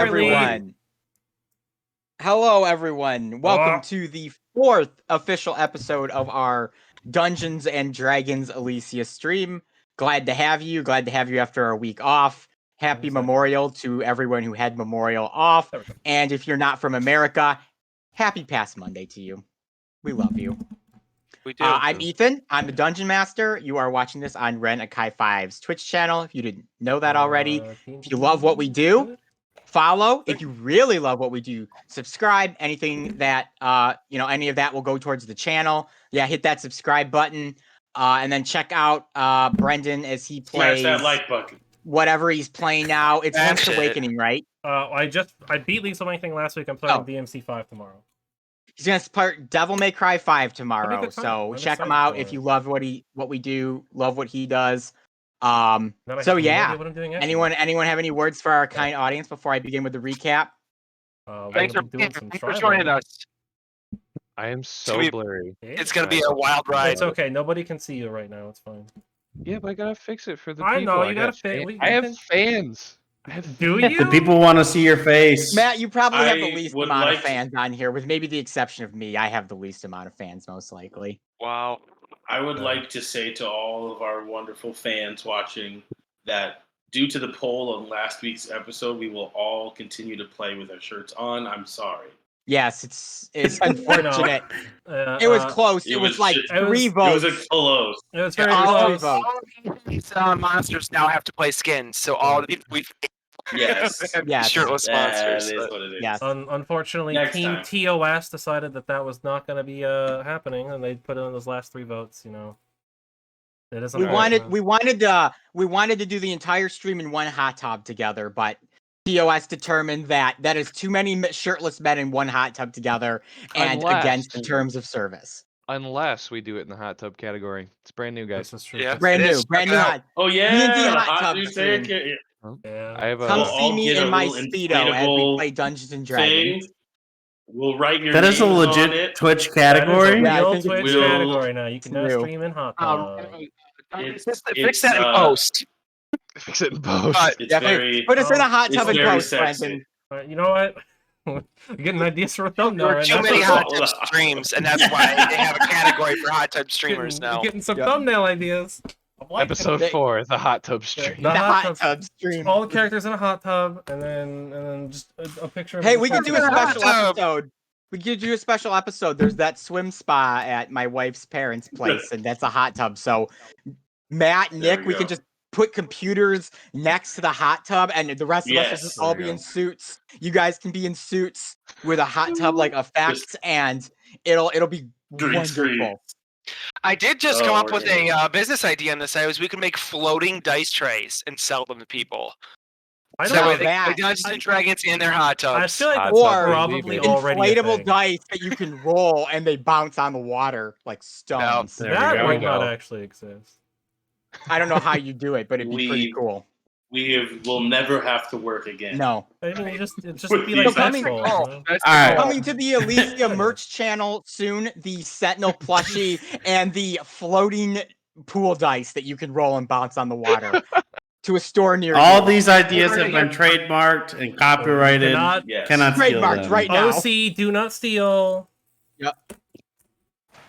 everyone. Hello, everyone. Welcome to the 4th official episode of our Dungeons and Dragons Elyssia stream. Glad to have you. Glad to have you after our week off. Happy Memorial to everyone who had Memorial off. And if you're not from America, happy past Monday to you. We love you. We do. I'm Ethan. I'm the Dungeon Master. You are watching this on Ren Akai 5's Twitch channel. If you didn't know that already, if you love what we do, follow. If you really love what we do, subscribe. Anything that any of that will go towards the channel. Yeah, hit that subscribe button. And then check out Brendan as he plays Smash that like button. Whatever he's playing now. It's Link's Awakening, right? I beat Link's Awakening last week. I'm playing DMC 5 tomorrow. He's gonna start Devil May Cry 5 tomorrow, so check him out if you love what we do, love what he does. So yeah, anyone have any words for our kind audience before I begin with the recap? Thanks for joining us. I am so blurry. It's gonna be a wild ride. It's okay. Nobody can see you right now. It's fine. Yeah, but I gotta fix it for the people. I know you gotta fix. I have fans. Do you? The people want to see your face. Matt, you probably have the least amount of fans on here, with maybe the exception of me. I have the least amount of fans, most likely. Wow. I would like to say to all of our wonderful fans watching that due to the poll on last week's episode, we will all continue to play with our shirts on. I'm sorry. Yes, it's unfortunate. It was close. It was like 3 votes. It was close. It was very close. All of these monsters now have to play skins, so all of these yes, shirtless monsters. That is what it is. Yes. Unfortunately, Team TOS decided that was not going to be happening, and they put in those last 3 votes. You know, it isn't. We wanted to do the entire stream in one hot tub together, but TOS determined that is too many shirtless men in one hot tub together, and against the terms of service. Unless we do it in the hot tub category. It's brand new, guys. This is true. Yeah, brand new hot. Oh yeah, D&D the hot tub. Yeah. I have Come see me in my Speedo as we play Dungeons and Dragons. We'll write your That is a names on legit it. Twitch category. That is a real I think Twitch category now. You can now stream in hot tub. Fix that in post. Fix it in post. Put us in a hot tub in post, Brendan. You know what? You're getting ideas for a thumbnail. There are too many hot tub streams, and that's why they have a category for hot tub streamers now. You're getting some thumbnail ideas. Episode 4, the hot tub stream. The hot tub stream. All the characters in a hot tub, and then just a picture of. Hey, we could do a special episode. We could do a special episode. There's that swim spa at my wife's parents' place, and that's a hot tub. So, Matt, Nick, we can just put computers next to the hot tub, and the rest of us will just all be in suits. You guys can be in suits with a hot tub like effects, and it'll be wonderful. I did just come up with a business idea on this. We could make floating dice trays and sell them to people. I don't know that. Dungeons and Dragons in their hot tubs. I feel like or probably already inflatable dice that you can roll and they bounce on the water like stones. That might not actually exist. I don't know how you do it, but it'd be pretty cool. We'll never have to work again. No. I mean, just be like coming to the Elyssia merch channel soon, the Sentinel plushie and the floating pool dice that you can roll and bounce on the water to a store near you. All these ideas have been trademarked and copyrighted. Cannot steal trademarked them. right now. OC, do not steal. Yep.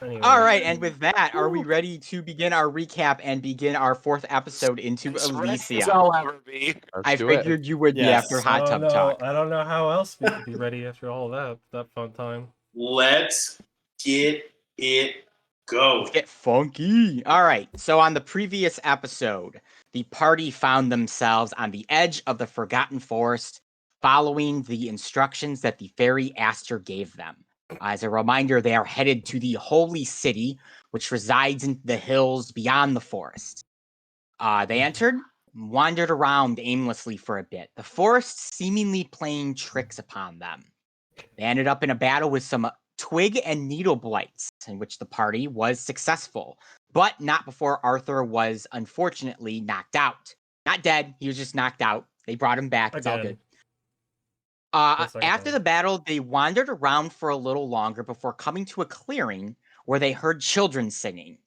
Anyway. All right, and with that, are we ready to begin our recap and begin our 4th episode into Elyssia? I'll ever be. I figured you would be after hot tub talk. I don't know how else we could be ready after all that fun time. Let's get it go. Let's get funky. All right, so on the previous episode, the party found themselves on the edge of the Forgotten Forest, following the instructions that the fairy Aster gave them. As a reminder, they are headed to the Holy City, which resides in the hills beyond the forest. They entered, wandered around aimlessly for a bit, the forest seemingly playing tricks upon them. They ended up in a battle with some twig and needle blights, in which the party was successful, but not before Arthur was unfortunately knocked out. Not dead, he was just knocked out. They brought him back, it's all good. After the battle, they wandered around for a little longer before coming to a clearing where they heard children singing.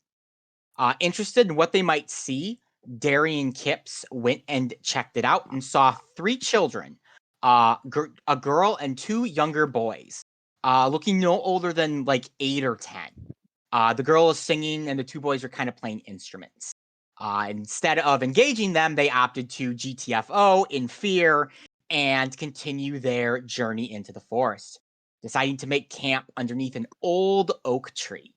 Interested in what they might see, Darian Kipps went and checked it out and saw 3 children a girl and 2 younger boys, looking no older than like 8 or 10. The girl is singing, and the 2 boys are kind of playing instruments. Instead of engaging them, they opted to GTFO in fear and continue their journey into the forest, deciding to make camp underneath an old oak tree.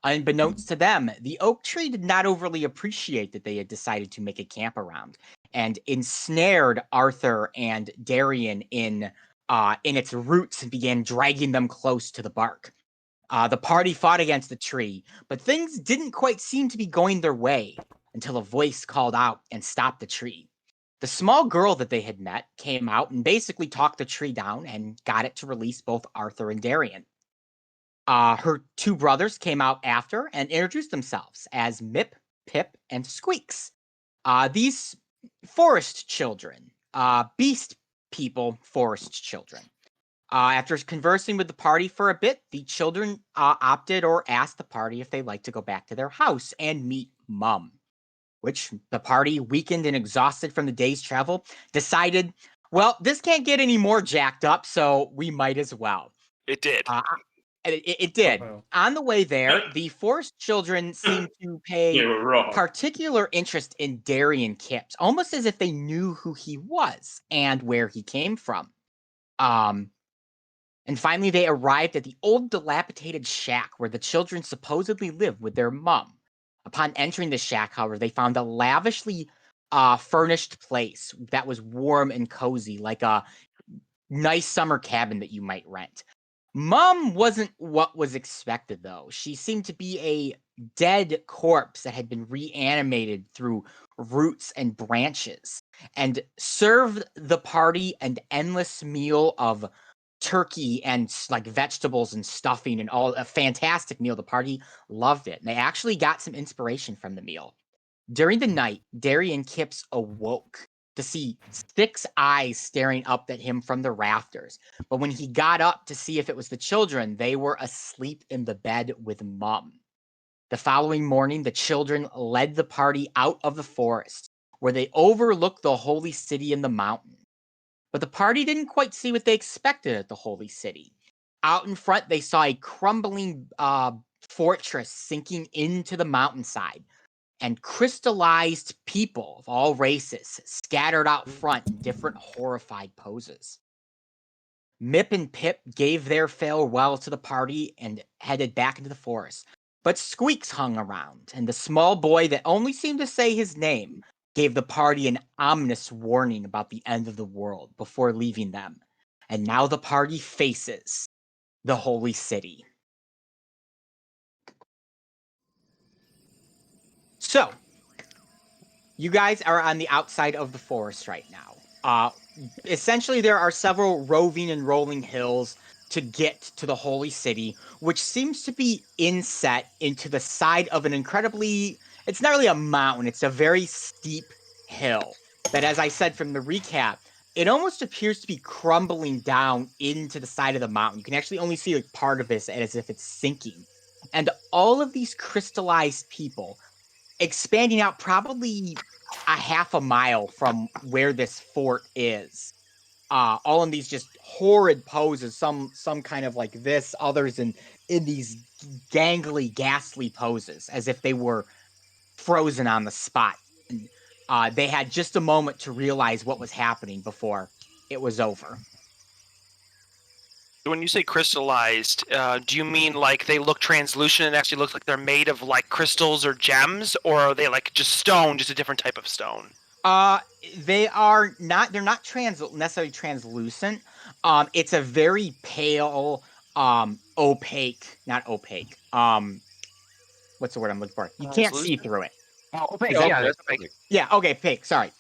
Unbeknownst to them, the oak tree did not overly appreciate that they had decided to make a camp around, and ensnared Arthur and Darian in its roots and began dragging them close to the bark. The party fought against the tree, but things didn't quite seem to be going their way until a voice called out and stopped the tree. The small girl that they had met came out and basically talked the tree down and got it to release both Arthur and Darian. Her 2 brothers came out after and introduced themselves as Mip, Pip, and Squeaks. These forest children, beast people forest children. After conversing with the party for a bit, the children opted or asked the party if they'd like to go back to their house and meet Mum, which the party, weakened and exhausted from the day's travel, decided, well, this can't get any more jacked up, so we might as well. It did. It did. Oh, wow. On the way there, the forest children seemed to pay They were wrong. particular interest in Darian Kipps, almost as if they knew who he was and where he came from. And finally, they arrived at the old dilapidated shack where the children supposedly lived with their mum. Upon entering the shack, however, they found a lavishly furnished place that was warm and cozy, like a nice summer cabin that you might rent. Mum wasn't what was expected, though. She seemed to be a dead corpse that had been reanimated through roots and branches, and served the party an endless meal of turkey and like vegetables and stuffing and all, a fantastic meal. The party loved it, and they actually got some inspiration from the meal. During the night, Darian Kipps awoke to see 6 eyes staring up at him from the rafters. But when he got up to see if it was the children, they were asleep in the bed with Mum. The following morning, the children led the party out of the forest, where they overlooked the holy city in the mountain. But the party didn't quite see what they expected at the holy city. Out in front, they saw a crumbling fortress sinking into the mountainside, and crystallized people of all races scattered out front in different horrified poses. Mip and Pip gave their farewell to the party and headed back into the forest. But Squeaks hung around, and the small boy that only seemed to say his name gave the party an ominous warning about the end of the world before leaving them. And now the party faces the holy city. So, you guys are on the outside of the forest right now. Essentially, there are several roving and rolling hills to get to the holy city, which seems to be inset into the side of an incredibly... It's not really a mountain, it's a very steep hill that, as I said from the recap, it almost appears to be crumbling down into the side of the mountain. You can actually only see like part of this as if it's sinking. And all of these crystallized people expanding out probably a half a mile from where this fort is. All in these just horrid poses, some kind of like this, others in these gangly, ghastly poses, as if they were frozen on the spot. And, they had just a moment to realize what was happening before it was over. When you say crystallized, do you mean like they look translucent and actually look like they're made of like crystals or gems, or are they like just stone, just a different type of stone? They are not. They're not necessarily translucent. It's a very pale, opaque. Not opaque. What's the word I'm looking for? You can't see through it. Oh, opaque. That, yeah, that's opaque. Yeah. Okay. Opaque. Sorry.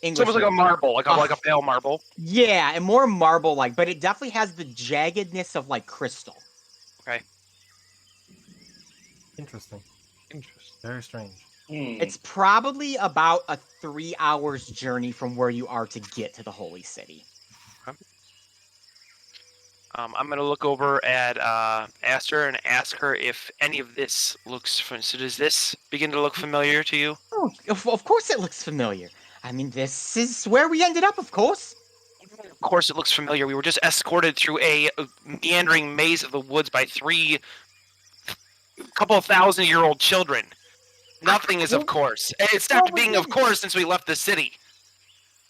It's almost like a marble, like a pale marble. Yeah, and more marble-like, but it definitely has the jaggedness of like crystal. Okay. Interesting. Very strange. It's probably about a 3 hours journey from where you are to get to the holy city. Okay. I'm gonna look over at Aster and ask her if any of this looks. So does this begin to look familiar to you? Oh, of course it looks familiar. I mean, this is where we ended up, of course. course it looks familiar. We were just escorted through a meandering maze of the woods by 3 couple of 1,000-year-old children. Nothing is of course. It stopped being of course since we left the city.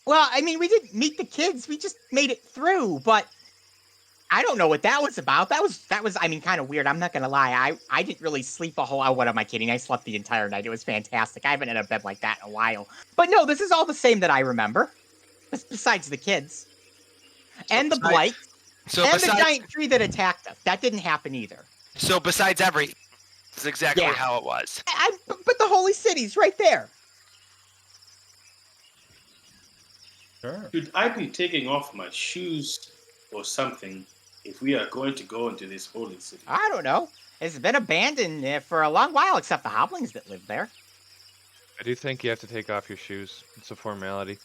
Well, I mean, we didn't meet the kids. We just made it through, but I don't know what that was about. That was, I mean, kind of weird. I'm not going to lie. I didn't really sleep a whole lot. What am I kidding? I slept the entire night. It was fantastic. I haven't had a bed like that in a while. But no, this is all the same that I remember. Besides the kids. And the blight. And the giant tree that attacked us. That didn't happen either. So besides everything, this is exactly how it was. But the holy city's right there. Sure. Should I be taking off my shoes or something if we are going to go into this holy city? I don't know. It's been abandoned for a long while, except the hoblings that live there. I do think you have to take off your shoes. It's a formality.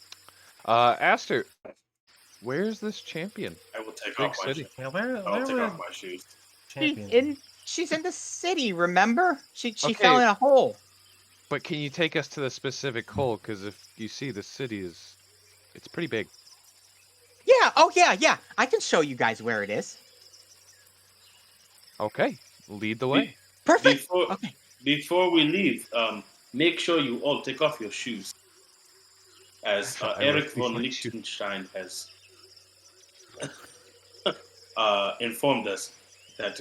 Aster, where's this champion? I will take Big off my city. shoes. Yeah, I'll take off my shoes. She's in the city, remember? She Okay. fell in a hole. But can you take us to the specific hole? Because if you see, the city it's pretty big. Yeah, yeah. I can show you guys where it is. Okay, lead the way. Perfect. Before we leave, make sure you all take off your shoes. As Eric von Liechtenstein has informed us that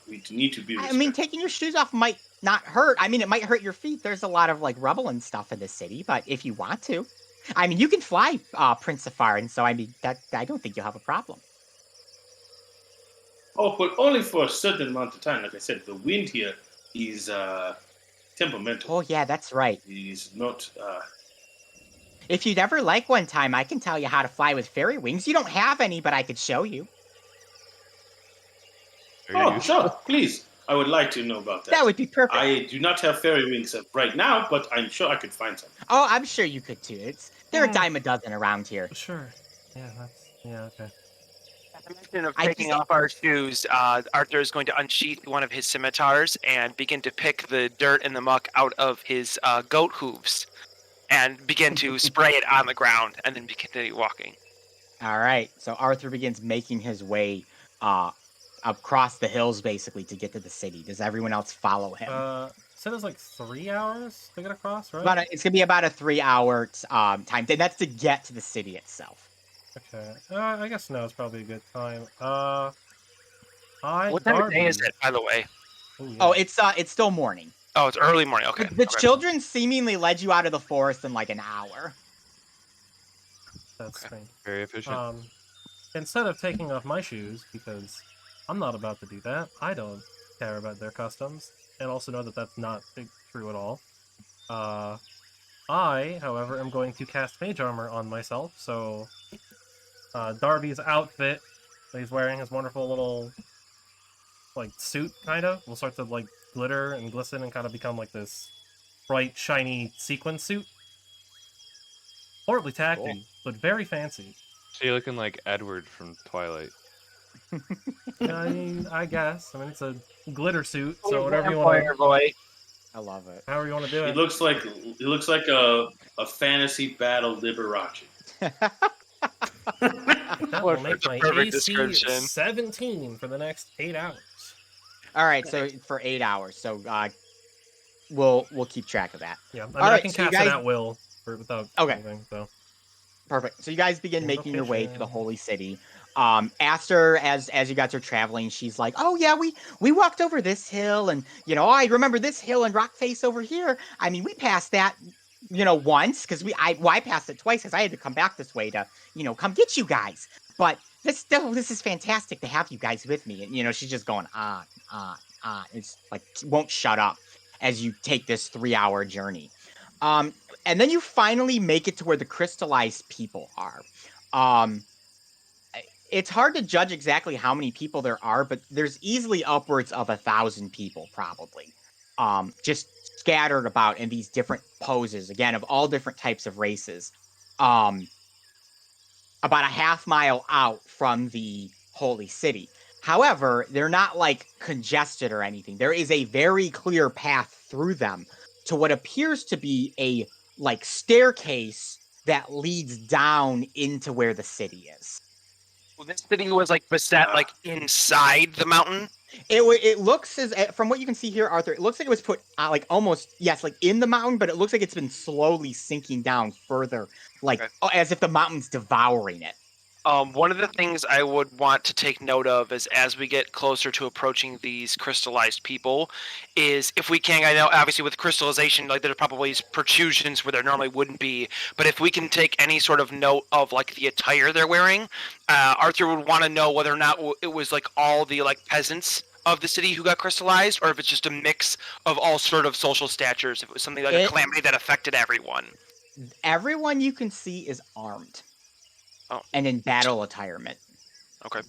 we need to be respectful. I mean, taking your shoes off might not hurt. I mean, it might hurt your feet. There's a lot of like rubble and stuff in the city, but if you want to, I mean, you can fly Prince Safar, and so I mean, that I don't think you'll have a problem. Oh, but only for a certain amount of time. Like I said, the wind here is temperamental. Oh yeah, that's right. It is not. If you'd ever like one time, I can tell you how to fly with fairy wings. You don't have any, but I could show you. Oh, sure, please. I would like to know about that. That would be perfect. I do not have fairy wings right now, but I'm sure I could find some. Oh, I'm sure you could too. There are a dime a dozen around here. Sure. Yeah, okay. At the mention of taking off our shoes, Arthur is going to unsheath one of his scimitars and begin to pick the dirt and the muck out of his goat hooves and begin to spray it on the ground and then continue walking. All right. So Arthur begins making his way across the hills, basically, to get to the city. Does everyone else follow him? Said it's like 3 hours to get across, right? It's going to be about a 3-hour time. And that's to get to the city itself. Okay. I guess now is probably a good time. What time of day is it, by the way? Ooh, yeah. Oh, it's still morning. Oh, it's early morning. Okay. The children seemingly led you out of the forest in like an hour. That's strange. Very efficient. Instead of taking off my shoes, because I'm not about to do that. I don't care about their customs, and also know that that's not true at all. I, however, am going to cast Mage Armor on myself, so Darby's outfit that he's wearing, his wonderful little like suit, kind of, will start to like glitter and glisten and kind of become like this bright, shiny sequin suit. Horribly tacky, Cool. but very fancy. So you're looking like Edward from Twilight. I mean, I guess. I mean, it's a glitter suit, so whatever you want to. Boy. I love it. However you want to do It it. looks like a fantasy battle Liberace. That will make my perfect AC description. 17 for the next 8 hours. All right, so for 8 hours. So we'll keep track of that. Yeah, I mean, All I right, can so you cast it guys- at will without Okay. moving, so. Perfect. So you guys begin making your way to the Location. holy city. Aster, as you guys are traveling, she's like, "Oh yeah, we walked over this hill, and I remember this hill and rock face over here. I mean, we passed that, once because I passed it twice because I had to come back this way to, come get you guys. But this is fantastic to have you guys with me." And she's just going on. It's like won't shut up as you take this 3-hour journey. And then you finally make it to where the crystallized people are. It's hard to judge exactly how many people there are, but there's easily upwards of 1,000 people, probably. Just scattered about in these different poses, again, of all different types of races. About a half-mile out from the holy city. However, they're not, like, congested or anything. There is a very clear path through them to what appears to be a staircase that leads down into where the city is. This city was like beset like inside the mountain. It looks as from what you can see here, Arthur. It looks like it was put like almost like in the mountain, but it looks like it's been slowly sinking down further, like as if the mountain's devouring it. One of the things I would want to take note of is as we get closer to approaching these crystallized people, is if we can, I know obviously with crystallization, like there are probably protrusions where there normally wouldn't be, but if we can take any sort of note of like the attire they're wearing, Arthur would want to know whether or not it was like all the like peasants of the city who got crystallized, or if it's just a mix of all sort of social statures, if it was something like a calamity that affected everyone. Everyone you can see is armed. Oh. And in battle attirement. Okay.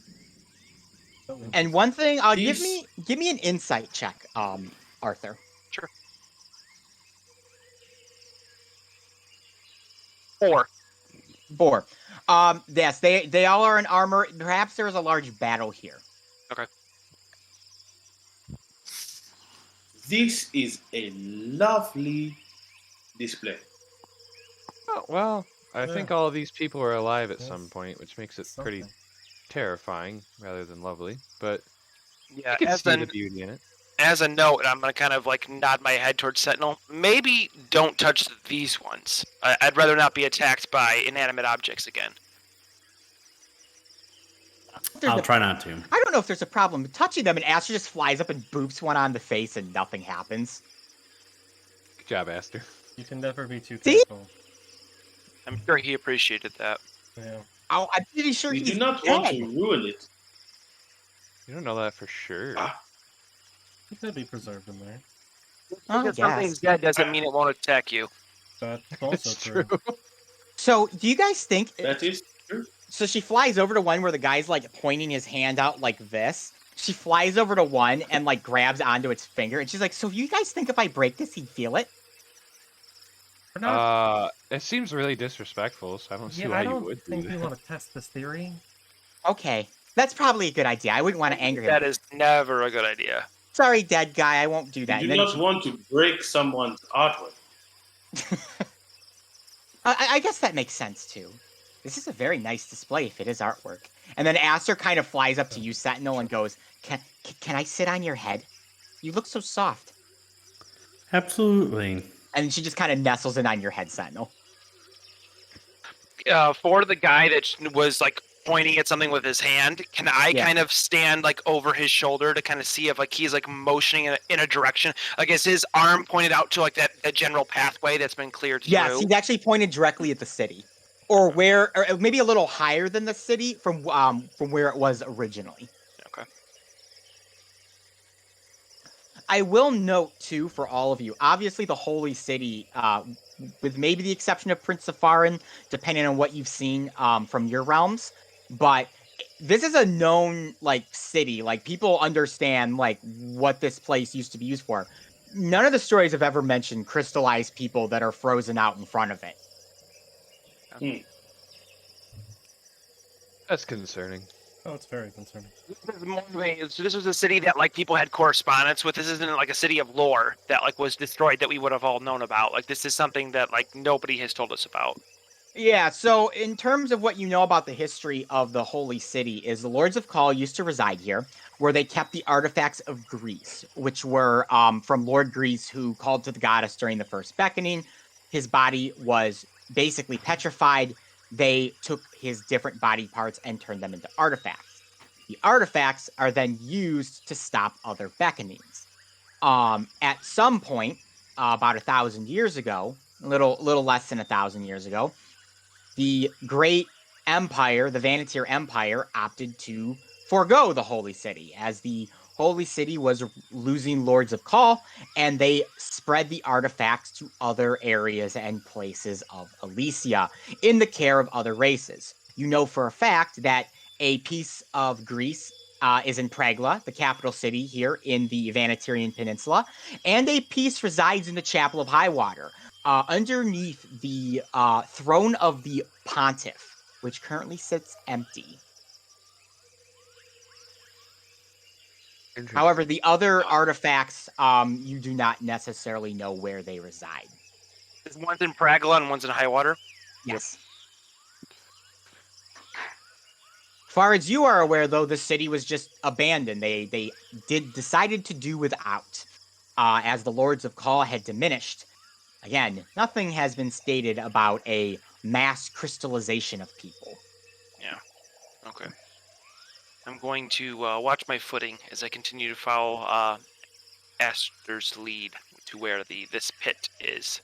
And one thing, give me an insight check, Arthur. Sure. 4. Yes, they all are in armor. Perhaps there is a large battle here. Okay. This is a lovely display. Oh, well, I think all of these people are alive at some point, which makes it pretty terrifying rather than lovely. But yeah, you can see the beauty in it. As a note, I'm going to kind of like nod my head towards Sentinel. Maybe don't touch these ones. I'd rather not be attacked by inanimate objects again. I'll try not to. I don't know if there's a problem with touching them, and Aster just flies up and boops one on the face and nothing happens. Good job, Aster. You can never be too careful. I'm sure he appreciated that. Yeah. I'm pretty sure We he's do not dead. want to ruin it. You don't know that for sure. It could be preserved in there. Because something's dead doesn't mean it won't attack you. That's also true. So, do you guys think... That is true. So she flies over to one where the guy's, like, pointing his hand out like this. She flies over to one and, like, grabs onto its finger. And she's like, so you guys think if I break this, he'd feel it? It seems really disrespectful, so I don't see why you would do that. I don't think you want to test this theory. Okay. That's probably a good idea. I wouldn't want to anger him. That is never a good idea. Sorry, dead guy. I won't do that. You do not want to break someone's artwork. I guess that makes sense, too. This is a very nice display if it is artwork. And then Aster kind of flies up to you, Sentinel, and goes, Can I sit on your head? You look so soft. Absolutely. And she just kind of nestles in on your head, Sentinel. For the guy that was, like, pointing at something with his hand, can I kind of stand, like, over his shoulder to kind of see if, like, he's, like, motioning in a direction? Like, is his arm pointed out to, like, that general pathway that's been cleared through? Yes, he's actually pointed directly at the city. Or maybe a little higher than the city from where it was originally. Okay. I will note, too, for all of you, obviously the Holy City, with maybe the exception of Prince Safarin, depending on what you've seen from your realms, but this is a known, like, city. Like, people understand, like, what this place used to be used for. None of the stories have ever mentioned crystallized people that are frozen out in front of it. That's concerning. Oh, it's very concerning. This was a city that like people had correspondence with. This isn't like a city of lore that like was destroyed that we would have all known about. Like this is something that like nobody has told us about. Yeah, so in terms of what you know about the history of the Holy City is the Lords of Call used to reside here, where they kept the artifacts of Greece, which were from Lord Greece, who called to the goddess during the first beckoning. His body was basically petrified. They took his different body parts and turned them into artifacts. The artifacts are then used to stop other beckonings. At some point, about 1,000 years ago, a little less than 1,000 years ago, the great empire, the Vanetier Empire, opted to forego the Holy City, as the Holy City was losing Lords of Call, and they spread the artifacts to other areas and places of Elyssia in the care of other races. You know for a fact that a piece of Greece is in Pragla, the capital city here in the Vanetirian Peninsula, and a piece resides in the Chapel of Highwater, underneath the throne of the Pontiff, which currently sits empty. However, the other artifacts, you do not necessarily know where they reside. One's in Pragla and one's in Highwater? Yes. Far as you are aware, though, the city was just abandoned. They decided to do without, as the Lords of Call had diminished. Again, nothing has been stated about a mass crystallization of people. Yeah. Okay. I'm going to watch my footing as I continue to follow Aster's lead to where this pit is.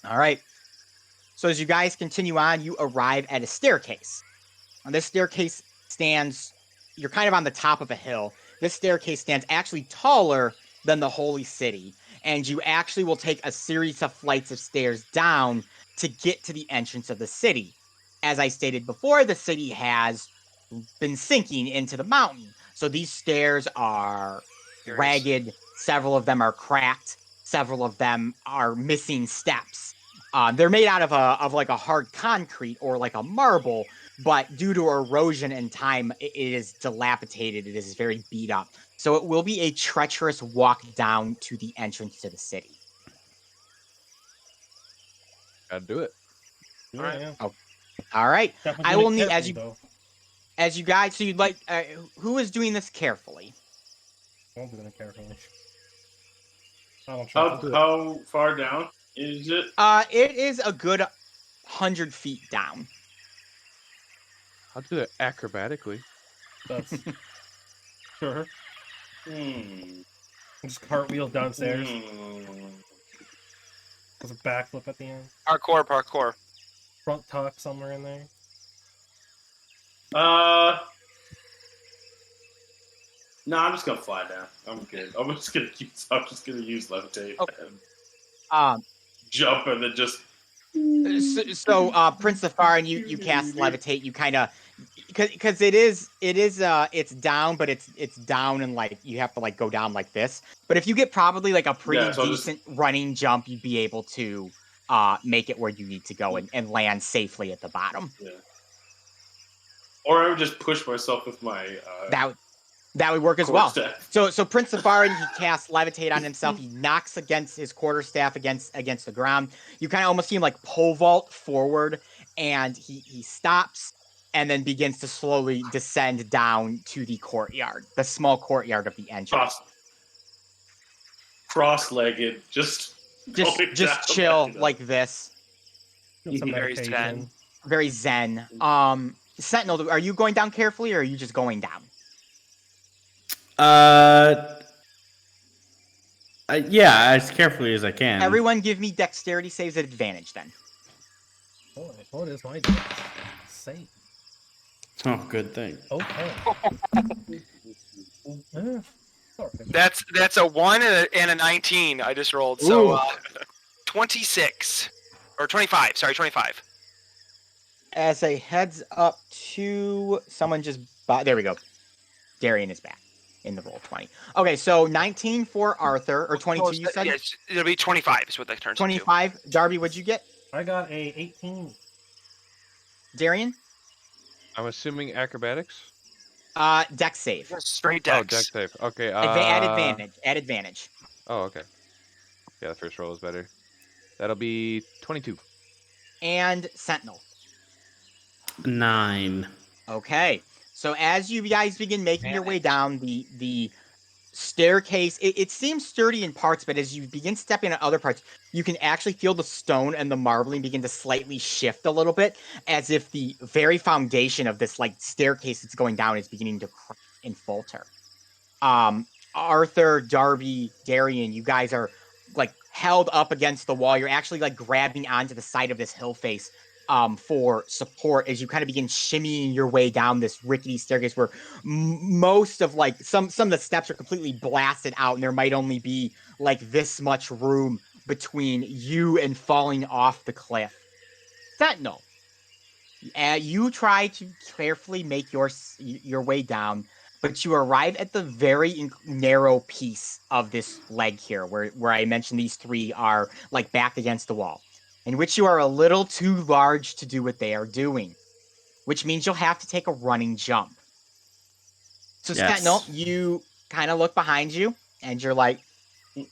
All right. So as you guys continue on, you arrive at a staircase. And this staircase stands, you're kind of on the top of a hill. This staircase stands actually taller than the holy city. And you actually will take a series of flights of stairs down to get to the entrance of the city. As I stated before, the city has been sinking into the mountain. So these stairs are ragged. Several of them are cracked. Several of them are missing steps. They're made out of like a hard concrete or like a marble, but due to erosion and time, it is dilapidated. It is very beat up. So it will be a treacherous walk down to the entrance to the city. Gotta do it. All right. Oh, all right. Definitely I do it will need carefully, as you guys. So you'd like who is doing this carefully? I'm doing it carefully. I don't trust it. How far down is it? It is a good 100 feet down. I'll do it acrobatically. That's sure. Hmm. Just cartwheel downstairs. Hmm. There's a backflip at the end. Parkour. Front tuck somewhere in there. No, I'm just gonna fly down. I'm good. I'm just gonna use levitate and jump and then just. So Prince Safar, and you cast levitate. You kind of because it's down, but it's down and like you have to like go down like this. But if you get probably like a pretty decent running jump, you'd be able to make it where you need to go and land safely at the bottom. Yeah. Or I would just push myself with my. That would work as well. Staff. So Prince Safari, he casts levitate on himself. He knocks against his quarterstaff against the ground. You kind of almost see him like pole vault forward, and he stops and then begins to slowly descend down to the courtyard, the small courtyard of the entrance. Cross-legged, just chill like this. Very zen. Very zen. Sentinel, are you going down carefully, or are you just going down? Yeah, as carefully as I can. Everyone give me dexterity saves at advantage then. Boy, what is my dex? Save. Oh, good thing. Okay. That's a 1 and a 19 I just rolled. So 26. Or 25. Sorry, 25. As a heads up to someone there we go. Darian is back in the roll 20. Okay, so 19 for Arthur, or 22 you said? Yes, it'll be 25 is what that turns 25. Into. Darby, what'd you get? I got a 18. Darian? I'm assuming acrobatics? Dex save. Straight dex. Oh, dex save. Okay. Add advantage. Add advantage. Oh, okay. Yeah, the first roll is better. That'll be 22. And Sentinel. 9. Okay. So as you guys begin making your way down the staircase, it seems sturdy in parts, but as you begin stepping on other parts, you can actually feel the stone and the marbling begin to slightly shift a little bit, as if the very foundation of this like staircase that's going down is beginning to crack and falter. Arthur, Darby, Darian, you guys are like held up against the wall. You're actually like grabbing onto the side of this hill face for support as you kind of begin shimmying your way down this rickety staircase where most of like some of the steps are completely blasted out, and there might only be like this much room between you and falling off the cliff. Sentinel, you try to carefully make your way down, but you arrive at the very narrow piece of this leg here where I mentioned these three are like backed against the wall, in which you are a little too large to do what they are doing, which means you'll have to take a running jump. So Yes. Sentinel, you kind of look behind you, and you're like,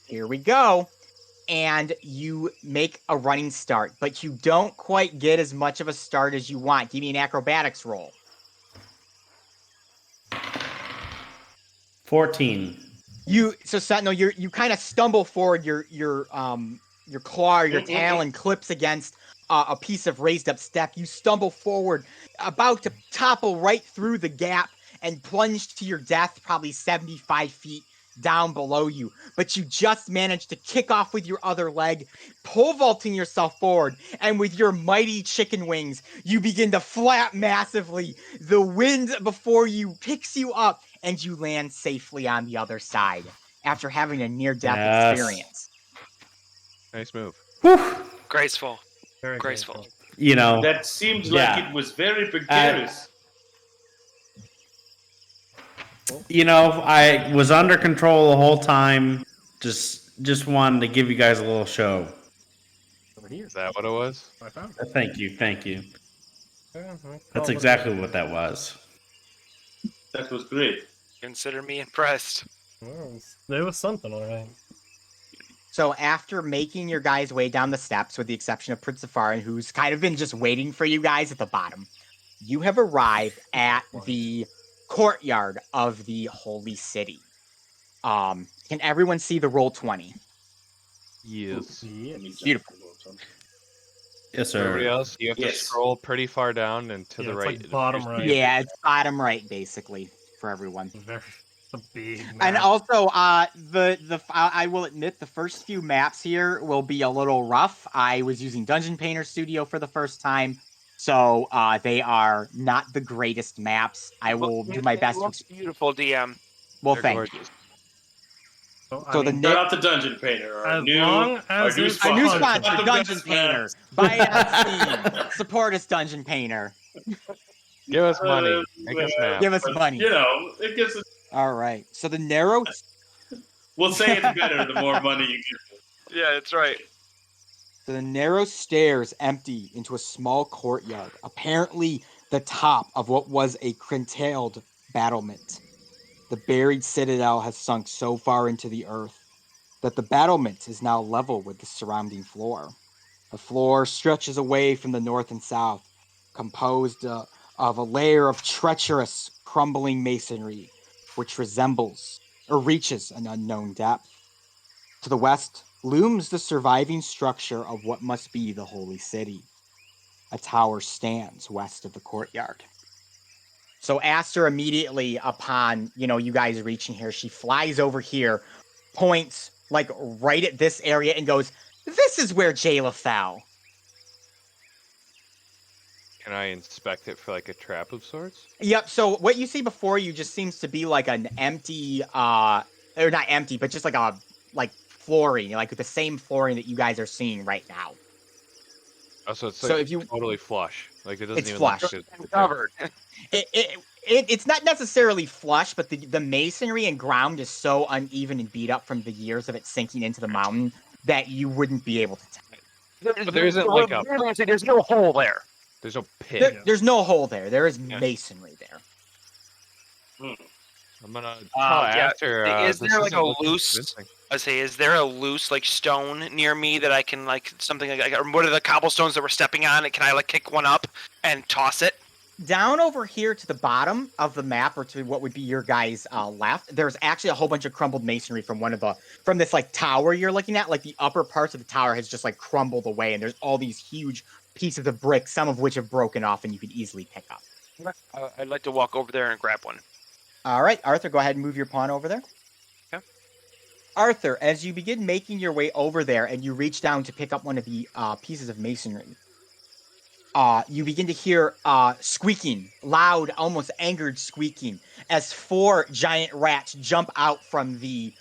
here we go. And you make a running start, but you don't quite get as much of a start as you want. Give me an acrobatics roll. 14. Sentinel, you kind of stumble forward. Your claw, or your talon clips against a piece of raised up step. You stumble forward, about to topple right through the gap and plunge to your death, probably 75 feet down below you. But you just manage to kick off with your other leg, pole vaulting yourself forward, and with your mighty chicken wings, you begin to flap massively. The wind before you picks you up, and you land safely on the other side after having a near-death experience. Nice move. Whew. Graceful. Very Graceful. You know, That seems like it was very precarious. I was under control the whole time. Just wanted to give you guys a little show. Over here. Is that what it was? I found it. Thank you. Yeah, That's exactly what that was. That was great. Consider me impressed. Well, there was something, all right. So after making your guys' way down the steps, with the exception of Prince Safarin, who's kind of been just waiting for you guys at the bottom, you have arrived at the courtyard of the Holy City. Can everyone see the roll 20? Yes. Beautiful. Yes, sir. Everybody else, you have to scroll pretty far down and to the right. Like bottom right. Yeah, it's bottom right, basically, for everyone. Very a big map. And also, I will admit the first few maps here will be a little rough. I was using Dungeon Painter Studio for the first time, so they are not the greatest maps. I will do my best. Beautiful DM. Well, They're thank gorgeous. you. So, So Shout out to Dungeon Painter, our As new long as new it's Our new sponsor. sponsor, The Dungeon best Painter. maps. Buy it on Steam. Support us, Dungeon Painter. Give us money. Make us map. Give us But, money. it gives us. All right. So the narrow. We'll say it's better the more money you give. Yeah, that's right. The narrow stairs empty into a small courtyard, apparently the top of what was a crentaled battlement. The buried citadel has sunk so far into the earth that the battlement is now level with the surrounding floor. The floor stretches away from the north and south, composed of a layer of treacherous, crumbling masonry, which resembles or reaches an unknown depth. To the west looms the surviving structure of what must be the Holy City. A tower stands west of the courtyard. So Aster, immediately upon, you guys reaching here, she flies over here, points like right at this area and goes, "This is where Jayla fell." Can I inspect it for like a trap of sorts? Yep, so what you see before you just seems to be like an empty, or not empty, but just like flooring, like the same flooring that you guys are seeing right now. Oh, so it's So if you- totally flush. Like it doesn't It's even flush. look like it's Covered. It's not necessarily flush, but the masonry and ground is so uneven and beat up from the years of it sinking into the mountain that you wouldn't be able to tell. But there isn't like a. There's no hole there. There's no pit. There's no hole there. There is masonry there. I'm gonna yeah. after. Is this there like isn't a looking loose? convincing. I say, is there a loose like stone near me that I can like something like? Or what are the cobblestones that we're stepping on? And can I like kick one up and toss it? Down over here to the bottom of the map, or to what would be your guys' left, there's actually a whole bunch of crumbled masonry from from this like tower you're looking at. Like the upper parts of the tower has just like crumbled away, and there's all these huge pieces of brick, some of which have broken off, and you can easily pick up. I'd like to walk over there and grab one. All right, Arthur, go ahead and move your pawn over there. Okay. Arthur, as you begin making your way over there, and you reach down to pick up one of the pieces of masonry, you begin to hear squeaking, loud, almost angered squeaking, as 4 giant rats jump out from the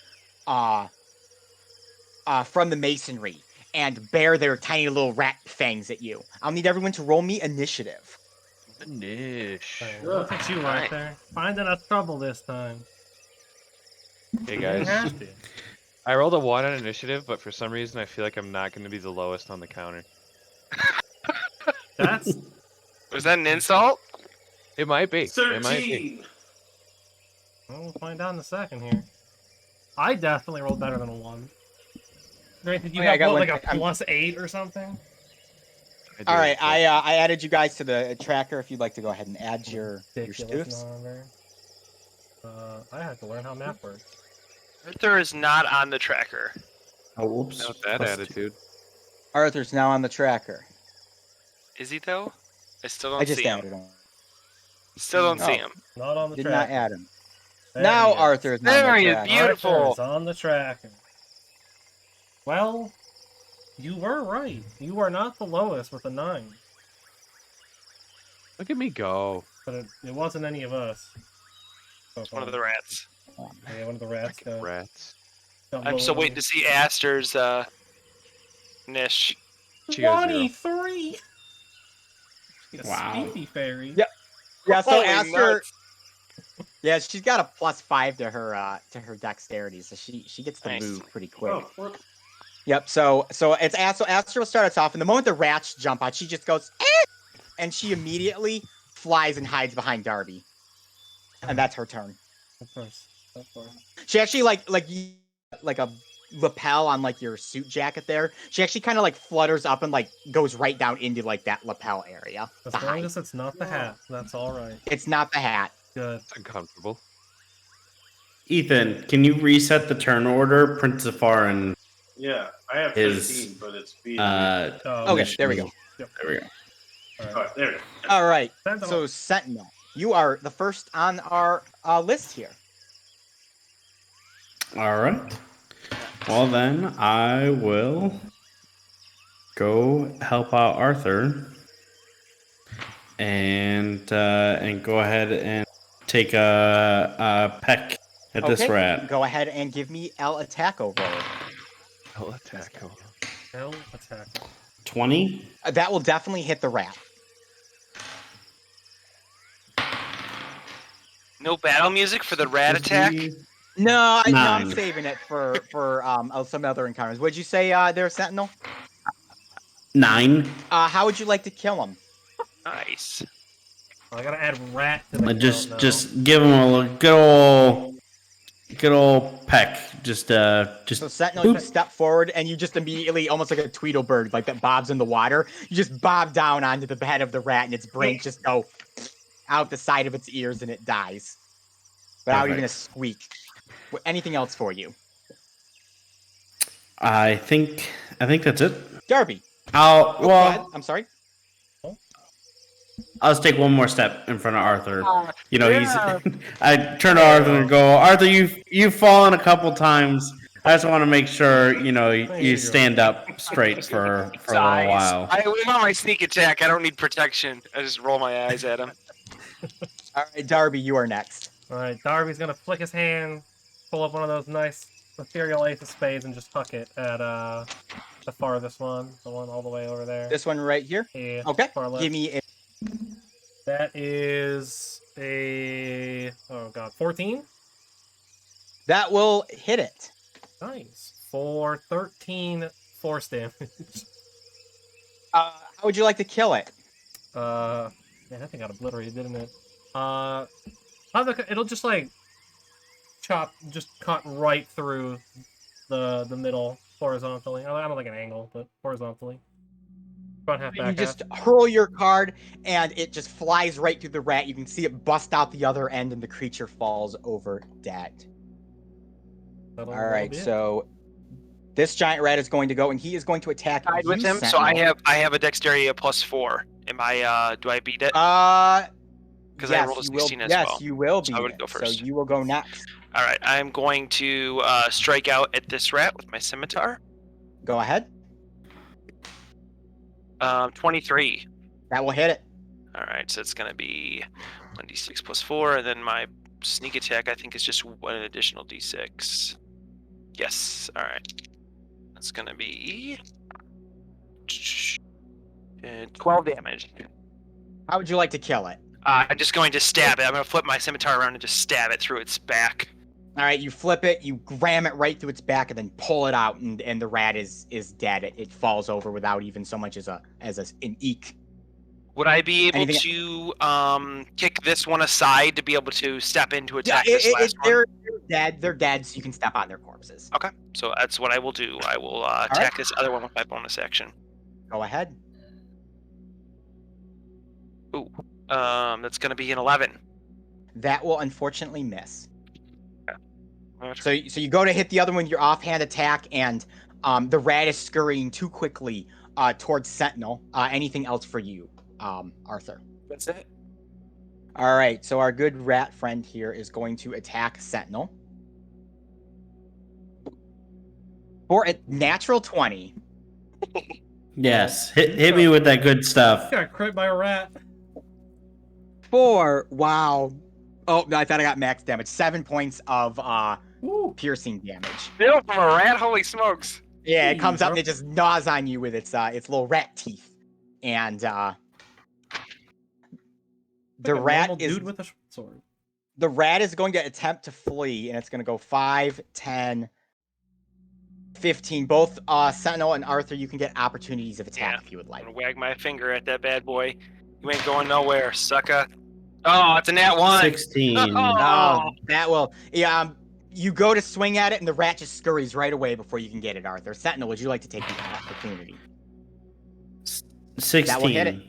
masonry and bear their tiny little rat fangs at you. I'll need everyone to roll me initiative. Nish. Look at you right there. Finding us trouble this time. Hey You guys, have to. I rolled a 1 on initiative, but for some reason I feel like I'm not going to be the lowest on the counter. That's Was that an insult? It might be. It might be. 13. We'll find out in a second here. I definitely rolled better than a 1. Granted, you Oh, yeah, I have got what, one. like a +8 or something? All right, I added you guys to the tracker. If you'd like to go ahead and add your Ridiculous spoofs. number. I had to learn how math works. Arthur is not on the tracker. Oh, whoops. Not that Plus attitude. Arthur's now on the tracker. Is he though? I still I don't just see him. added him. Still don't see Oh. him. Not on the Did track. not add him. There Now he is. Arthur's not There on he the is, tracker. beautiful. Arthur's on the tracker. Well, you were right. You are not the lowest with a 9. Look at me go. But it wasn't any of us. So One of far. the rats. Yeah, one of the rats. Frickin' rats. I'm still waiting to see Aster's niche. She got 0. 23! A Wow. speedy fairy. Yeah. Yeah, so Holy Aster. nuts. Yeah, she's got a +5 to her dexterity, so she gets to Nice. move pretty quick. Oh, what? Yep. So it's Aster will start us off, and the moment the rats jump out, she just goes, "Eh!" and she immediately flies and hides behind Darby, and that's her turn. Of course. Of course. She actually like a lapel on like your suit jacket there. She actually kind of like flutters up and like goes right down into like that lapel area. As to long hide. as it's not the hat, that's alright. It's not the hat. Good. It's uncomfortable. Ethan, can you reset the turn order? Prince Zafar and Yeah, I have His, 13, but it's being. Oh, Okay, there we go. There we go. All right, there we go. All right. Sentinel. So Sentinel, you are the first on our list here. All right. Well, then I will go help out Arthur and go ahead and take a peck at this rat. Go ahead and give me L attack roll. I'll attack him. Hell attack. 20. That will definitely hit the rat. No battle music for the rat attack? No, I'm 9. saving it for some other encounters. Would you say there, Sentinel? 9. How would you like to kill him? Nice. I gotta add rat to the count now. Just give him a good old peck. Just So Sentinel, you step forward and you just immediately, almost like a Tweedledee like that bobs in the water, you just bob down onto the head of the rat and its brains just go out the side of its ears and it dies. Without even a squeak. Anything else for you? I think that's it. Darby. Go ahead. Well, I'm sorry. I'll just take one more step in front of Arthur. You know, yeah. he's. I turn to Arthur and go, Arthur, you've fallen a couple times. I just want to make sure you stand up straight for a little while. I want my sneak attack. I don't need protection. I just roll my eyes at him. All right, Darby, you are next. Alright, Darby's gonna flick his hand, pull up one of those nice ethereal ace of spades, and just huck it at the farthest one. The one all the way over there. This one right here. Yeah, Okay. far left. Give me a. That is a 14. That will hit it. Nice for 13 force damage. How would you like to kill it? Man, that thing got obliterated, didn't it? It'll just like cut right through the middle horizontally. I don't like an angle, but horizontally. Front half, back You just half. hurl your card, and it just flies right through the rat. You can see it bust out the other end, and the creature falls over dead. All right, so this giant rat is going to go, and he is going to attack Tied you, with him, so Sentinel. I have a dexterity of +4. Am I? Do I beat it? Because yes, I rolled a 16 as yes, well. you will So be. I would go first. So you will go next. All right, I'm going to strike out at this rat with my scimitar. Go ahead. 23. That will hit it. All right, so it's going to be 1d6 +4, and then my sneak attack I think is just one additional d6. Yes. All right. That's going to be 12 damage. How would you like to kill it? I'm just going to stab it. I'm going to flip my scimitar around and just stab it through its back. All right, you flip it, you ram it right through its back, and then pull it out, and the rat is dead. It falls over without even so much as an eek. Would I be able Anything- to kick this one aside to be able to step in to attack this last one? They're dead. They're dead, so you can step on their corpses. Okay, so that's what I will do. I will attack this other one with my bonus action. Go ahead. Ooh, that's going to be an 11. That will unfortunately miss. So you go to hit the other one with your offhand attack, and the rat is scurrying too quickly towards Sentinel. Anything else for you, Arthur? That's it. All right, so our good rat friend here is going to attack Sentinel. For a natural 20. Yes, hit me with that good stuff. Got crit by a rat. 4. Wow. Oh, no, I thought I got max damage. 7 points of piercing damage. Still from a rat? Holy smokes. Yeah, it comes up and it just gnaws on you with its little rat teeth. And the rat is dude with a sword. The rat is going to attempt to flee, and it's going to go 5, 10, 15. Both Sentinel and Arthur, you can get opportunities of attack if you would like. I'm gonna wag my finger at that bad boy. You ain't going nowhere, sucker. Oh, it's a nat 1. 16. Oh, that will. Yeah, you go to swing at it, and the rat just scurries right away before you can get it, Arthur. Sentinel, would you like to take the opportunity? 16. That will hit it.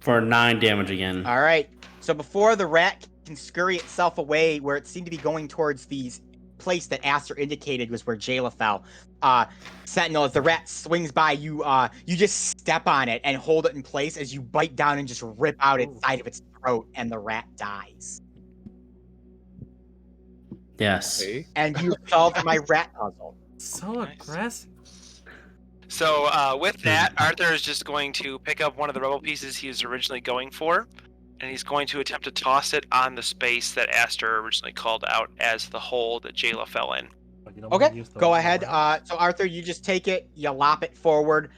For 9 damage again. All right. So before the rat can scurry itself away, where it seemed to be going towards the place that Aster indicated was where Jayla fell, Sentinel, as the rat swings by, you just step on it and hold it in place as you bite down and just rip out its side of its throat, and the rat dies. Yes. Okay. And you solved my rat puzzle. So aggressive. So with that, Arthur is just going to pick up one of the rubble pieces he was originally going for, and he's going to attempt to toss it on the space that Aster originally called out as the hole that Jayla fell in. Okay, go ahead. So Arthur, you just take it, you lop it forward.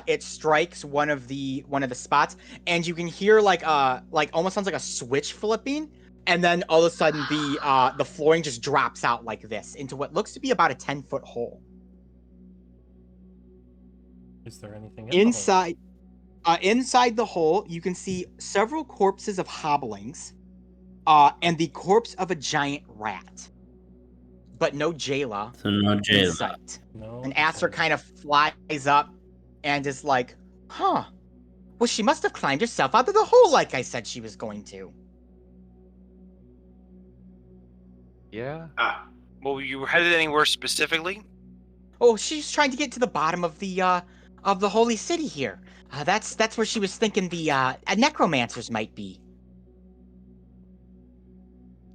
It strikes one of the spots, and you can hear like almost sounds like a switch flipping, and then all of a sudden the flooring just drops out like this into what looks to be about a 10-foot hole. Is there anything Inside the hole, you can see several corpses of hobblings, and the corpse of a giant rat. But no Jayla So no in Jayla. sight. No. And Aster kind of flies up and is like, huh. Well, she must have climbed herself out of the hole like I said she was going to. Yeah. Well, you were headed anywhere specifically? Oh, she's trying to get to the bottom of the holy city here. That's where she was thinking the necromancers might be.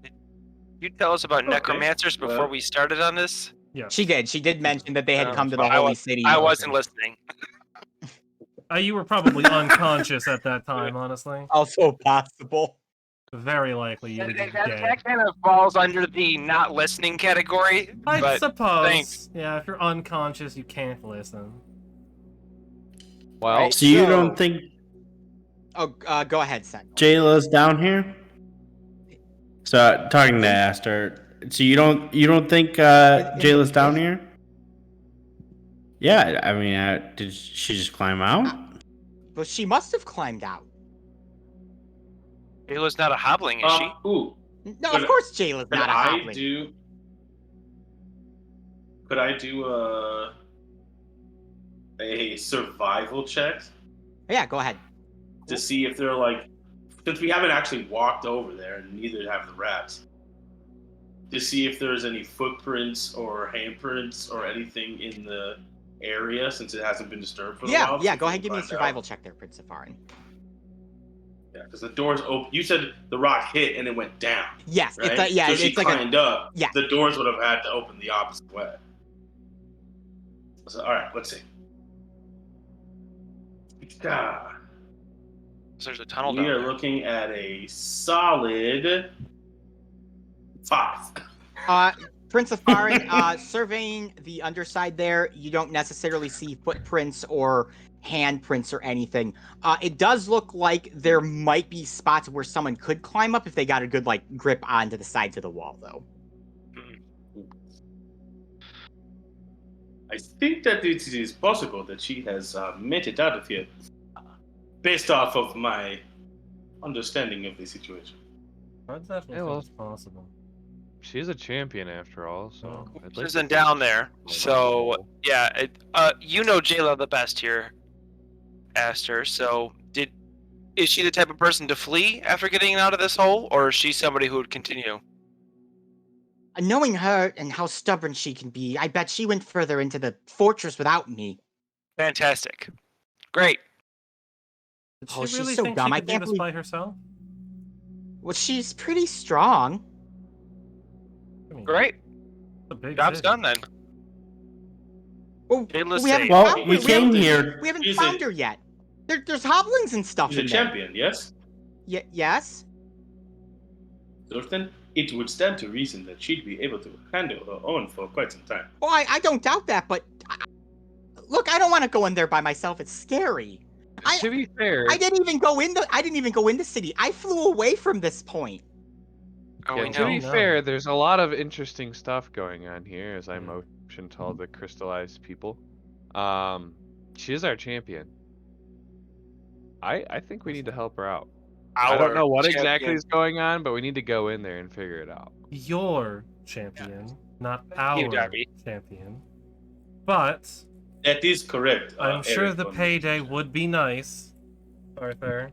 Did you tell us about Okay. necromancers before we started on this? Yes. She did. She did mention that they had come to the I holy was- city. I wasn't listening. You were probably unconscious at that time, honestly. Also possible. Very likely you That, would be that, dead. that kind of falls under the not listening category. I but suppose. thanks. Yeah, if you're unconscious, you can't listen. Well, Right. So you So- don't think Oh, go ahead, Sentinel. Jayla's down here? So talking to Aster. So you don't think Jayla's down here? Yeah, I mean, did she just climb out? But she must have climbed out. Jayla's not a hobbling, is she? Ooh. No, Could- of course Jayla's Could not a I hobbling. do? Could I do a survival check Yeah, go ahead. to see if they're like, since we haven't actually walked over there, and neither have the rats, to see if there's any footprints or handprints or anything in the area since it hasn't been disturbed for a while. Yeah, so go we ahead, can give me a find survival out. check there, Prince Safarin. Yeah, because the door's open. You said the rock hit and it went down. Yes, Right? it's so she it's like a climbed up. yeah. The doors would have had to open the opposite way. So, all right, let's see. Ah, So there's a tunnel we down are there. looking at a solid 5. Prince Safarin, surveying the underside there, you don't necessarily see footprints or handprints or anything. It does look like there might be spots where someone could climb up if they got a good grip onto the sides of the wall, though. I think that it is possible that she has made it out of here, based off of my understanding of the situation. That's definitely Yeah, well- possible. she's a champion after all, so Oh. I'd She like isn't to down think there. she's So like, yeah, you know Jayla the best here, Aster. So is she the type of person to flee after getting out of this hole, or is she somebody who would continue? Knowing her and how stubborn she can be, I bet she went further into the fortress without me. Fantastic. Great. Did Oh, she she's really so think dumb. she I could do can't this believe. by herself? Well, she's pretty strong. I mean, Great. it's a big Job's city. done then. Well, Let's we haven't see. Well, found we her. came here. We haven't She's found a- her yet. There's hoblins and stuff She's a in there. champion, yes? Yes. So then it would stand to reason that she'd be able to handle her own for quite some time. Well, I don't doubt that, but look, I don't want to go in there by myself. It's scary. To be fair, I didn't even go in the city. I flew away from this point. Oh, yeah, we to know. be No. fair, there's a lot of interesting stuff going on here as I Mm. motion to all the crystallized people. She is our champion. I think we need to help her out. I don't know what exactly is going on, but we need to go in there and figure it out. Your champion, not you, our Darby. champion. But That is correct. I'm sure Eric the von payday Liechtenstein. would be nice, Arthur.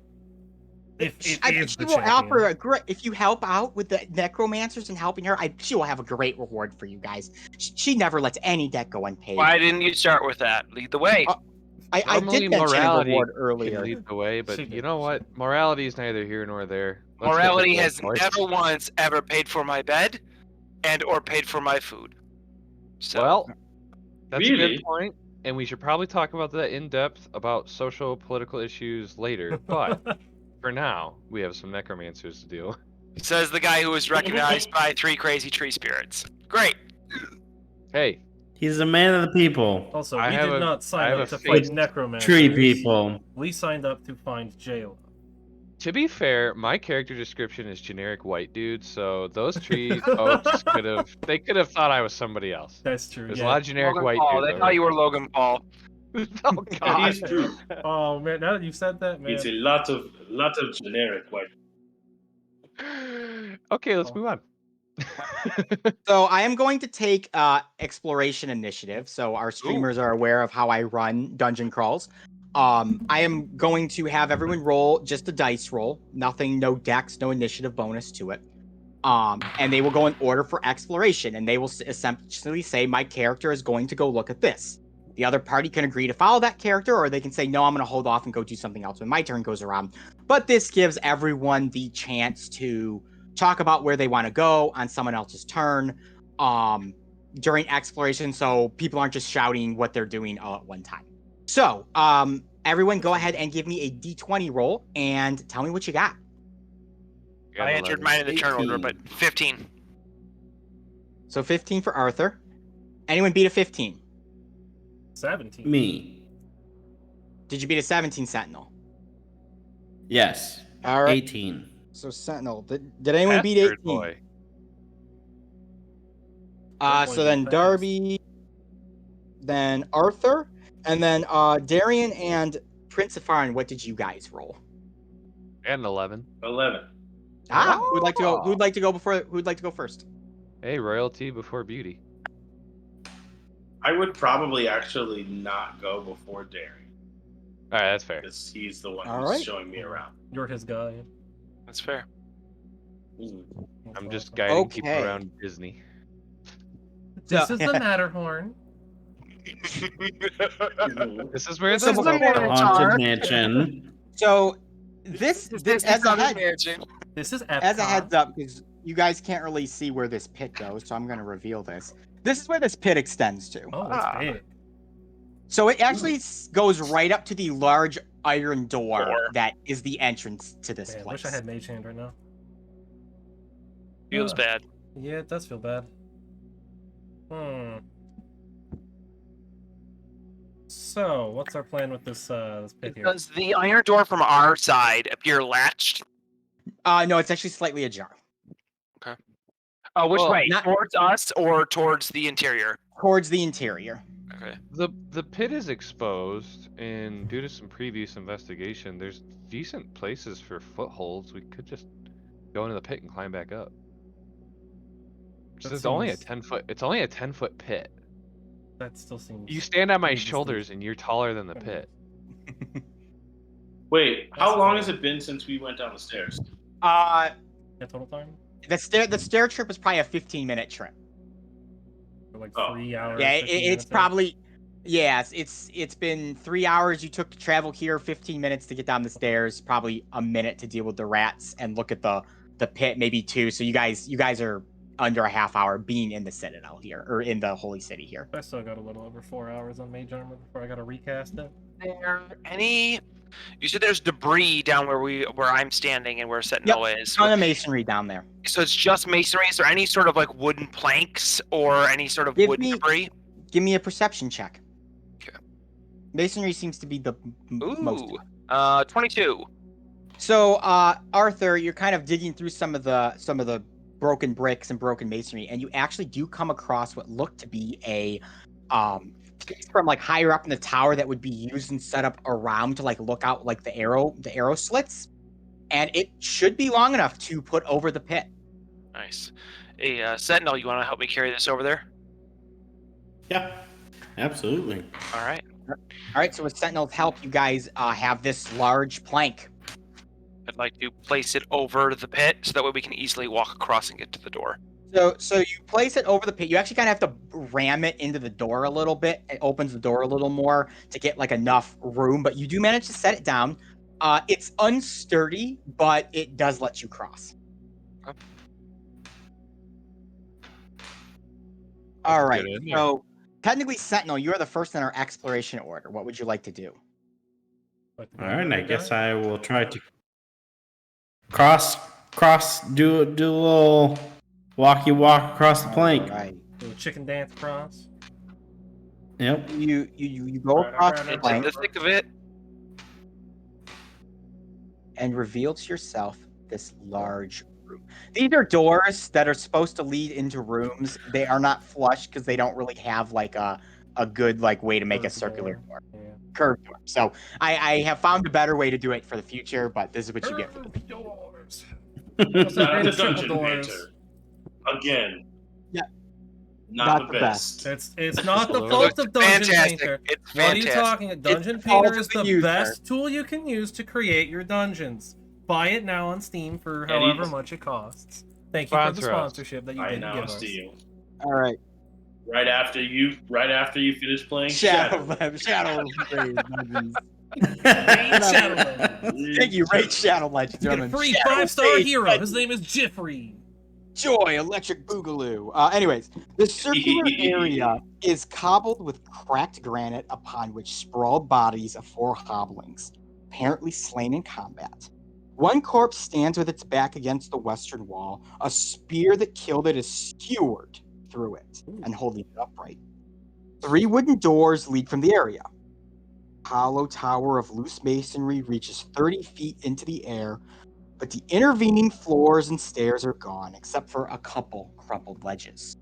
If it I is bet she the will offer champion. a great. If you help out with the necromancers and helping her, she will have a great reward for you guys. She never lets any debt go unpaid. Why didn't you start with that? Lead the way. I Normally did mention a morality reward can earlier. lead the way, but She you did. know what? Morality is neither here nor there. Let's get Morality this has boy. never once ever paid for my bed and or paid for my food. So Well, that's a Really? good point, and we should probably talk about that in depth about social political issues later. But for now, we have some necromancers to deal. says the guy who was recognized by 3 crazy tree spirits. Great. Hey, He's a man of the people. Also, I we have did a- not I sign have up a to fight fate. necromancers. Tree people. We signed up to find jail. to be fair, my character description is generic white dude, so those tree folks could have thought I was somebody else. That's true. There's a Yeah. lot of generic Logan white Paul. dudes. They thought you were Logan Paul. oh That god. is true. Oh man, now that you said that, man. It's a lot of generic white. Okay, let's move on. So I am going to take exploration initiative, so our streamers are aware of how I run dungeon crawls. I am going to have everyone roll just a dice roll, nothing, no dex, no initiative bonus to it. And they will go in order for exploration, and they will essentially say my character is going to go look at this. The other party can agree to follow that character, or they can say, no, I'm going to hold off and go do something else when my turn goes around. But this gives everyone the chance to talk about where they want to go on someone else's turn during exploration, so people aren't just shouting what they're doing all at one time. So, everyone go ahead and give me a d20 roll and tell me what you got. I entered mine in the turn order, 18. but 15. So 15 for Arthur. Anyone beat a 15? 17. Me. Did you beat a 17, Sentinel? Yes. All right. 18. So Sentinel, did anyone beat Bastard 18? boy. So then Fast. Darby, then Arthur, and then Darian and Prince of Farin. What did you guys roll? And 11. 11. Who'd like to go? Who'd like to go before? Who'd like to go first? Hey, royalty before beauty. I would probably actually not go before Darren, All right, that's fair. because he's the one All who's right. showing me around. You're his guy. That's fair. I'm just awesome. guiding people Okay. around Disney. This So- is the Matterhorn. This is where So the before- Haunted mansion. So this as a heads up, because you guys can't really see where this pit goes, so I'm going to reveal this. This is where this pit extends to. Oh, that's big. So it actually goes right up to the large iron door Door. that is the entrance to this Man, I place. wish I had Mage Hand right now. Feels bad. Yeah, it does feel bad. So, what's our plan with this pit here? Does the iron door from our side appear latched? No, it's actually slightly ajar. Which Well, way? not- Towards us or towards the interior? Towards the interior. Okay. The pit is exposed, and due to some previous investigation, there's decent places for footholds. We could just go into the pit and climb back up. That It's only a seems- 10-foot. It's only a 10-foot pit. That still seems. You stand on my Pretty distinct. shoulders, and you're taller than the pit. Wait, how That's long fine. has it been since we went down the stairs? Yeah, total time? The stair trip was probably a 15-minute trip. For like Oh. 3 hours. Yeah, 15 it's minutes, probably. Yes, it's been 3 hours you took to travel here, 15 minutes to get down the stairs, probably a minute to deal with the rats and look at the pit, maybe 2. So you guys are under a half hour being in the Citadel here, or in the Holy City here. I still got a little over 4 hours on Mage Armor before I got to recast it. You said there's debris down where I'm standing and where Sentinel is. Ton of masonry down there. So it's just masonry. Is there any sort of like wooden planks or any sort of wooden debris? Give me a perception check. Okay. Masonry seems to be the most. 22. So, Arthur, you're kind of digging through some of the broken bricks and broken masonry, and you actually do come across what looked to be a from like higher up in the tower that would be used and set up around to like look out like the arrow slits, and it should be long enough to put over the pit. Nice. Hey, Sentinel, you want to help me carry this over there? Yeah, absolutely. All right. All right. So with Sentinel's help, you guys have this large plank. I'd like to place it over the pit so that way we can easily walk across and get to the door. So you place it over the pit. You actually kind of have to ram it into the door a little bit. It opens the door a little more to get like enough room, but you do manage to set it down. It's unsturdy, but it does let you cross. Okay. All right. Get in there. So technically, Sentinel, you are the first in our exploration order. What would you like to do? Like the All right, I guy? guess I will try to cross, do a little walk across the plank. All right. Little chicken dance cross. Yep. You go across the Into plank the thick of it. and reveal to yourself this large room. These are doors that are supposed to lead into rooms. They are not flush because they don't really have like a good like way to make a Curved circular door. door. Yeah. Curved door. So I have found a better way to do it for the future, but this is what you get for the Curved doors. Not the Greatest triple dungeon doors. painter. Again. Yeah. Not the best. It's not the It's fault of Dungeon Fantastic. Painter. It's What are you fantastic. talking about? Dungeon It's the fault Painter of is the the user. best tool you can use to create your dungeons. Buy it now on Steam for however Eddie? much it costs. Thank you for the Sponsor us. sponsorship that you I didn't now give us. steal. All right. Right after you finish playing Shadow Shadow. Shadow Legends. Shadow Legends. Thank you, Raid Shadow Legends. You get a Gentlemen. free Shadow 5-star Legends. hero. His name is Jeffrey. Joy, Electric Boogaloo. Anyways, the circular area is cobbled with cracked granite upon which sprawled bodies of 4 hoblings, apparently slain in combat. One corpse stands with its back against the western wall. A spear that killed it is skewered through it and holding it upright. 3 wooden doors lead from the area. Hollow tower of loose masonry reaches 30 feet into the air, but the intervening floors and stairs are gone, except for a couple crumpled ledges.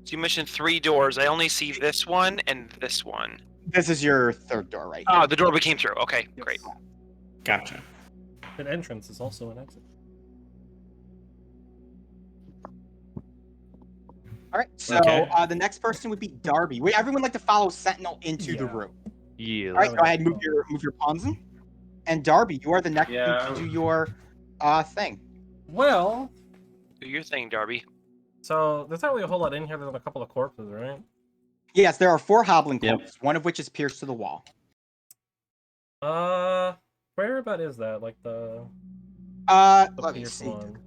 So you mentioned 3 doors. I only see this one and this one. This is your 3rd door right Oh, here. the door we came through. Okay, great. Gotcha. An entrance is also an exit. All right, so Okay. the next person would be Darby. Would everyone like to follow Sentinel into the Yeah. room? Yeah. All right, go ahead and move your pawns in. And Darby, you are the next Yeah. one to do your thing. Well, Do your thing, Darby. so there's not really a whole lot in here. There's a couple of corpses, right? Yes, there are 4 hobbling Yep. corpses, one of which is pierced to the wall. Where about is that? Like the Let me pierced see. one.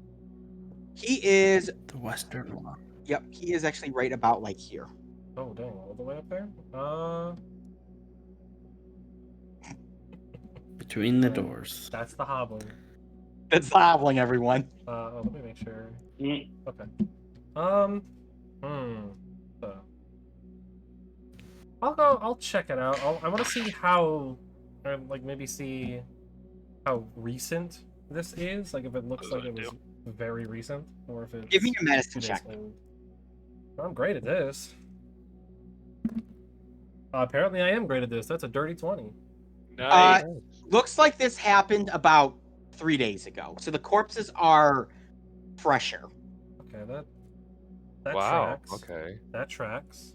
He is, The western one. yep, he is actually right about like here. Oh dang, all the way up there? Between the doors. That's the hobbling. That's the hobbling, everyone. Let me make sure. Mm. Okay. So. I'll check it out. I want to see how, or like maybe see how recent this is. Like if it looks like it was very recent, or if it's Give me a medicine 2 days check. old. I'm great at this. Apparently I am great at this. That's a dirty 20. Nice. Looks like this happened about 3 days ago. So the corpses are fresher. Okay, that Wow. tracks. Okay. That tracks.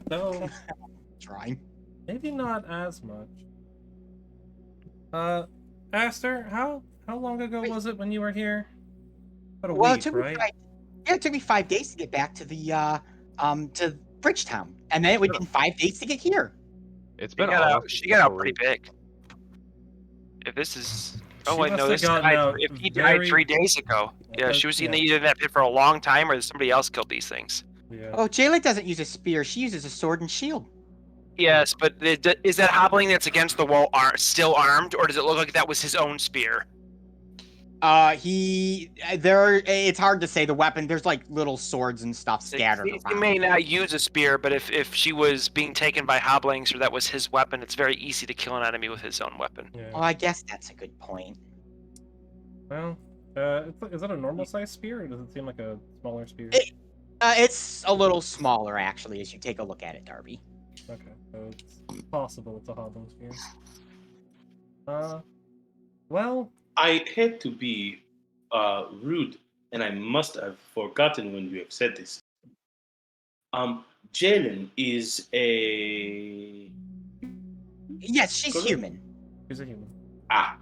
No, Trying. maybe not as much. Aster, How long ago was it when you were here? About a Well, week, right? it took me 5 days to get back to the to Bridgetown, and then it would have been 5 days to get here. It's She been got out. almost She a got out couple pretty weeks. big. If this is. Oh She wait, must no. have This gotten died. out If he died very- 3 days ago, yeah, she was either in that pit for a long time, or somebody else killed these things. Yeah. Oh, Jayla doesn't use a spear; she uses a sword and shield. Yes, but is that hobbling that's against the wall still armed, or does it look like that was his own spear? It's hard to say. The weapon, there's like little swords and stuff scattered He around. may not use a spear, but if she was being taken by hobblings or that was his weapon, it's very easy to kill an enemy with his own weapon. Yeah. Well, I guess that's a good point. Well, is that a normal size spear, or does it seem like a smaller spear? It's a little smaller, actually, as you take a look at it, Darby. Okay, so it's possible it's a hobbling spear. Well, I hate to be rude, and I must have forgotten when you have said this. Jalen is a Yes, she's Correct. human. he's a human. I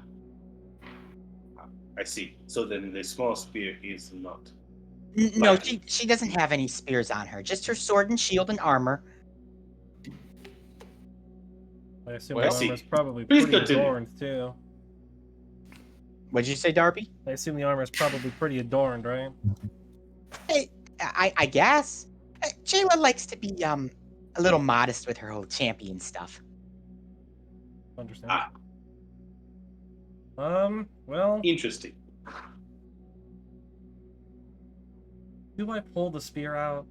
see. So then the small spear is not. No, Likely. she doesn't have any spears on her. Just her sword and shield and armor. I assume Well, the armor's probably Please pretty continue. adorned too. What'd you say, Darby? I assume the armor's probably pretty adorned, right? I guess. Jayla likes to be a little modest with her whole champion stuff. Understand. Ah. Well, Interesting. do I pull the spear out?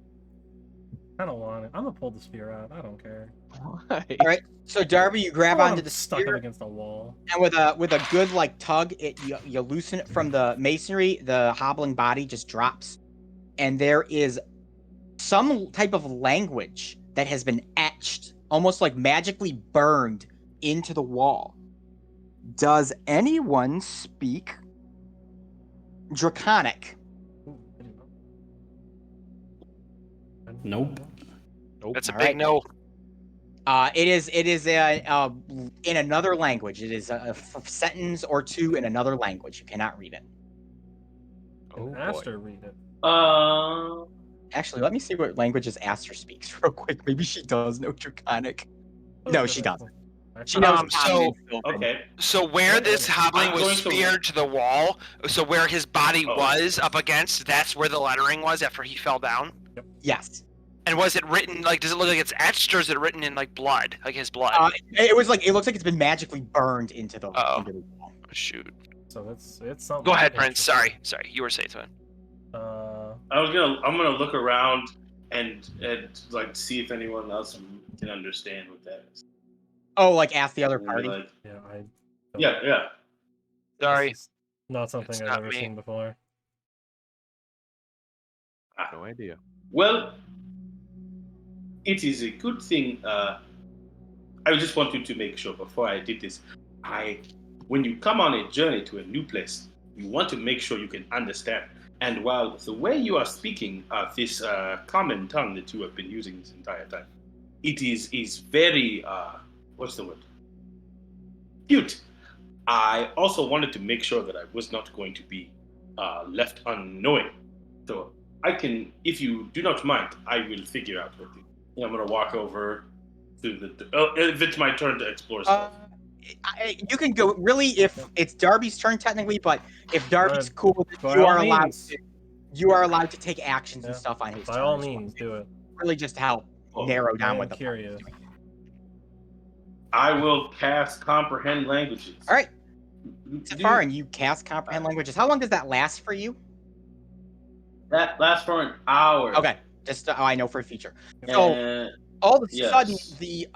I don't want it. I'm gonna pull the spear out. I don't care. Why? All right. So Darby, you grab I'm onto the stuck up spear, against a wall. and with a good like tug, you loosen it from the masonry. The hobbling body just drops, and there is some type of language that has been etched, almost like magically burned into the wall. Does anyone speak Draconic? Ooh, I didn't know. Nope. Nope. That's a All big right. no. It is in another language. It is a sentence or two in another language. You cannot read it. Oh, Can boy. Aster read it? Actually, let me see what languages Aster speaks real quick. Maybe she does know Draconic. No, she doesn't. She knows Um, Common so- and Sylvan. Okay. So where this hobbling I'm was going to- speared to the wall, so where his body Oh. was up against, that's where the lettering was after he fell down. Yes. And was it written like? Does it look like it's etched, or is it written in like blood, like his blood? It looks like it's been magically burned into the wall. Shoot. So it's something. Go ahead, Prince. interesting. Sorry. You were saying something. I'm gonna look around and like see if anyone else can understand what that is. Oh, like ask the other And be party. like, Yeah, I. don't- yeah. Sorry. This is not something It's I've not ever me. seen before. No idea. Well, it is a good thing. I just wanted to make sure before I did this. When you come on a journey to a new place, you want to make sure you can understand. And while the way you are speaking this common tongue that you have been using this entire time, it is very what's the word? Cute. I also wanted to make sure that I was not going to be left unknowing. So I can, if you do not mind, I will figure out what to do. I'm gonna walk over to the. If it's my turn to explore stuff. You can go. Really, if it's Darby's turn technically, but if Darby's Right. cool with it, By you all are allowed. means. You are allowed to take actions and Yeah. stuff on his By turn. all as well. means, do it. Really, just to help Oh, narrow down I what am the curious. I will cast comprehend languages. All right, Do- Safar, and you cast comprehend languages. How long does that last for you? That lasts for an hour. Okay, just I know for a future. So And all of a Yes. sudden, the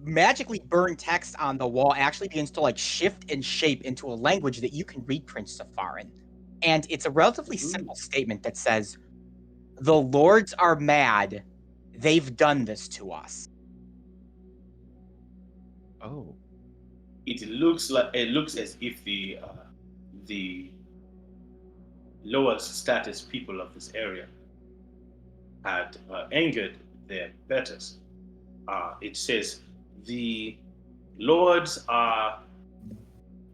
magically burned text on the wall actually begins to like shift and shape into a language that you can read, Prince Safarin. And it's a relatively simple statement that says, "The lords are mad. They've done this to us." Oh. it looks as if the lower status people of this area had angered their betters. It says the lords are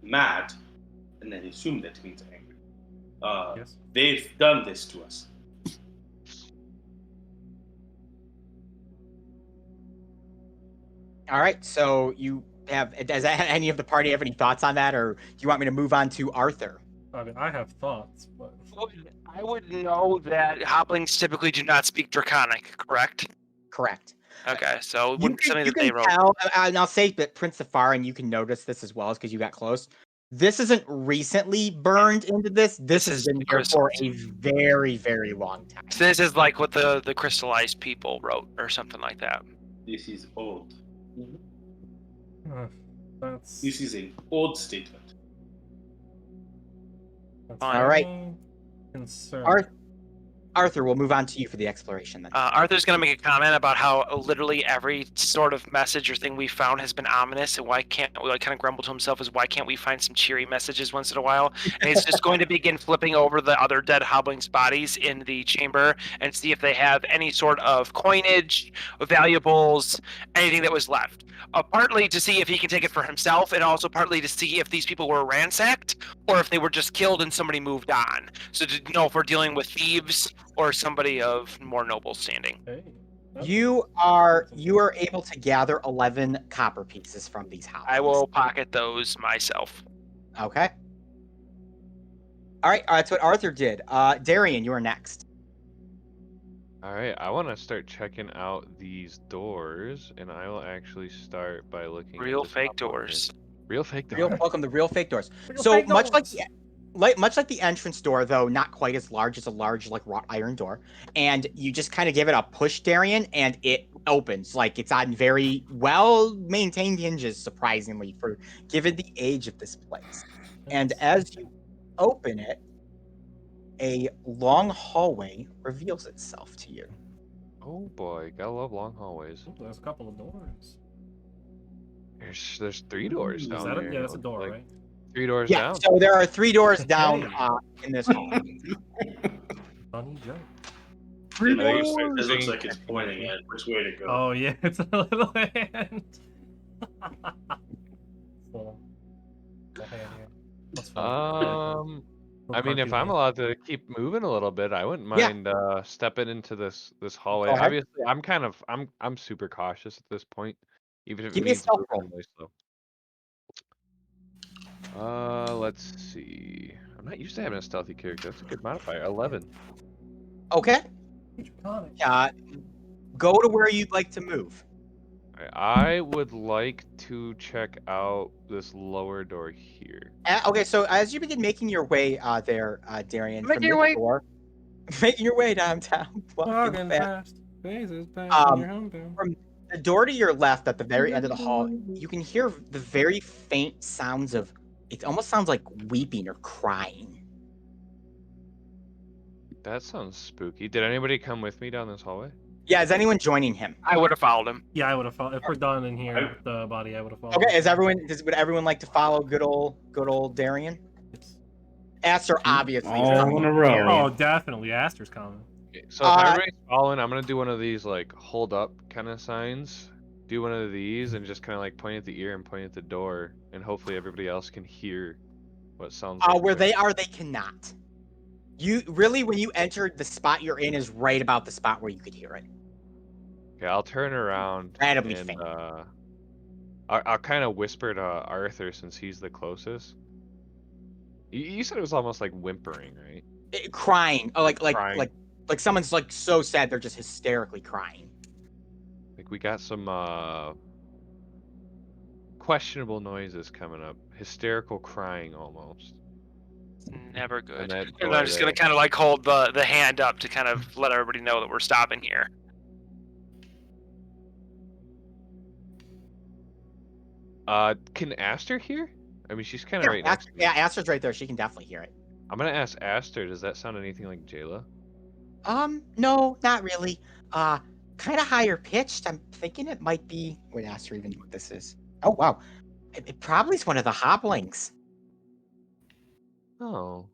mad and then assume that means angry. Yes. They've done this to us. All right, so you have. Does any of the party have any thoughts on that, or do you want me to move on to Arthur? I mean, I have thoughts, but I would know that Hoplings typically do not speak Draconic, correct? Correct. Okay, so it You wouldn't be can, something you that they can wrote. tell, and I'll say that Prince Safar, and you can notice this as well, because you got close. This isn't recently burned into this. This has is been there for crystals. a very, very long time. So this is like what the crystallized people wrote, or something like that. This is old. that's This is an old statement. All right. very concerning. Arthur, we'll move on to you for the exploration then. Arthur's going to make a comment about how literally every sort of message or thing we found has been ominous, and why can't we, like, kind of grumble to himself, is why can't we find some cheery messages once in a while? And he's just going to begin flipping over the other dead hoblings' bodies in the chamber and see if they have any sort of coinage, valuables, anything that was left. Partly to see if he can take it for himself, and also partly to see if these people were ransacked or if they were just killed and somebody moved on. So to know if we're dealing with thieves or somebody of more noble standing. Hey, You are able to gather 11 copper pieces from these houses. I will pocket those myself. Okay. All right, that's what Arthur did. Darian, you are next. All right, I want to start checking out these doors, and I will actually start by looking at Real this fake top one here. doors. Real fake Real doors. welcome to real fake doors. Real So fake much doors. much like the entrance door, though not quite as large. It's a large, like, wrought iron door, and you just kind of give it a push, Darian, and it opens. Like, it's on very well maintained hinges, surprisingly, for given the age of this place. And as you open it, a long hallway reveals itself to you. Oh boy, gotta love long hallways. There's a couple of doors. There's 3 doors Ooh, down Is that there. yeah, that's a Looks door, like right? 3 doors Yeah, down. so there are 3 doors down Hey. in this hall. Funny joke. Three I think doors. it looks like it's pointing at which way to go. Oh yeah, it's a little hand. So, the hand here. That's funny. I mean, if I'm allowed to keep moving a little bit, I wouldn't Yeah. mind stepping into this hallway. Go ahead. Obviously, I'm super cautious at this point, even if Give it me a means stealth roll. moving really slow. Let's see. I'm not used to having a stealthy character. That's a good modifier. 11. Okay. Draconic. Go to where you'd like to move. Alright, I would like to check out this lower door here. Okay, so as you begin making your way there, Darian, Making from your this way. door, making your way downtown, Walking fast. fast, faces past Um, your hometown. From the door to your left, at the very end of the hall, you can hear the very faint sounds of. It almost sounds like weeping or crying. That sounds spooky. Did anybody come with me down this hallway? Yeah, is anyone joining him? I would have followed him. Yeah, I would have followed. If we're done in here with the body, I would have followed. Okay, would everyone like to follow good old Darian? Aster obviously. is All coming in a with row. Darian. Oh, definitely. Aster's coming. Okay, so if everybody's following, I'm gonna do one of these like hold up kind of signs. Do one of these and just kind of like point at the ear and point at the door, and hopefully everybody else can hear what sounds. Like Where they are, they cannot. You really, when you entered, the spot you're in is right about the spot where you could hear it. Okay, I'll turn around Incredibly and faint. I'll kind of whisper to Arthur since he's the closest. You said it was almost like whimpering, right? Crying. Oh, Crying. like someone's like so sad they're just hysterically crying. Like we got some questionable noises coming up. Hysterical crying almost. It's never good. that And door I'm just gonna there. kind of like hold the hand up to kind of let everybody know that we're stopping here. Can Aster hear? I mean, she's kind of right next to me. Yeah, Aster's right there. She can definitely hear it. I'm gonna ask Aster. Does that sound anything like Jayla? No, not really. Kind of higher pitched. I'm thinking it might be. Wait, Aster even know what this is. Oh wow, it probably is one of the hoblings. Oh.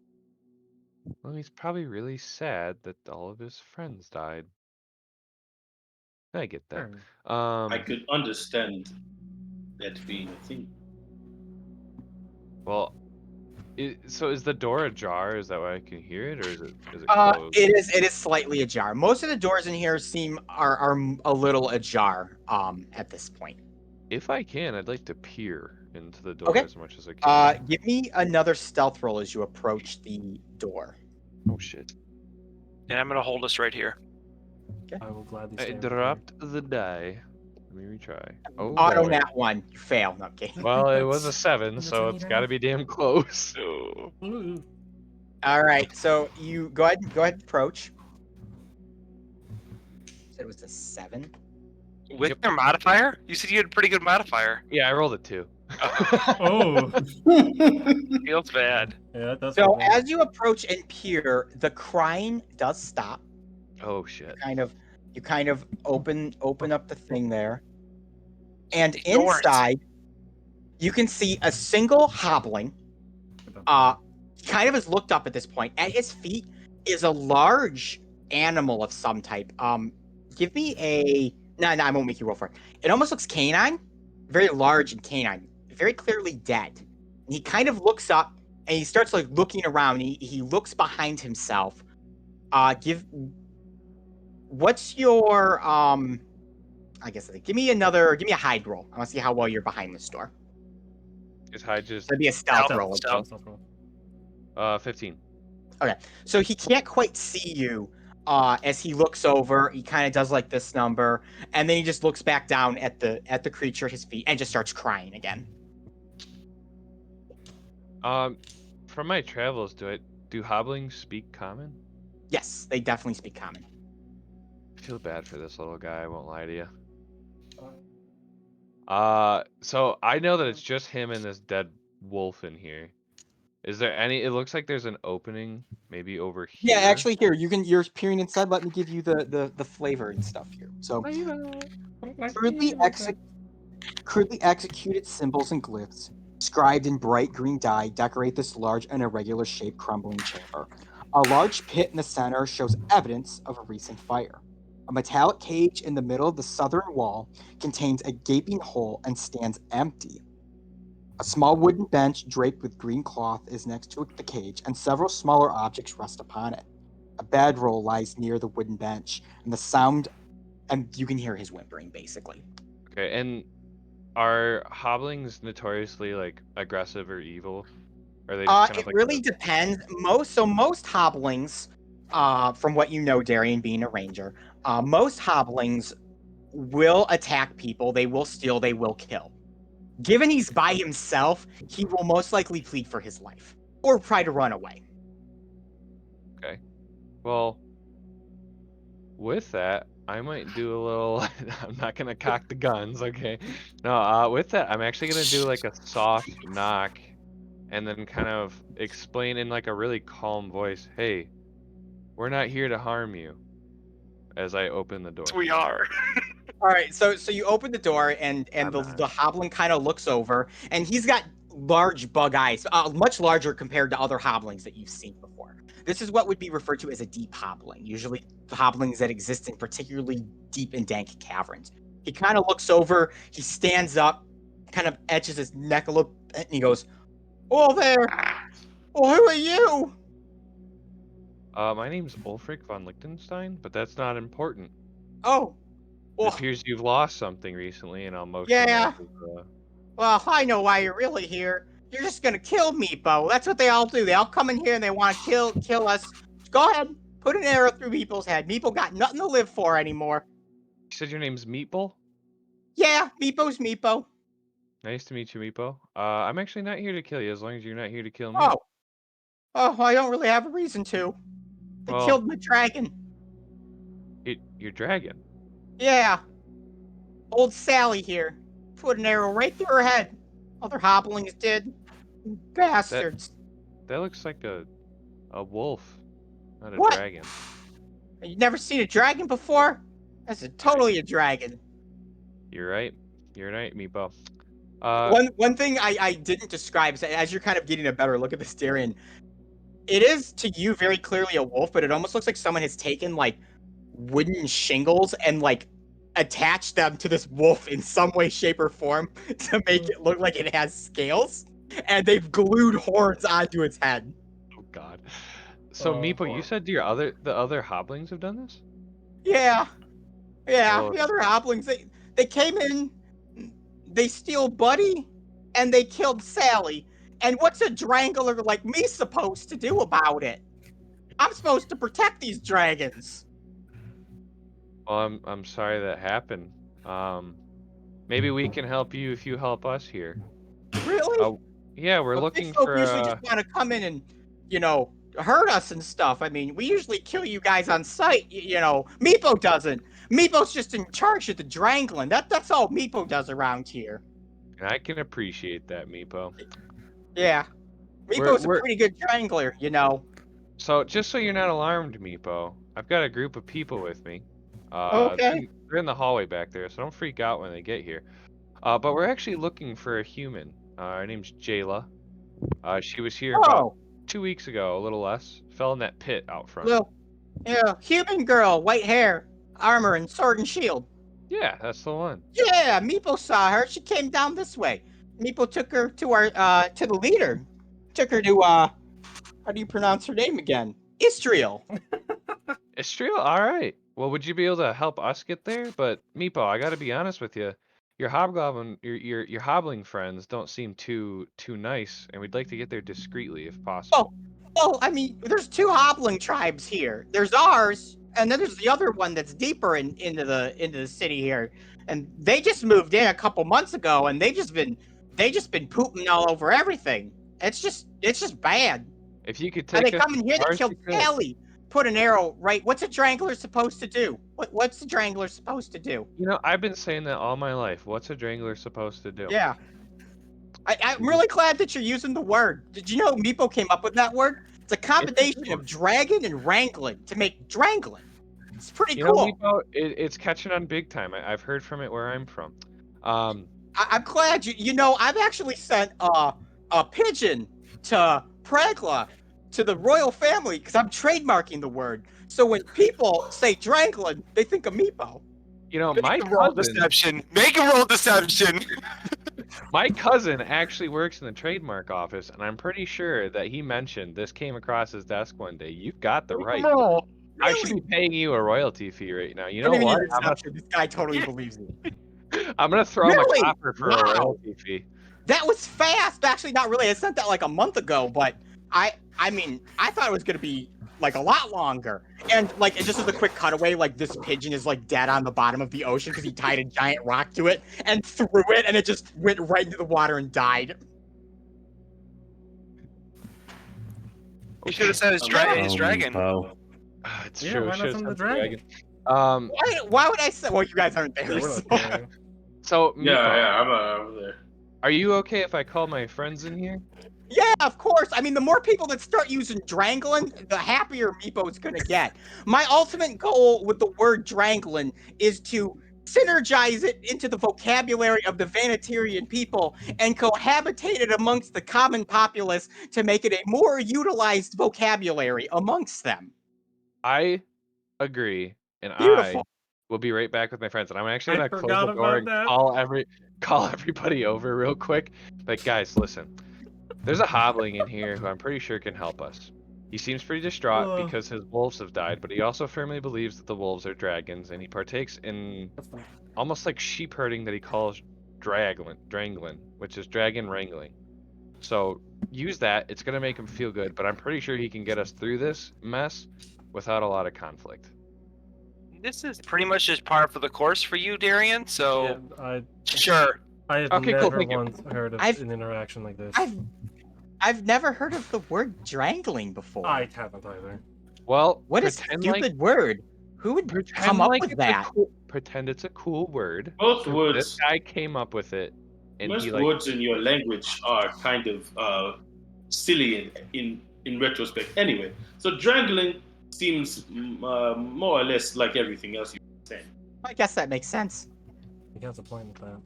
Well, he's probably really sad that all of his friends died. I get that. I could understand that being a thing. Well, So is the door ajar? Is that why I can hear it, or is it closed? It is slightly ajar. Most of the doors in here are a little ajar at this point. If I can, I'd like to peer into the door Okay. as much as I can. Give me another stealth roll as you approach the door. Oh shit! And I'm gonna hold us right here. I will gladly I stay right here. dropped the die. Let me retry. Oh Auto boy. nat 1. You fail. No, I'm kidding. Well, it was a That's- 7, that's so a it's leader got to now. be damn close. Ooh. All right. So you go ahead and approach. Said it was a 7. With Yep. your modifier? You said you had a pretty good modifier. Yeah, I rolled a 2. Oh. Feels bad. Yeah, that's So okay. as you approach and peer, the crying does stop. Oh shit! You kind of open up the thing there, and Doors. inside you can see a single hobbling. He kind of has looked up at this point. At his feet is a large animal of some type. Give me a no, I won't make you roll for it. It almost looks canine, very large and canine, very clearly dead. And he kind of looks up and he starts like looking around. He looks behind himself. What's your I guess give me a hide roll. I want to see how well you're behind this door. Is high just That'd be a stealth Stealth, roll. stealth. 15? So he can't quite see you as he looks over. He kind of does like this number, and then he just looks back down at the creature at his feet and just starts crying again. From my travels, do hobblings speak common? Yes, they definitely speak common. I feel bad for this little guy. I won't lie to you. So I know that it's just him and this dead wolf in here. Is there any? It looks like there's an opening, maybe over here. Yeah, actually, here you're peering inside. Let me give you the flavor and stuff here. So, crudely executed symbols and glyphs, scribed in bright green dye, decorate this large and irregular shaped crumbling chamber. A large pit in the center shows evidence of a recent fire. A metallic cage in the middle of the southern wall contains a gaping hole and stands empty. A small wooden bench draped with green cloth is next to the cage, and several smaller objects rest upon it. A bedroll lies near the wooden bench, and you can hear his whimpering, basically. Okay, and are hobblings notoriously like aggressive or evil? Or are they just kind of It like really depends. Most hobblings, from what you know, Darian being a ranger, most hobblings will attack people. They will steal. They will kill. Given he's by himself, he will most likely plead for his life or try to run away. Okay. Well, with that, I might do a little. I'm not gonna cock the guns, okay? No. With that, I'm actually gonna do like a soft knock, and then kind of explain in like a really calm voice, "Hey, we're not here to harm you." As I open the door. We are. All right, so you open the door, and the hobbling kind of looks over, and he's got large bug eyes, much larger compared to other hobblings that you've seen before. This is what would be referred to as a deep hobbling, usually hobblings that exist in particularly deep and dank caverns. He kind of looks over, he stands up, kind of edges his neck a little bit, and he goes, "Oh there! Oh, who are you?" My name's Ulfric von Liechtenstein, but that's not important. Oh. It Well, appears you've lost something recently, and I'll motion. Yeah. that as, well, I know why you're really here. You're just gonna kill Meepo. That's what they all do. They all come in here and they want to kill us. Go ahead, put an arrow through Meepo's head. Meepo got nothing to live for anymore. You said your name's Meatball? Yeah, Meepo's Meepo. Nice to meet you, Meepo. I'm actually not here to kill you, as long as you're not here to kill me. Oh, I don't really have a reason to. They Well- killed my dragon. Your dragon? Yeah. Old Sally here. Put an arrow right through her head. Other hobblings did. Bastards. That looks like a wolf, not a What? dragon. You've never seen a dragon before? That's totally a dragon. You're right. You're right, Meepo. One thing I didn't describe is as you're kind of getting a better look at this Darian, it is to you very clearly a wolf, but it almost looks like someone has taken like wooden shingles and like attached them to this wolf in some way, shape, or form to make it look like it has scales. and they've glued horns onto its head. Oh God. So Oh, Meepo, you said the other hoblings have done this? Yeah, Oh. the other hoblings, they came in, they steal Buddy, and they killed Sally. And what's a drangler like me supposed to do about it? I'm supposed to protect these dragons. Well, I'm sorry that happened. Maybe we can help you if you help us here. Really? Yeah, we're But looking big folk for. usually just want to come in and, hurt us and stuff. I mean, we usually kill you guys on sight. Meepo doesn't. Meepo's just in charge of the drangling. That's all Meepo does around here. And I can appreciate that, Meepo. Yeah. Meepo's a pretty good drangler, So, just so you're not alarmed, Meepo, I've got a group of people with me. Okay. They're in the hallway back there, so don't freak out when they get here. But we're actually looking for a human. Her name's Jayla. She was here about 2 weeks ago, a little less. Fell in that pit out front. Human girl, white hair, armor, and sword and shield. Yeah, that's the one. Yeah, Meepo saw her. She came down this way. Meepo took her to to the leader. Took her to how do you pronounce her name again? Istriel. Istriel? Alright. Well, would you be able to help us get there? But Meepo, I gotta be honest with you. Your hobgoblin your hobbling friends don't seem too nice, and we'd like to get there discreetly if possible. Well, I mean, there's 2 hobbling tribes here. There's ours, and then there's the other one that's deeper into the city here. And they just moved in a couple months ago, and they just been pooping all over everything. It's just bad. If you could take And they come in here, they killed Sally. Put an arrow right. What's a drangler supposed to do? What's the drangler supposed to do? I've been saying that all my life. What's a drangler supposed to do? Yeah. I'm really glad that you're using the word. Did you know Meepo came up with that word? It's a combination of dragon and wrangling to make drangling. It's pretty cool. Meepo, it's catching on big time. I've heard from it where I'm from. I'm glad I've actually sent a pigeon to Pragla, to the royal family, because I'm trademarking the word. So when people say drangling, they think of Meepo. My roll deception. Make a roll deception. My cousin actually works in the trademark office, and I'm pretty sure that he mentioned this came across his desk one day. You've got the right. Oh, I really? should be paying you a royalty fee right now. You I know don't even what? need deception. This guy totally believes me. I'm gonna throw him Really? a copper for a royalty fee. That was fast. Actually, not really. I sent that like a month ago, but I thought it was gonna be like a lot longer. And like, just as a quick cutaway, like this pigeon is like dead on the bottom of the ocean because he tied a giant rock to it and threw it, and it just went right into the water and died. You should have said his dragon. Meepo. It's Yeah, true. why it not should send the have dragon? Why would I say? Well, you guys aren't there. We're So. not there. So, Yeah, Meepo, I'm over there. are you okay if I call my friends in here? Yeah, of course. I mean, the more people that start using drangling, the happier Meepo's gonna get. My ultimate goal with the word drangling is to synergize it into the vocabulary of the Vanatirian people and cohabitate it amongst the common populace to make it a more utilized vocabulary amongst them. I agree, and Beautiful. I will be right back with my friends. And I'm actually I gonna close forgot the door about and that. call everybody over real quick. Like, guys, listen. There's a hobbling in here who I'm pretty sure can help us. He seems pretty distraught because his wolves have died, but he also firmly believes that the wolves are dragons, and he partakes in almost like sheep herding that he calls drangling, which is dragon wrangling. So use that. It's going to make him feel good, but I'm pretty sure he can get us through this mess without a lot of conflict. This is pretty much just par for the course for you, Darian. So sure. I have Okay, cool, never thank you. once heard of an interaction like this. I've never heard of the word drangling before. I haven't either. Well, What a stupid word. Who would come up with that? Pretend it's a cool word. Most This words, guy came up with it, and most he words in your language are kind of silly in retrospect. Anyway, so drangling seems more or less like everything else you've been saying. I guess that makes sense. He has a point with that.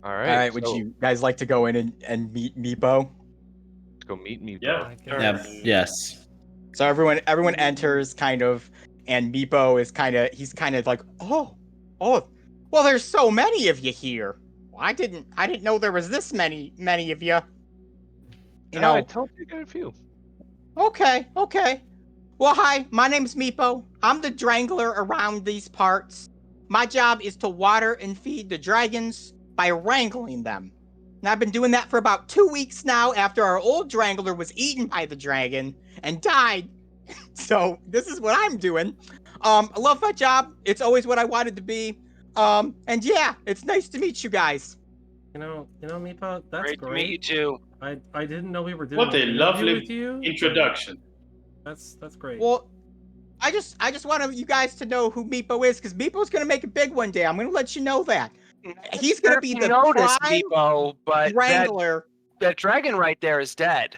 All right. All right, would you guys like to go in and meet Meepo? Let's go meet Meepo. Yeah. Yes. So everyone enters kind of, and Meepo is he's kind of like, oh, well, there's so many of you here. I didn't know there was this many of you. You No, know. I told you got a few. Okay. Well, hi, my name's Meepo. I'm the Drangler around these parts. My job is to water and feed the dragons by wrangling them. And I've been doing that for about 2 weeks now after our old Drangler was eaten by the dragon and died. So this is what I'm doing. I love my job. It's always what I wanted to be. And yeah, it's nice to meet you guys. You know, Meepo, that's Great to great. meet you too. I didn't know we were doing What a an interview lovely with you. introduction. That's great. Well, I just want you guys to know who Meepo is, because Meepo's gonna make it big one day. I'm gonna let you know that. He's gonna be the prime Meepo, but Wrangler. that dragon right there is dead.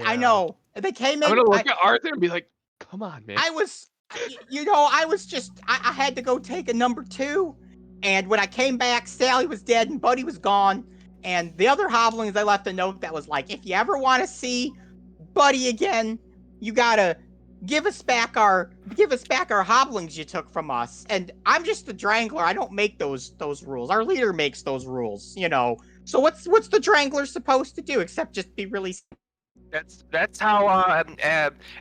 I know. They came in. I'm gonna look at Arthur and be like, "Come on, man." I was had to go take a number 2, and when I came back, Sally was dead and Buddy was gone. And the other hoblings, I left a note that was like, if you ever want to see Buddy again, you gotta give us back our hoblings you took from us. And I'm just the Drangler. I don't make those rules. Our leader makes those rules, you know. So what's the Drangler supposed to do except just be really? That's how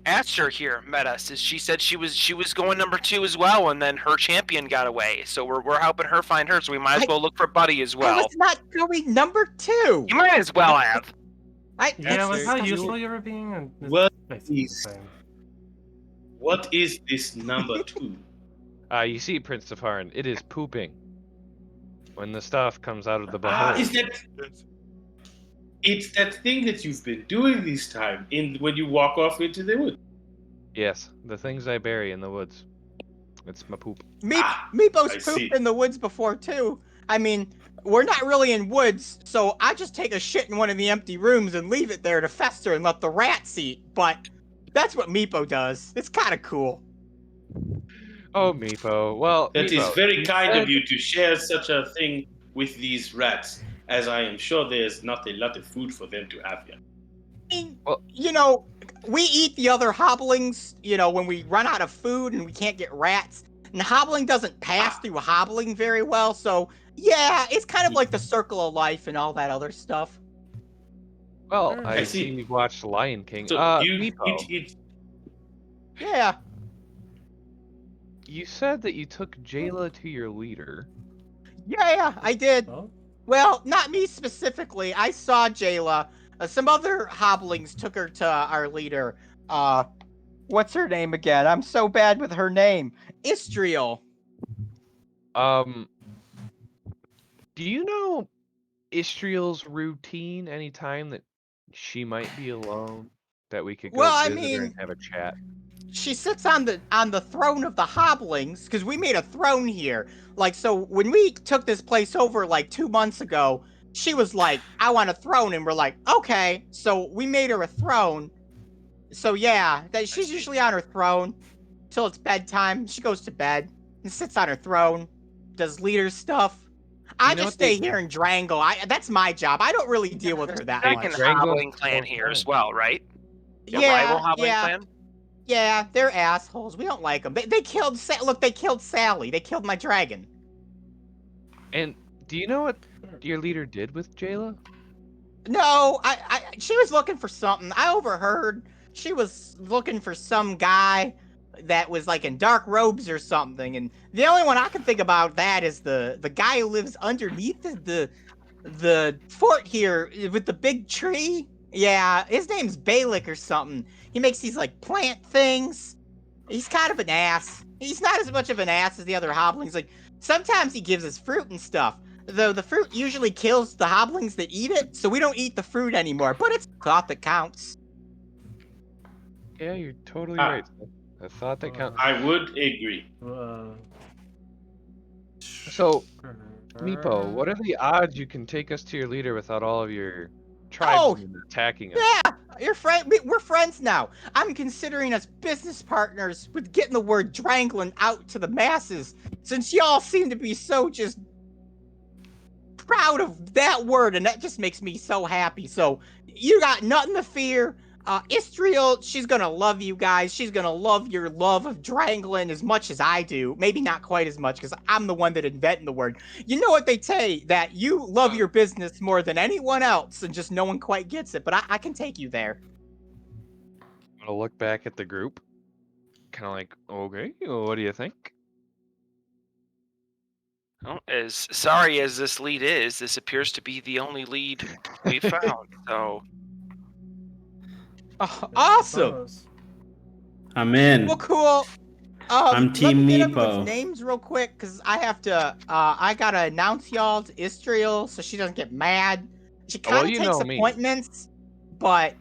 Aster here met us. Is she said she was going number 2 as well, and then her champion got away. So we're helping her find her. So we might as well look for Buddy as well. I was not going number 2. You might as well have. Yeah, with how useful you were being, and What basically the is- same. What is this number 2? You see, Prince Safarin, it is pooping. When the stuff comes out of the behold. Is that? It's that thing that you've been doing this time when you walk off into the woods. Yes, the things I bury in the woods. It's my poop. I Meepo's see. pooped in the woods before too. I mean, we're not really in woods, so I just take a shit in one of the empty rooms and leave it there to fester and let the rats eat. But that's what Meepo does. It's kind of cool. Oh, Meepo. Well, That is Meepo, very you kind said- of you to share such a thing with these rats, as I am sure there's not a lot of food for them to have yet. I mean, Well- you know, we eat the other hoblings, you know, when we run out of food and we can't get rats. And hobbling doesn't pass through hobbling very well, so yeah, it's kind of like the circle of life and all that other stuff. Well, I I see. see you've watched Lion King. So Meepo, Yeah. you said that you took Jayla to your leader. Yeah, I did. Oh, Well, not me specifically. I saw Jayla. Some other hoblings took her to our leader. What's her name again? I'm so bad with her name. Istriel. Do you know Istriel's routine anytime that she might be alone? That we could go Well, I visit her mean- and have a chat? She sits on the throne of the hoblings, because we made a throne here. Like, so when we took this place over like 2 months ago, she was like, I want a throne, and we're like, okay. So we made her a throne. So yeah, she's usually on her throne till it's bedtime. She goes to bed and sits on her throne, does leader stuff. I know just what they- stay here and drangle. That's my job. I don't really deal with her that Second much. Wrangling hobbling clan here as well, right? Yeah, rival hobbling yeah. clan. Yeah, they're assholes. We don't like them. They killed look, they killed Sally. They killed my dragon. And do you know what your leader did with Jayla? No, she was looking for something. I overheard she was looking for some guy that was like in dark robes or something. And the only one I can think about that is the guy who lives underneath the fort here with the big tree. Yeah, his name's Balik or something. He makes these like plant things. He's kind of an ass. He's not as much of an ass as the other hoblings. Like, sometimes he gives us fruit and stuff. Though the fruit usually kills the hoblings that eat it, so we don't eat the fruit anymore. But it's thought that counts. Yeah, you're totally Ah. right. I thought that counted. I would agree. So, Meepo, what are the odds you can take us to your leader without all of your tribesmen attacking us? Yeah, we're friends now. I'm considering us business partners with getting the word Dranglin out to the masses, since y'all seem to be so just proud of that word, and that just makes me so happy. So you got nothing to fear. Istriel, she's gonna love you guys. She's gonna love your love of Drangling as much as I do. Maybe not quite as much, because I'm the one that invented the word. You know what they say, that you love your business more than anyone else, and just no one quite gets it, but I can take you there. I'm gonna look back at the group, kind of like, okay, what do you think? Well, as sorry as this lead is, this appears to be the only lead we've found. So, Awesome. I'm in. Well, cool. I'm Team let me get Meepo. everyone's names real quick, because I have to, I gotta announce y'all to Istriel so she doesn't get mad. She kind of you takes know me. appointments, but,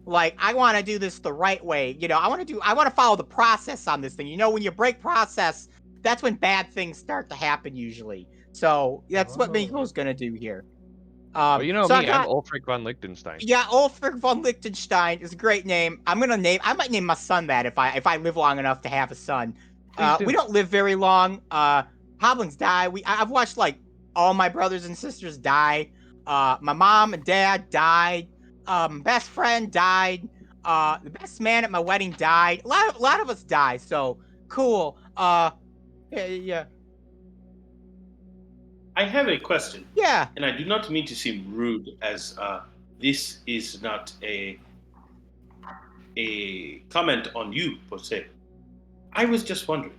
like, I want to do this the right way. You know, I want to follow the process on this thing. You know, when you break process, that's when bad things start to happen usually. So, that's what Meepo's gonna do here. Well, you know so me, I'm Ulfric von Liechtenstein. Yeah, Ulfric von Liechtenstein is a great name. I might name my son that if I live long enough to have a son. Please do. We don't live very long. Hoblins die. I've watched like all my brothers and sisters die. My mom and dad died. Best friend died. The best man at my wedding died. A lot of us die. So cool. Yeah. I have a question. Yeah. And I do not mean to seem rude, as this is not a comment on you per se. I was just wondering,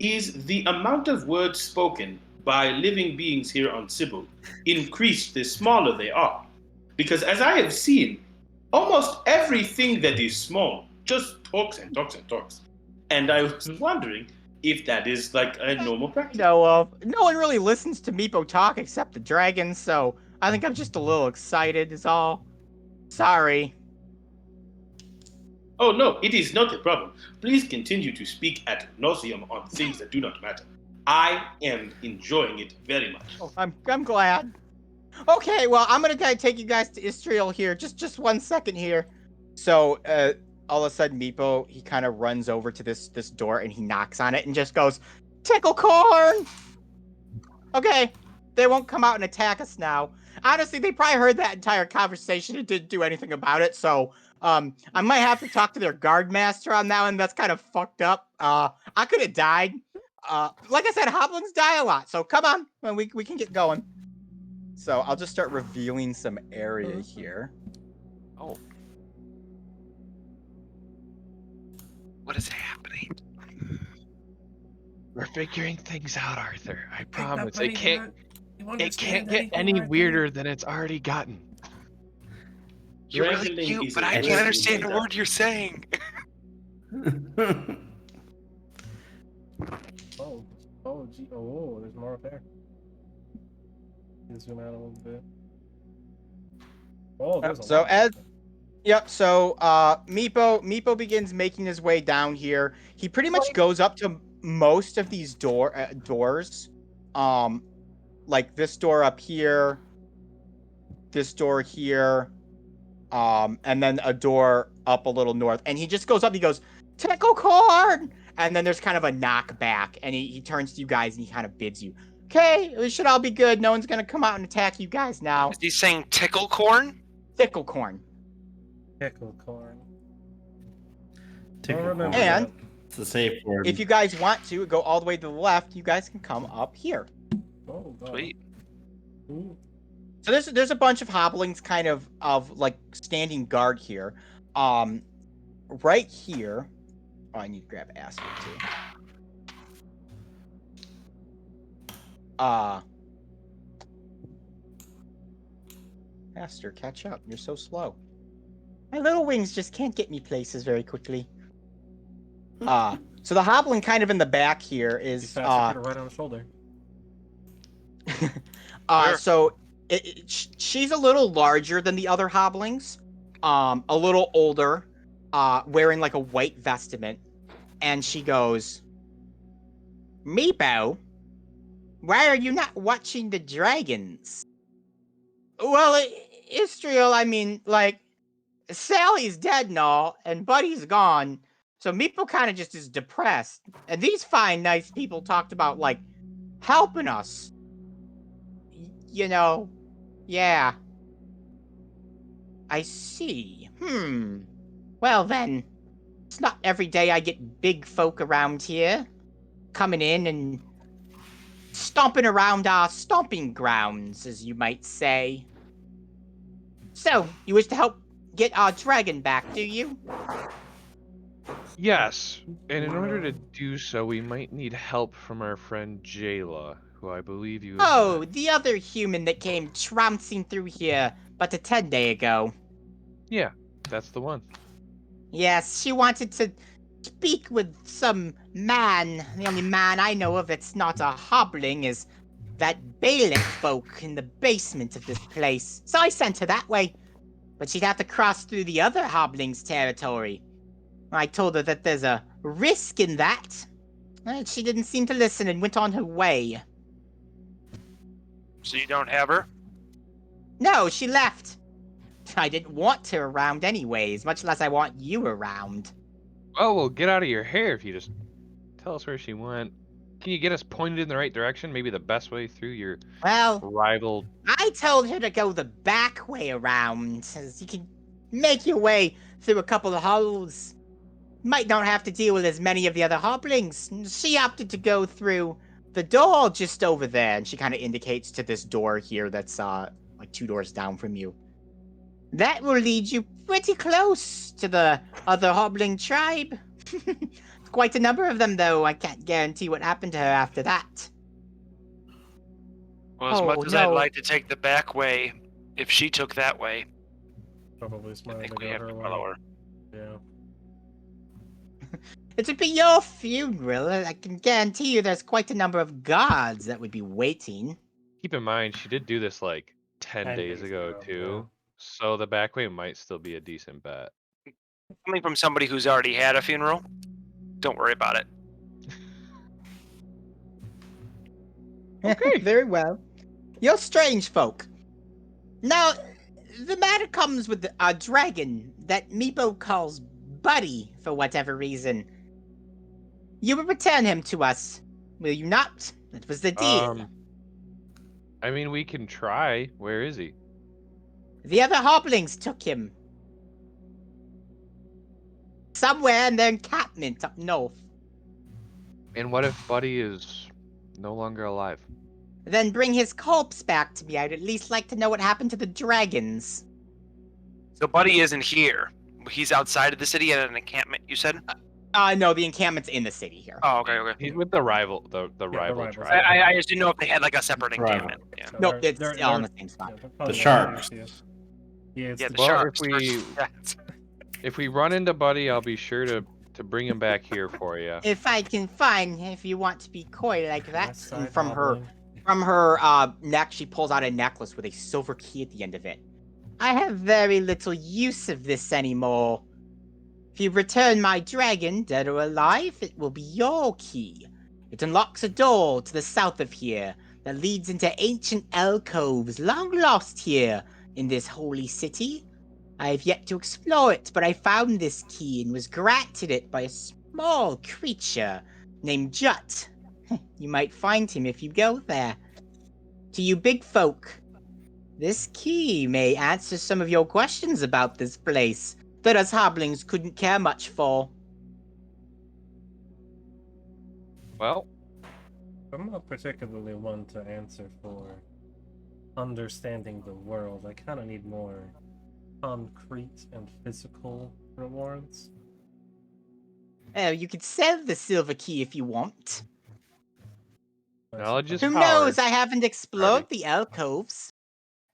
is the amount of words spoken by living beings here on Sybil increased the smaller they are? Because as I have seen, almost everything that is small just talks and talks and talks. And I was wondering if that is like a normal practice. No one really listens to Meepo talk except the dragons, so I think I'm just a little excited is all. Sorry. Oh no, it is not a problem. Please continue to speak ad nauseum on things that do not matter. I am enjoying it very much. Oh, I'm glad. Okay, well, I'm gonna take you guys to Istriel here. Just 1 second here. So, all of a sudden, Meepo, he kind of runs over to this door and he knocks on it and just goes, "Tickle corn!" Okay, they won't come out and attack us now. Honestly, they probably heard that entire conversation and didn't do anything about it, so, I might have to talk to their guard master on that one. That's kind of fucked up. I could have died. Like I said, hoblins die a lot, so come on, we can get going. So I'll just start revealing some area here. oh, what is happening? We're figuring things out, Arthur. I promise. It It can't get any weirder than it's already gotten. You're really Drangling cute, is but a I word can't understand in a that. word you're saying. Oh, there's more up there. Can zoom out a little bit. Oh, there's a So lot. as Yep, so Meepo begins making his way down here. He pretty much goes up to most of these doors. Like this door up here, this door here, and then a door up a little north. And he just goes up, he goes, "Tickle corn!" And then there's kind of a knock back, and he turns to you guys and he kind of bids you, "Okay, we should all be good. No one's gonna come out and attack you guys now." Is he saying tickle corn? Tickle corn. Tickle corn. Tickle I'll remember corn. And that. It's a safe word. if you guys want to go all the way to the left, you guys can come up here. Oh, God. Sweet. Ooh. So there's a bunch of hoblings kind of like standing guard here. Right here. Oh, I need to grab Aster too. Aster, catch up. You're so slow. My little wings just can't get me places very quickly. So the hoblin kind of in the back here He's is faster, put it right on the shoulder. Sure. So she's a little larger than the other hoblings, a little older, wearing like a white vestment, and she goes, "Meepo, why are you not watching the dragons?" "Well, Istriel, I mean, like, Sally's dead and all, and Buddy's gone, so Meepo kind of just is depressed, and these fine, nice people talked about, like, helping us. You know, yeah. I see. Well then, it's not every day I get big folk around here, coming in and stomping around our stomping grounds, as you might say. So, you wish to help get our dragon back, do you? Yes, and in order to do so, we might need help from our friend Jayla, who I believe you have Oh, met. the other human that came trouncing through here but a 10-day ago. Yeah, that's the one. Yes, she wanted to speak with some man. The only man I know of that's not a hobbling is that Bailiff folk in the basement of this place. So I sent her that way. But she'd have to cross through the other hobbling's territory. I told her that there's a risk in that. And she didn't seem to listen and went on her way. So you don't have her? No, she left. I didn't want her around anyways, much less I want you around. Oh, well, get out of your hair if you just tell us where she went. Can you get us pointed in the right direction? Maybe the best way through your Well, rival. I told her to go the back way around, as you can make your way through a couple of holes. Might not have to deal with as many of the other hobblings. She opted to go through the door just over there, and she kind of indicates to this door here that's like 2 doors down from you. That will lead you pretty close to the other hobbling tribe. Quite a number of them, though. I can't guarantee what happened to her after that. Well, as Oh, much as I'd no. like to take the back way, if she took that way, Probably I smarter to think we go have her to way. follow her. Yeah. It would be your funeral. I can guarantee you there's quite a number of guards that would be waiting. Keep in mind, she did do this like 10 days ago, too. So the back way might still be a decent bet. Coming from somebody who's already had a funeral, don't worry about it. Okay. Very well. You're strange folk. Now, the matter comes with a dragon that Meepo calls Buddy for whatever reason. You will return him to us, will you not? That was the deal. I mean, we can try. Where is he? The other hobblings took him. Somewhere in their encampment up north. And what if Buddy is no longer alive? Then bring his corpse back to me. I'd at least like to know what happened to the dragons. So Buddy isn't here. He's outside of the city at an encampment, you said? No, the encampment's in the city here. Oh, okay. He's with the rival, the rival rivals. tribe. I just didn't know if they had like a separate Right. encampment. Yeah. So Nope, it's all in the same spot. they're probably The sharks. Yeah, it's Yeah, the the Well, sharks. if If we run into Buddy, I'll be sure to bring him back here for you. If I can find, if you want to be coy like that. West And Side from her hobbling. neck, she pulls out a necklace with a silver key at the end of it. I have very little use of this anymore. If you return my dragon, dead or alive, it will be your key. It unlocks a door to the south of here that leads into ancient alcoves long lost here in this holy city. I have yet to explore it, but I found this key and was granted it by a small creature named Jut. You might find him if you go there. To you big folk, this key may answer some of your questions about this place that us hobblings couldn't care much for. Well, I'm not particularly one to answer for understanding the world. I kind of need more concrete and physical rewards. Oh, you could sell the silver key if you want. knowledge is Who power. knows? I haven't explored Harvey. the alcoves.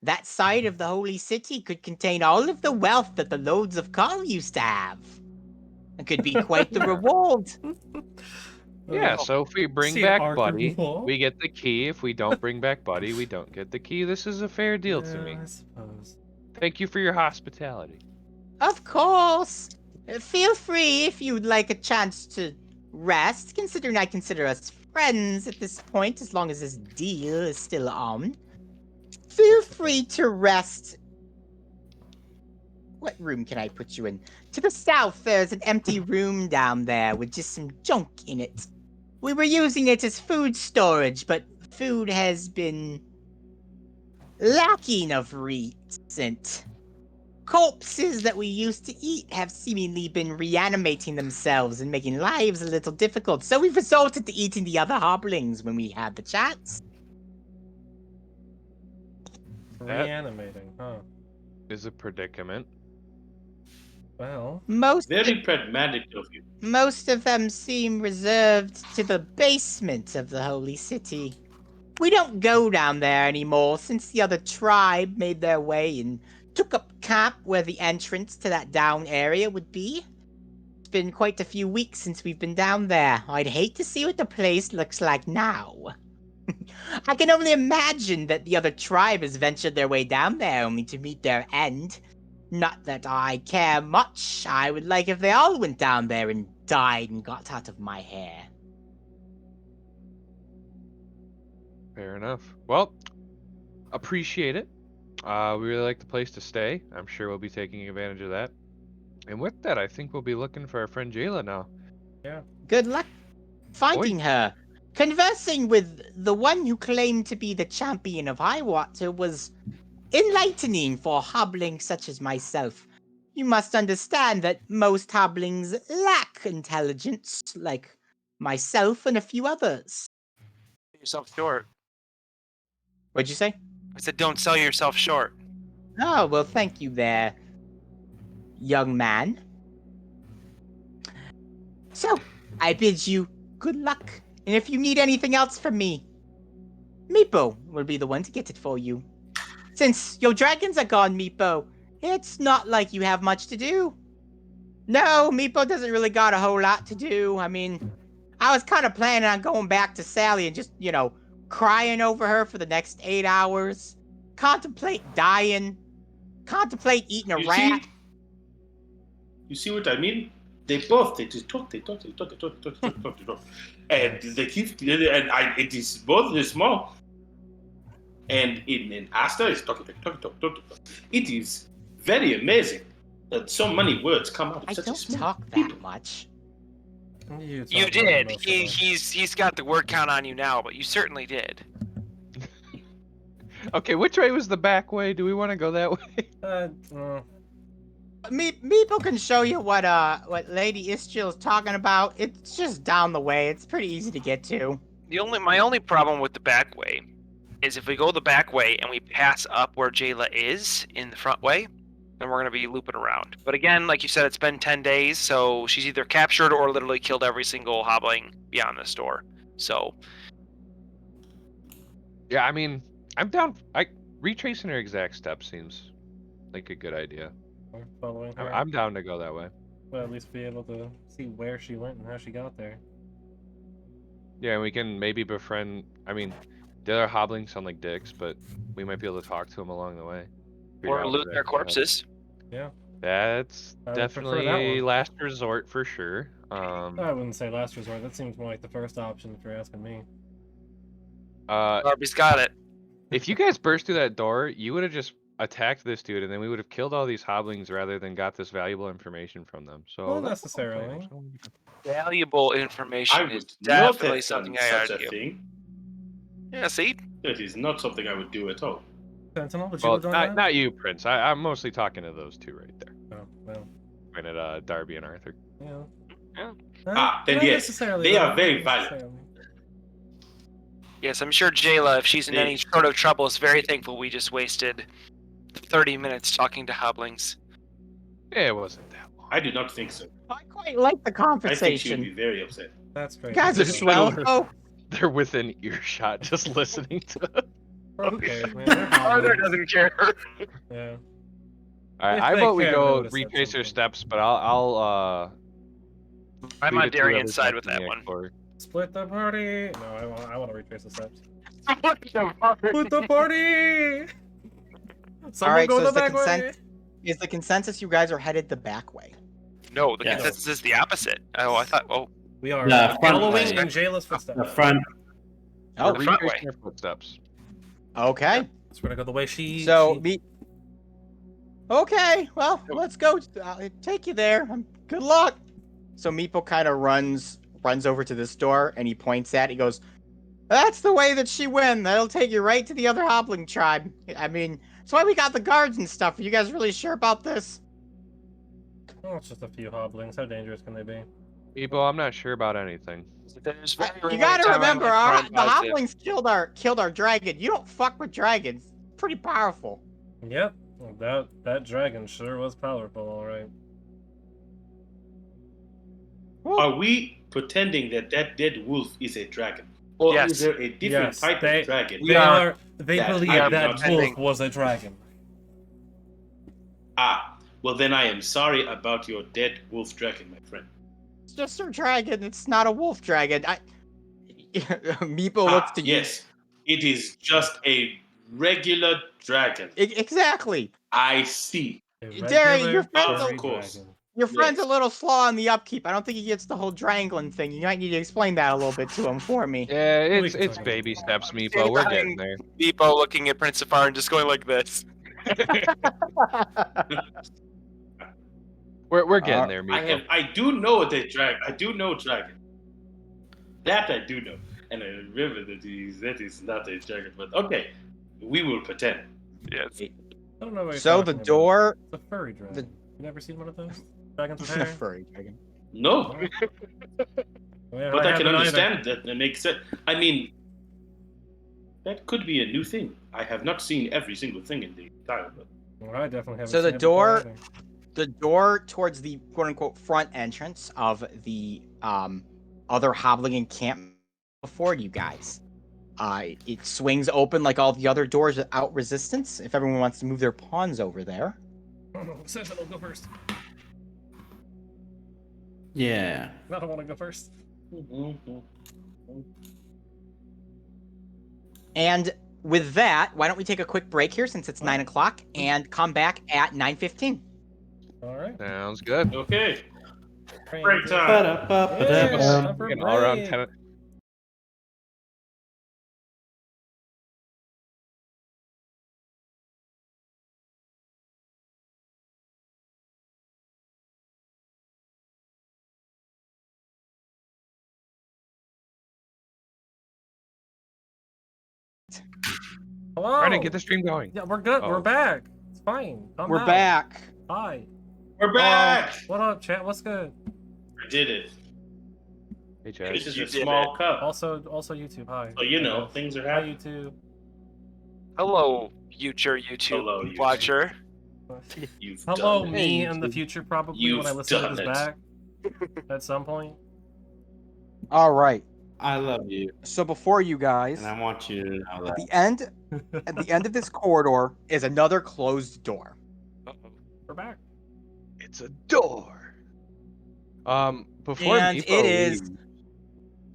That side of the holy city could contain all of the wealth that the Lords of Call used to have. It could be quite the reward. Yeah, so if we bring See, back Arkham Buddy, Wall? we get the key. If we don't bring back Buddy, we don't get the key. This is a fair deal to me. I suppose. Thank you for your hospitality. Of course. Feel free if you'd like a chance to rest, considering I consider us friends at this point, as long as this deal is still on. Feel free to rest. What room can I put you in? To the south, there's an empty room down there with just some junk in it. We were using it as food storage, but food has been lacking of recent. corpses that we used to eat have seemingly been reanimating themselves and making lives a little difficult. So we've resorted to eating the other hoblings when we had the chance. Reanimating, huh? Is a predicament. Well, Very pragmatic of you. Most of them seem reserved to the basement of the holy city. We don't go down there anymore since the other tribe made their way and took up camp where the entrance to that down area would be. It's been quite a few weeks since we've been down there. I'd hate to see what the place looks like now. I can only imagine that the other tribe has ventured their way down there only to meet their end. Not that I care much. I would like if they all went down there and died and got out of my hair. Fair enough. Well, appreciate it. We really like the place to stay. I'm sure we'll be taking advantage of that. And with that, I think we'll be looking for our friend Jayla now. yeah. Good luck finding her. Conversing with the one who claimed to be the champion of Highwater was enlightening for hoblings such as myself. You must understand that most hoblings lack intelligence, like myself and a few others. Yourself short. What'd you say? I said, don't sell yourself short. Oh, well, thank you there, young man. So, I bid you good luck, and if you need anything else from me, Meepo will be the one to get it for you. Since your dragons are gone, Meepo, it's not like you have much to do. No, Meepo doesn't really got a whole lot to do. I mean, I was kind of planning on going back to Sally and just, crying over her for the next 8 hours. Contemplate dying. Contemplate eating a rat. You see what I mean? They just talk. And they keep, it is both small. And in Asta is talking. It is very amazing that so many words come out of I such a don't small talk people. that much. You You talked about did. most of them. He's got the word count on you now, but you certainly did. Okay, which way was the back way? Do we want to go that way? Meepo can show you what Lady Istiel is talking about. It's just down the way. It's pretty easy to get to. My only problem with the back way is if we go the back way and we pass up where Jayla is in the front way, then we're gonna be looping around. But again, like you said, it's been 10 days, so she's either captured or literally killed every single hobbling beyond this door. So Yeah, I mean, I'm down. Retracing her exact steps seems like a good idea. Following her. I'm down to go that way. Well, at least be able to see where she went and how she got there. Yeah, and we can maybe befriend. I mean, the other hoblings sound like dicks, but we might be able to talk to them along the way. Figure or out loot what their they're up. corpses. That's I would prefer definitely that a one. last resort for sure. I wouldn't say last resort. That seems more like the first option if you're asking me. Darby's got it. If you guys burst through that door, you would have just attacked this dude, and then we would have killed all these hoblings rather than got this valuable information from them. So Not that's necessarily. Valuable information I is would not definitely have done something I such a argue. thing. Yeah, see? That is not something I would do at all. Sentinel, would you Well, have done that? not you, Prince. I'm mostly talking to those two right there. Oh, well, Granted, Darby and Arthur. yeah. Yeah. Then not yes, necessarily, they though, are very not violent. necessarily. Yes, I'm sure Jayla, if she's in any sort of trouble, is very thankful we just wasted 30 minutes talking to hoblings. Yeah, it wasn't that long. I do not think so. I quite like the I think she would be conversation. very upset. That's great. You guys are Just swell. little- Oh, They're within earshot, just listening to. Who cares, man? They're Arthur hoblins. doesn't care. Yeah. All right, If I they vote we cared, they go would've said retrace their something. steps, but I'll I'm leave on it to Darian's whoever's side with next that in the one. explorer. Split the party! No, I want to retrace the steps. What the fuck? Split the party! Someone Alright, go so the is the back way! consent- is the consensus you guys are headed the back way? No, the Yes. consensus is the opposite. Oh, I thought, We are The front following way. in Jayla's The footsteps. front. Oh, The front way. Retracing their footsteps. okay. So we're gonna go the way she. So she... Okay, well, let's go. I'll take you there. Good luck. So Meepo kind of runs over to this door and he points at it. He goes, That's the way that she win. That'll take you right to the other hobbling tribe. I mean, that's why we got the guards and stuff. Are you guys really sure about this? Oh, it's just a few hobblings. How dangerous can they be? Meepo, I'm not sure about anything. There's You very gotta rarely remember, time the hoblings killed our dragon. You don't fuck with dragons. It's pretty powerful. Yep. That dragon sure was powerful, alright. Are we pretending that dead wolf is a dragon? Or Yes. is there a different type of dragon? They that believe I am that not wolf pretending. was a dragon. Ah, well then I am sorry about your dead wolf dragon, my friend. It's just a dragon. It's not a wolf dragon. Meepo looks to you. Yes, it is just a regular dragon. Exactly. I see. Darian, your regular friend's Of furry course. dragon. Your friend's Yes. a little slow on the upkeep. I don't think he gets the whole drangling thing. You might need to explain that a little bit to him for me. Yeah, We it's can it's talk baby about steps, Meepo. We're getting there. Meepo looking at Prince Safar and just going like this. We're getting there, Meepo. I do know the dragon. I do know dragon. That I do know. And I remember that is not a dragon, but okay. We will pretend. Yes. I don't know what you're So the talking about. door. It's a furry dragon. the- You never seen one of those? Dragons with hair? Furry dragon. No, Yeah, but I can haven't either. understand that. It makes sense. I mean, that could be a new thing. I have not seen every single thing in the entire book. Well, I definitely haven't So the seen it before door- either. The door towards the quote-unquote front entrance of the other hobbling encampment before you guys. It swings open like all the other doors without resistance. If everyone wants to move their pawns over there. Sentinel, go first. Yeah. I don't want to go first. And with that, why don't we take a quick break here since it's 9 o'clock and come back at 9:15. Alright. Sounds good. Okay. Break Break time. Yeah, time for Fucking all around break. 10. Hello. Brennan, get the stream going. Yeah, we're good. Oh. We're back. It's fine. Calm We're down. back. Hi. We're back. What up, chat? What's good? I did it. Hey, Chad. This is You a did small cup. Also YouTube. Hi. So you know things are Hi, happening. YouTube. Hello, future YouTube Hello, YouTube. watcher. You've Hello, done it. me in the future, probably when I You've listen to done this it. back at some point. All right. I love you, So before you guys, and I want you to know at that. the end of this corridor is another closed door. We're back. It's a door. Before And Meepo it is- leaves-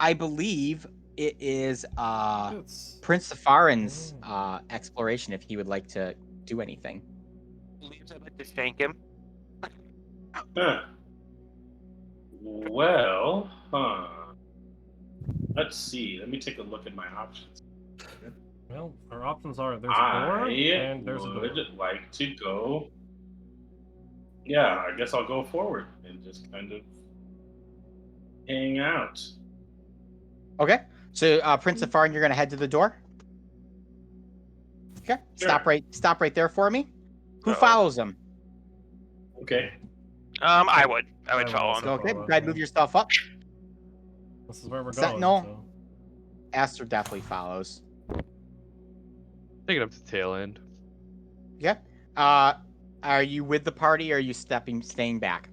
I believe it is It's- Prince Safarin's exploration if he would like to do anything. Leaves, I'd like to thank him. Huh. Well, let's see. Let me take a look at my options. Well, our options are there's a door I and there's a would door. like to go. Yeah, I guess I'll go forward and just kind of hang out. Okay. So Prince Safarin, you're gonna head to the door. Okay. Sure. Stop right there for me. Who Uh-oh. follows him? Okay. I would I would follow also. him. Okay. follow Go ahead, him. move yourself up. This is where we're Sentinel. going. Aster definitely follows. Take it up to the tail end. Are you with the party or are you staying back?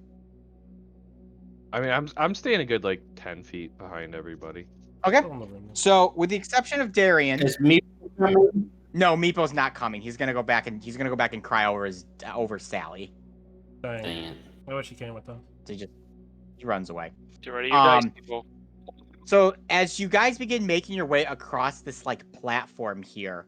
I mean, I'm staying a good like 10 feet behind everybody. Okay. So, So with the exception of Darian, Is me coming? no, Meepo's not coming. He's gonna go back and cry over Sally. dang. Dang it. I wish he came with us. He runs away. Get ready, you guys, Um, people. So as you guys begin making your way across this like platform here,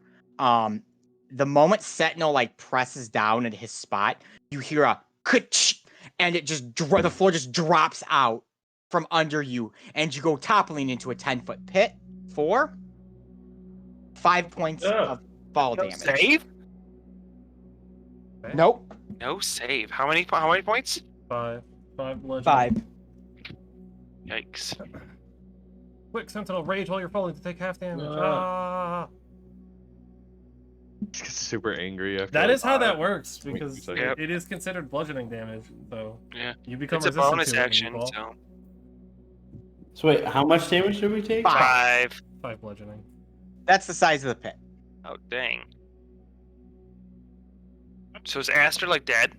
the moment Sentinel like presses down at his spot, you hear a kutch, and it just the floor just drops out from under you, and you go toppling into a 10-foot pit for 5 points of fall No damage. save? Okay. Nope, No save. How many points? 5 legend. 5. Yikes. Quick, Sentinel, rage while you're falling to take half damage. It's super angry. After That like is how that 5 works, because seconds. it is considered bludgeoning damage. So Yeah. you become It's a resistant bonus to it when you action, fall. so So wait, how much damage did we take? 5. 5 bludgeoning. That's the size of the pit. Oh dang. So is Aster like dead?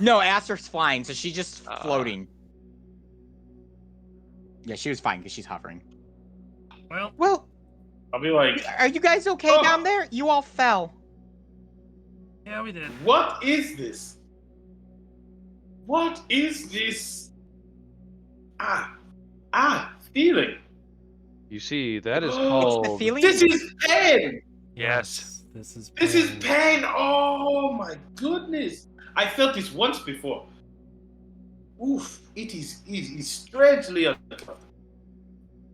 No, Aster's flying, so she's just Uh. floating. Yeah, she was fine because she's hovering. Well, I'll be like, Are you guys okay Oh. down there? You all fell. yeah, we did. what is this? What is this? Feeling. You see, that is It's the called. feeling? This is pain. Yes. This is This is pain. Oh my goodness. I felt this once before. Oof. It is strangely uncomfortable.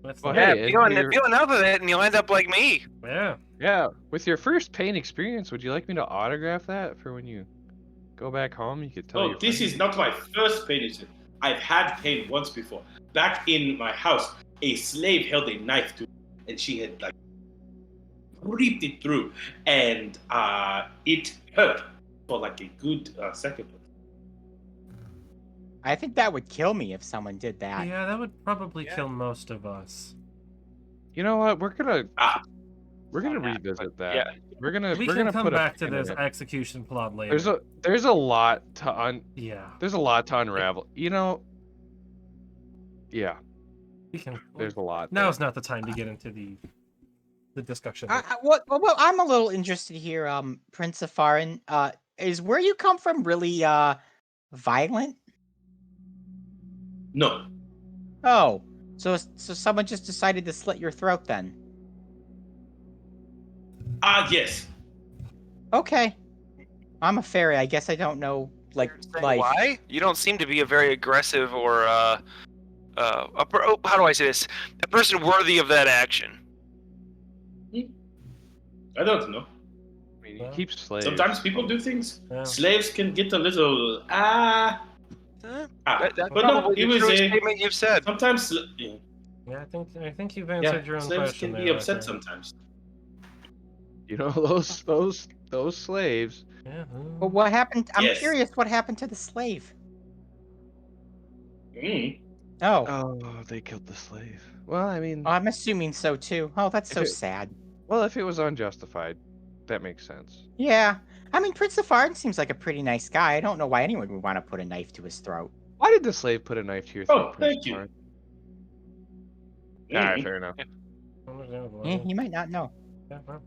That's Well, the- Yeah, hey, feeling you're- enough of it, and you'll end up like me. yeah. Yeah, with your first pain experience, would you like me to autograph that for when you go back home? You could tell Oh, your this friends? is not my first pain experience. I've had pain once before. Back in my house, a slave held a knife to, and she had like ripped it through, and it hurt for like a good second. I think that would kill me if someone did that. Yeah, that would probably Yeah. kill most of us. You know what? We're gonna Ah. revisit that. Yeah. We're gonna We we're can gonna come put back a to pin in this it. execution plot later. There's a lot to Yeah, unravel. You know. Yeah, we can. there's a lot. Now's not the time to get into the discussion. What I'm a little interested here, Prince of Farin. Is where you come from really violent? No. Oh, so someone just decided to slit your throat then? Yes. Okay, I'm a fairy. I guess I don't know like life. Why? You don't seem to be a very aggressive or how do I say this? A person worthy of that action. I don't know. I mean, you keep slaves. Sometimes people do things. Yeah. Slaves can get a little That's but no, probably it the was truest a. statement you've said. Sometimes, Yeah, I think you've answered your own slaves question can there, be upset Arthur. sometimes. You know those slaves. Yeah. But what happened? I'm Yes. curious. What happened to the slave? Mm. Oh, Oh, they killed the slave. Well, I mean, I'm assuming so too. Oh, that's so If it- sad. well, if it was unjustified, that makes sense. Yeah, I mean, Prince of Farin seems like a pretty nice guy. I don't know why anyone would want to put a knife to his throat. Why did the slave put a knife to your Oh, throat? Prince thank you. Mark? Alright, Mm. fair enough. You might not know. Yeah, well.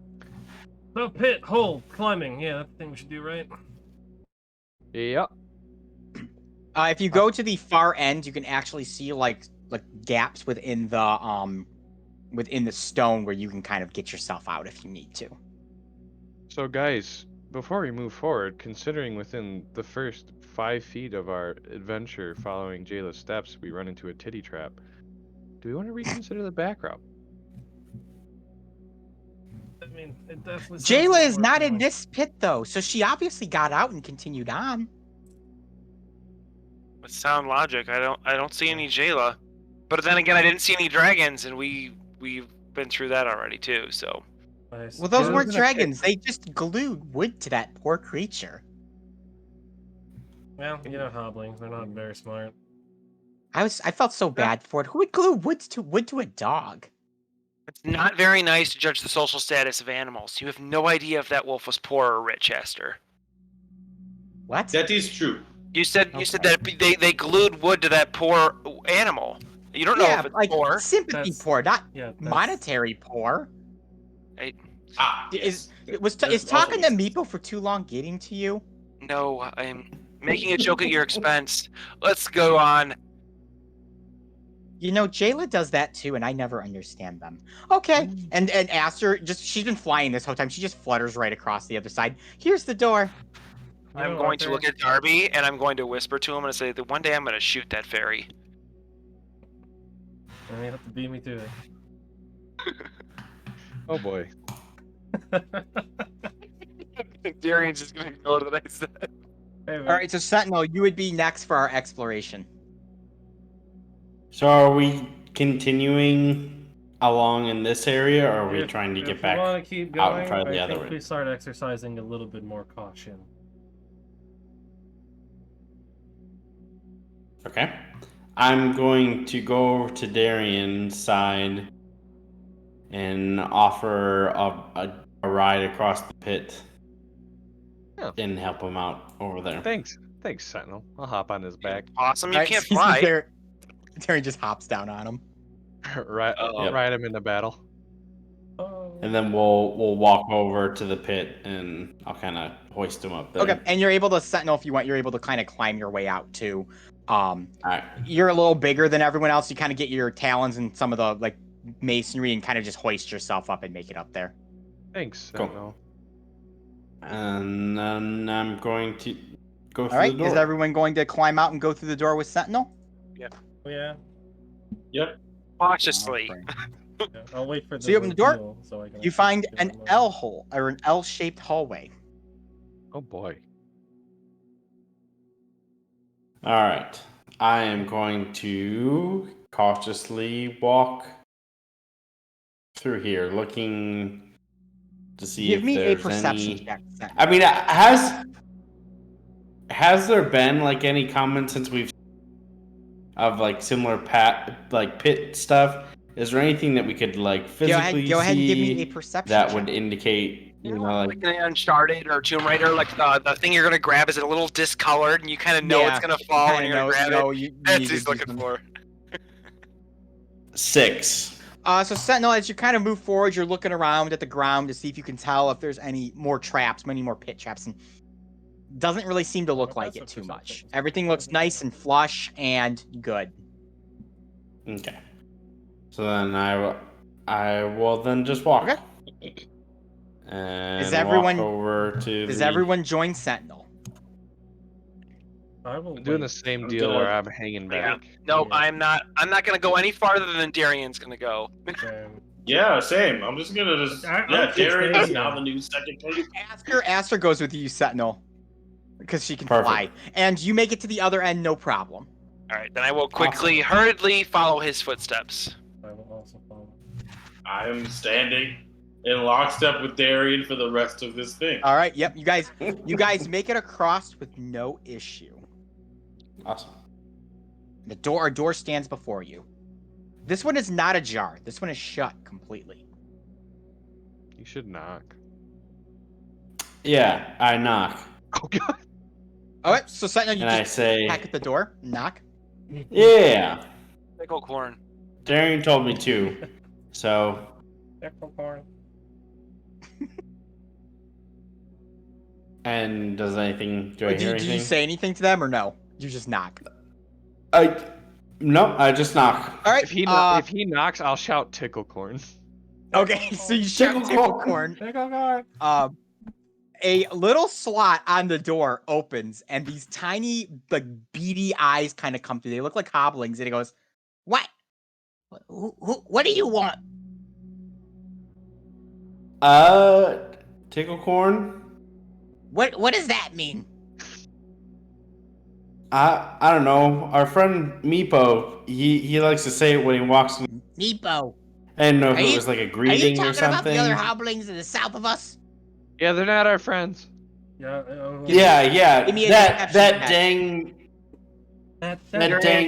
So pit, hole, climbing. Yeah, that's the thing we should do, right? Yep. If you go to the far end, you can actually see like gaps within the stone where you can kind of get yourself out if you need to. So, guys, before we move forward, considering within the first 5 feet of our adventure following Jayla's steps, we run into a titty trap, do we want to reconsider the back route? I mean, it definitely. sounds Jayla like is we're not in going- this pit though, so she obviously got out and continued on. With sound logic, I don't see any Jayla. But then again, I didn't see any dragons, and we've been through that already too. So Nice. Well, those Yeah, weren't those are the dragons. They just glued wood to that poor creature. Well, you know, hoblings, they're not very smart. I felt so bad for it. Who would glue wood to a dog? it's not very nice to judge the social status of animals. You have no idea if that wolf was poor or rich, Esther. What? That is true. You said that they glued wood to that poor animal. You don't know Yeah, if it's like poor. sympathy That's- poor, not Yeah. that's- monetary poor. Yes. Is That's talking to also- Meepo for too long getting to you? No, I'm making a joke at your expense. Let's go on. You know, Jayla does that too, and I never understand them. Okay, and Aster she's been flying this whole time. She just flutters right across the other side. Here's the door. You I'm know, going to Arthur, look at Darby and I'm going to whisper to him and say that one day I'm going to shoot that fairy. You have to beat me to it. Oh boy. Darian's just going to go to the next step. Hey, All right, so Sentinel, you would be next for our exploration. So are we continuing along in this area, or are we If- trying to if get we back? want to keep out going, and try the I other think way? we start exercising a little bit more caution. Okay. I'm going to go over to Darian's side and offer a ride across the pit Yeah. and help him out over there. Thanks, Sentinel. I'll hop on his back. Awesome. You Right, can't so fly. Terry just hops down on him. Right, Oh. ride him into battle. Oh. And then we'll walk over to the pit and I'll kind of hoist him up there. Okay, and you're able to sentinel if you want. You're able to kind of climb your way out too. All right. You're a little bigger than everyone else. You kind of get your talons and some of the like masonry and kind of just hoist yourself up and make it up there. Thanks, Cool. Sentinel. And then I'm going to go All through right, the door. is everyone going to climb out and go through the door with sentinel? Yeah. Cautiously. Yeah, I'll wait for the So you open the door, reveal so I can You actually find get an on the- L hole or an L-shaped hallway. Oh boy. All right. I am going to cautiously walk through here, looking to see Give if me a there's perception any. check. Sentinel. I mean, has there been like any comments since we've of like similar pit stuff? Is there anything that we could like physically Go ahead and give me see a perception that check. would indicate, you know, Like in Uncharted or Tomb Raider, like the thing you're gonna grab is a little discolored, and you kind of know Yeah, it's gonna fall when Kinda you're gonna grab it. you That's need what to he's do looking some- for. 6. So Sentinel, as you kind of move forward, you're looking around at the ground to see if you can tell if there's any more traps, many more pit traps, and doesn't really seem to look like it too much. Everything looks nice and flush and good. Okay. So then I will then just walk. Okay. And Is everyone- walk over to Does the... everyone join Sentinel? I will I'm doing the wait. same I'm deal gonna- where I'm hanging Yeah. back. No, Yeah. I'm not gonna go any farther than Darian's gonna go. Yeah, same. I'm just gonna just. I'm Yeah, just Darren is staying now here. the new second place. Aster goes with you, Sentinel, because she can Perfect. fly, and you make it to the other end, no problem. All right, then I will quickly, hurriedly follow his footsteps. I will also follow. I am standing in lockstep with Darian for the rest of this thing. All right, yep, you guys make it across with no issue. Awesome. The door stands before you. This one is not ajar. This one is shut completely. You should knock. Yeah, I knock. Oh god. All right, so Sentinel, you And I just say, hack at the door, knock. yeah. Pickle corn. Darian told me to. So, Peppercorn. and does anything, do I hear Did anything? you say anything to them or no? You just knock. No, I just knock. All right. If he knocks, I'll shout tickle corn. Okay, so you shout Tickle tickle corn. corn. A little slot on the door opens, and these tiny, like, beady eyes kind of come through. They look like hobblings, and it goes, "What? What do you want?" Tickle corn? What does that mean? I don't know. Our friend Meepo, he likes to say it when he walks in. Meepo. I didn't know if Are it you- was like a Are you greeting talking or something. about the other hobblings in the south of us? Yeah, they're not our friends. Yeah. Yeah. Give me a That deception check. dang That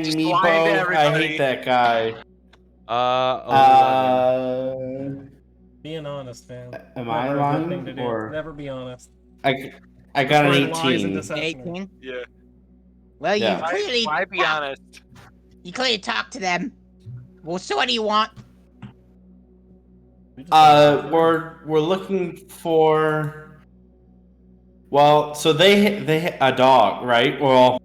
just Meepo. lying to I everybody. hate that guy. 11. being honest, man. Am I Never a good thing to lying do. or Never be honest. I got an Find lies and 18. deception. 18. Yeah. Well, Yeah. Why be honest? you clearly talked to them. Well, so what do you want? We just- We're looking for. Well, so they a dog, right? Well,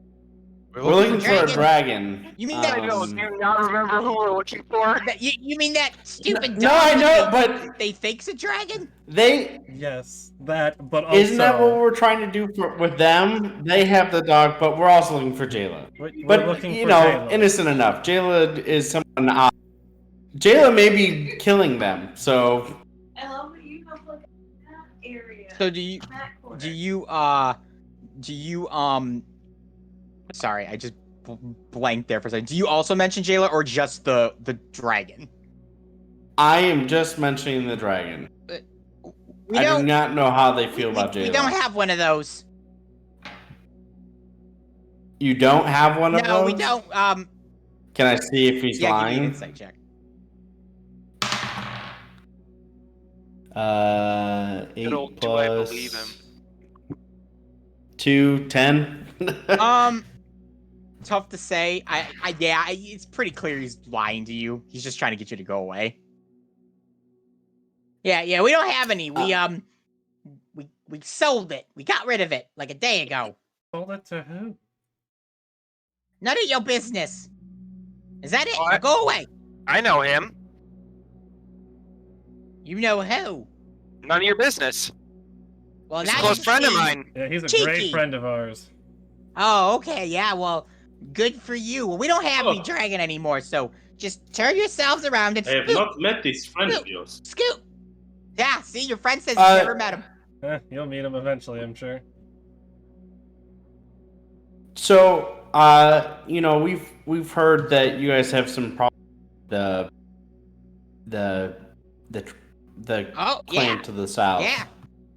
we're looking for a dragon. You mean that? I don't. Do you not remember who we're looking for? You mean that stupid dog? No, I know, that but they think's a dragon? they Yes, that. But also, isn't that what we're trying to do with them? They have the dog, but we're also looking for Jayla. we're But looking you for know, Jayla. innocent enough. Jayla is someone. Jayla may be killing them, so I love that you have like that area. So do you sorry, I just blanked there for a second. Do you also mention Jayla or just the dragon? I am just mentioning the dragon. We I do don't. not know how they feel about We J-Lo. don't have one of those. You don't have one of those? No, we don't. Can I see if he's Yeah, give me lying? an insight check. 8 Good old, do plus I believe him? 2, 10. Tough to say. It's pretty clear he's lying to you. He's just trying to get you to go away. Yeah, we don't have any. We sold it. We got rid of it like a day ago. Sold it to who? None of your business. Is that it? Oh, Now go away. I know him. You know who? None of your business. Well, He's a now close you friend of see- mine. Yeah, he's a Cheeky. great friend of ours. Oh, okay. Yeah, well, good for you. Well, we don't have any Oh. dragon anymore, so just turn yourselves around and I have scoot. not met this friend of yours. Scoot. Yeah, see, your friend says he's never met him. You'll meet him eventually, I'm sure. So, we've heard that you guys have some problems. The Oh, claim yeah. to the south. Yeah.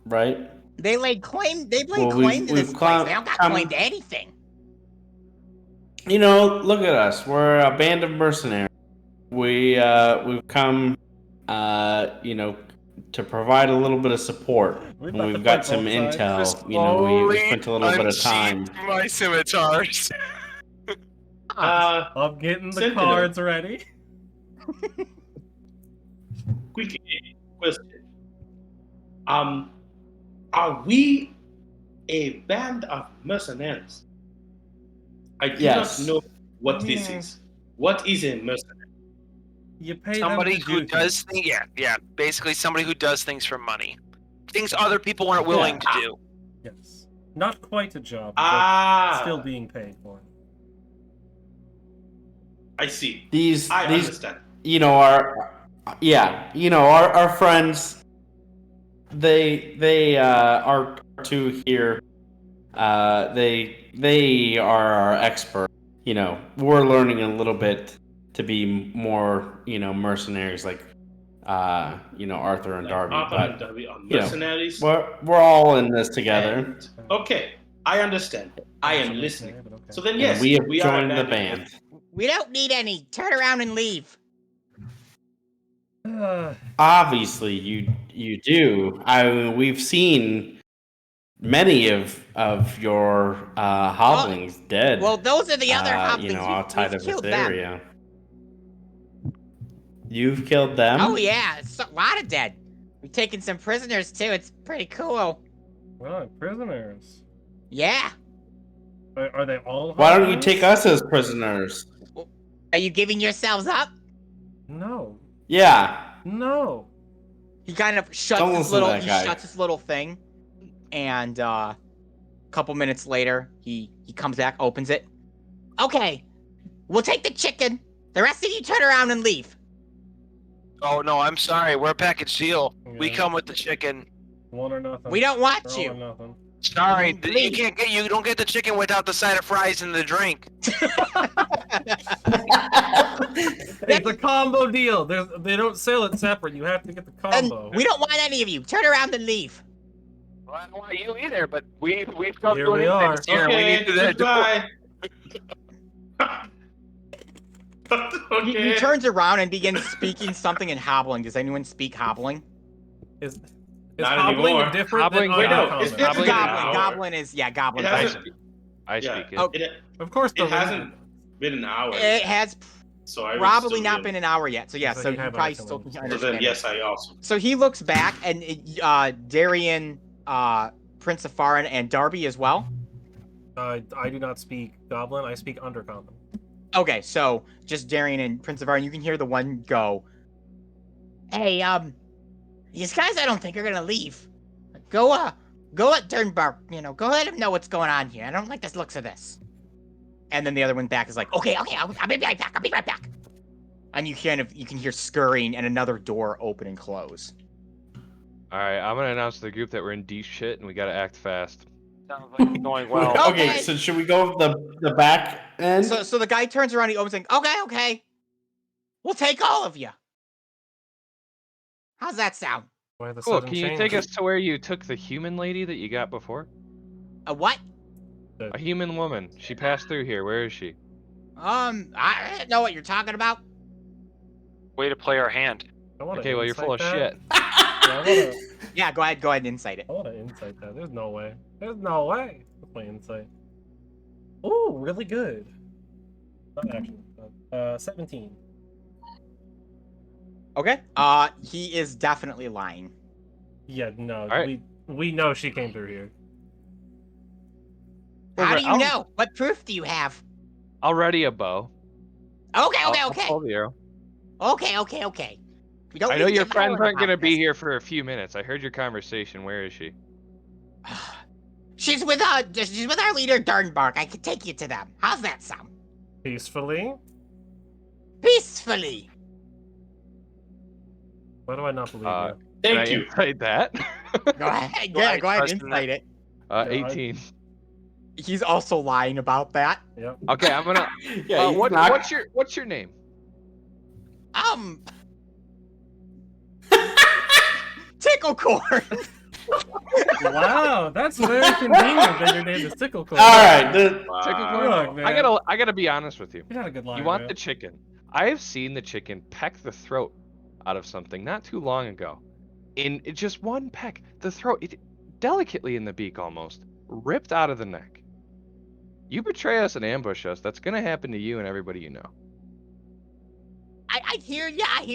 Right? They laid claim. They laid Well, claim to we've this place. come- They don't got come- claim to anything. Look at us. We're a band of mercenaries. We've come, to provide a little bit of support. We've And got we've to got fight some both sides. intel. We spent a little bit of time. Unsheath my scimitars. I'm getting the Sentinel. cards ready. Quick question. Are we a band of mercenaries? I do Yes. not know what this Yeah. is. What is a mercenary? You pay Somebody them to who do does things. things. Yeah. Basically, somebody who does things for money. Things other people aren't willing to do. Yes. Not quite a job, Ah, but still being paid for. I see. These I understand. our friends. They are two here. They are our expert. We're learning a little bit to be more, mercenaries like, Arthur and Darby. Arthur But and Darby are mercenaries. we're all in this together. And- okay, I understand. I am listening. But okay. So then, And yes, we have are a joined the of- band. We don't need any. Turn around and leave. Obviously, you do. We've seen many of your hoblings dead. Well, those are the other hoplings. outside We've of this killed them. area. You've killed them? Oh yeah, it's a lot of dead. We've taken some prisoners too. It's pretty cool. Oh, prisoners. Yeah. Are they all? Why don't you hoplings? take us as prisoners? Are you giving yourselves up? No. Yeah. No. He kind of shuts Don't his listen to little. that He guy. shuts his little thing, and a couple minutes later, he comes back, opens it. Okay, we'll take the chicken. The rest of you turn around and leave. Oh no, I'm sorry. We're a package deal. We Yeah. come with the chicken. One or nothing. We don't want They're all or you. nothing. Sorry, Leave. you don't get the chicken without the side of fries and the drink. It's a combo deal. They don't sell it separate. You have to get the And combo. we don't want any of you. Turn around and leave. Well, I don't want you either, but we've come Here to an we are. impasse here. We Okay, need to goodbye. He Okay. turns around and begins speaking something in hobbling. Does anyone speak hobbling? Is Not hobbling anymore. different Hobbling, than wait, no, uncommon? it's different. Goblin. Hour. Goblin is goblin. It I hasn't- speak, I Yeah. speak it. Oh, It, Of course, it hasn't been an hour. It has so I would probably still not be been an hour yet. So yeah, So so you you have probably actually still understood. can So then, understand. yes, I also. So he looks back, and Darian, Prince of Farin, and Darby as well. I do not speak goblin. I speak undercommon. Okay, so just Darian and Prince of Farin. You can hear the one go, "Hey, these guys, I don't think are gonna leave. Go at Dernberg. Go let him know what's going on here. I don't like the looks of this." And then the other one back is like, "Okay, I'll be right back. I'll be right back." And you can hear scurrying and another door open and close. All right, I'm gonna announce to the group that we're in deep shit and we gotta act fast. Sounds like it's going well. Okay. Okay, so should we go the back end? So the guy turns around, he opens, like, "Okay, we'll take all of you." How's that sound? Why the Cool. sudden Can you change? take us to where you took the human lady that you got before? A what? A human woman. She passed through here. Where is she? I don't know what you're talking about. Way to play our hand. I wanna Okay, well, you're full of insight shit. that. Yeah, go ahead and insight it. I wanna insight that. There's no way. There's no way. Let's play insight. Ooh, really good. Not actually. 17. Okay. He is definitely lying. Yeah, no. Alright. We know she came through here. How do you I'll- know? What proof do you have? Already a bow. Okay. I'll pull the arrow. Okay. We don't I need know to your get friends violent aren't gonna about be this. here for a few minutes. I heard your conversation. Where is she? She's with our leader Durnbark. I can take you to them. How's that sound? Peacefully? Peacefully. Why do I not believe Uh, you? Can Thank I you. insight that? Go ahead. Do I Go ahead trust and in insight it. Yeah, 18. He's also lying about that. Yep. Okay, I'm gonna. Yeah, he's not- What's your name? Ticklecorn. Wow, that's very convenient that your name is Ticklecorn. All right. Ticklecorn? Look, man. I gotta be honest with you. You're not a good liar. You want man. the chicken. I have seen the chicken peck the throat out of something not too long ago. In just one peck, the throat, delicately in the beak almost, ripped out of the neck. You betray us and ambush us, that's gonna happen to you and everybody you know. I hear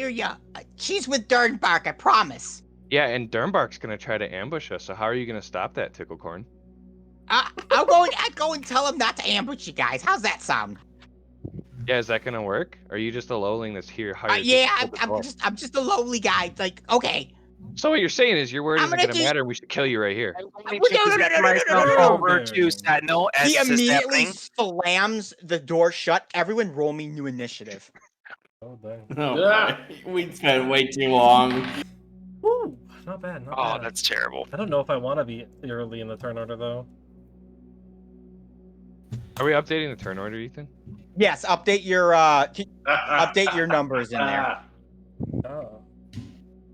ya. She's with Durnbark, I promise. Yeah, and Durnbark's gonna try to ambush us, so how are you gonna stop that, Ticklecorn? I'll go and tell him not to ambush you guys. How's that sound? Yeah, is that gonna work? Or are you just a lowling that's here hired? Yeah, just to hold the I'm just a lowly guy. Like, okay. So what you're saying is your word I'm isn't gonna gonna do- matter and we should kill you right here. No. Over to Sentinel as He this is immediately happening. slams the door shut. Everyone roll me new initiative. Oh, dang. Oh, boy. We spent way too long. Woo! Not bad, not Oh, bad. that's terrible. I don't know if I want to be early in the turn order, though. Are we updating the turn order, Ethan? Yes, update your numbers in there. Oh.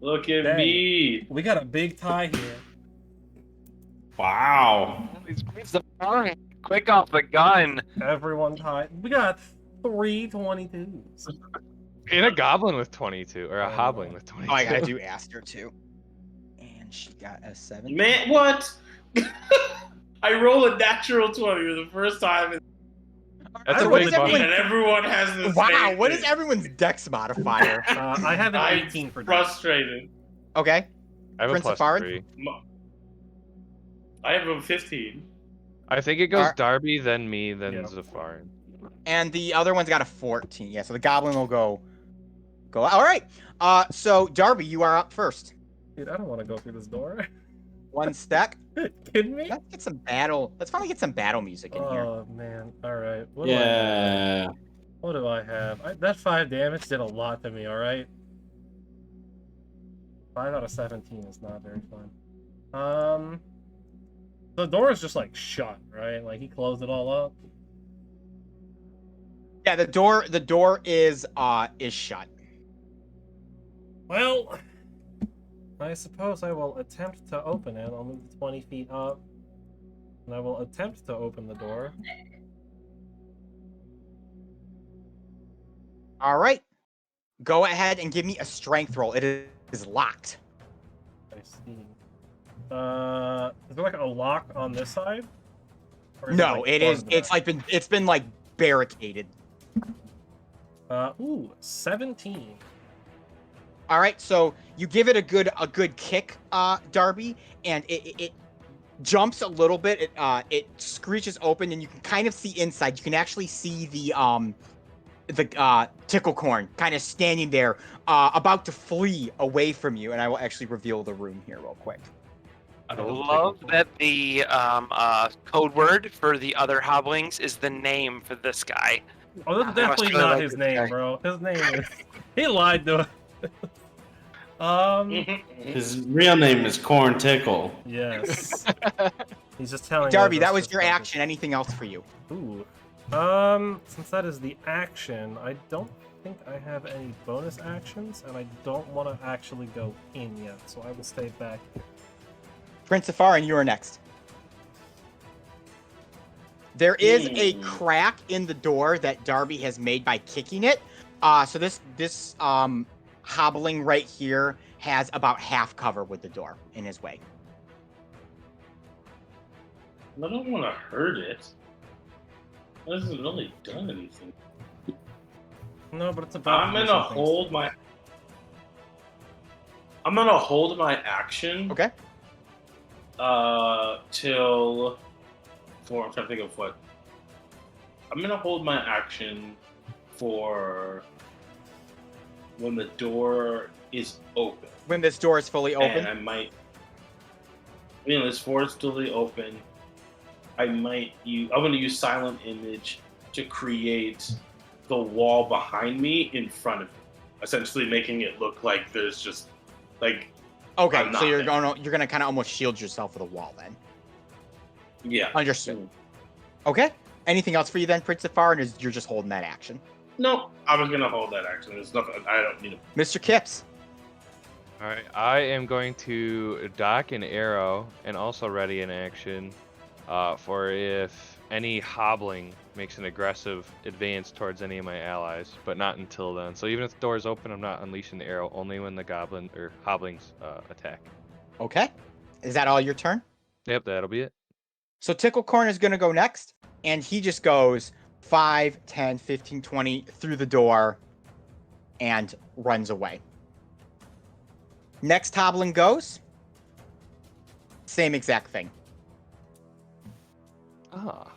Look at Dang. me. We got a big tie here. Wow. Quick off the gun. Everyone tied. We got 3 22s. In a goblin with 22, or a Oh, hobbling no. with 22. Oh, I gotta do Aster too. And she got a 7. Man, what? I roll a natural 20 for the first time, That's a What big is everyone- bump. and everyone has the Wow, same what is thing. everyone's dex modifier? I have an I'm 18 for dex. frustrated. Okay. I have a Prince plus Safari? 3. I have a 15. I think it goes Alright. Darby, then me, then Yeah. Zafarin. And the other one's got a 14. Yeah, so the goblin will go. All right. So Darby, you are up first. Dude, I don't want to go through this door. 1 stack. Kidding me? Let's get some battle. Let's finally get some battle music in here. Oh, man. Alright. Yeah. What do I have? That 5 damage did a lot to me, alright? 5 out of 17 is not very fun. The door is just, like, shut, right? Like, he closed it all up. Yeah, the door is shut. Well, I suppose I will attempt to open it. I'll move 20 feet up. And I will attempt to open the door. All right. Go ahead and give me a strength roll. It is locked. I see. Is there like a lock on this side? Or is No, like, it part is. of the back? It's been like barricaded. Ooh, 17. All right, so you give it a good kick, Darby, and it jumps a little bit. It screeches open, and you can kind of see inside. You can actually see the Ticklecorn kind of standing there, about to flee away from you. And I will actually reveal the room here real quick. I love that the code word for the other hobblings is the name for this guy. Oh, that's I must definitely really not like his this name, guy. bro. His name is... He lied to us. His real name is Corn Tickle. Yes. He's just telling Darby, us that this was just your focus. action. Anything else for you? Ooh. Since that is the action, I don't think I have any bonus actions, and I don't want to actually go in yet, so I will stay back. Prince of Farin, you are next. There is a crack in the door that Darby has made by kicking it. So this hobbling right here has about half cover with the door in his way. I don't want to hurt it. It hasn't really done anything. No, but it's about. I'm gonna hold my action. Okay. Till. I'm trying to think of what. I'm gonna hold my action for when the door is open. When this door is fully open. And I might. This door is fully open. I'm gonna use silent image to create the wall behind me in front of me, essentially making it look like there's just like. Okay, so you're gonna kind of almost shield yourself with a wall then. Yeah. Understood. Okay. Anything else for you then, Prince of Farin, or you're just holding that action? No, I was gonna hold that action. There's nothing. I don't need it. Mr. Kipps. All right, I am going to dock an arrow and also ready an action for if any hobbling makes an aggressive advance towards any of my allies, but not until then. So even if the door is open, I'm not unleashing the arrow, only when the goblin or hobblings attack. Okay. Is that all your turn? Yep, that'll be it. So Ticklecorn is going to go next, and he just goes 5, 10, 15, 20 through the door and runs away. Next hobbling goes. Same exact thing. Ah.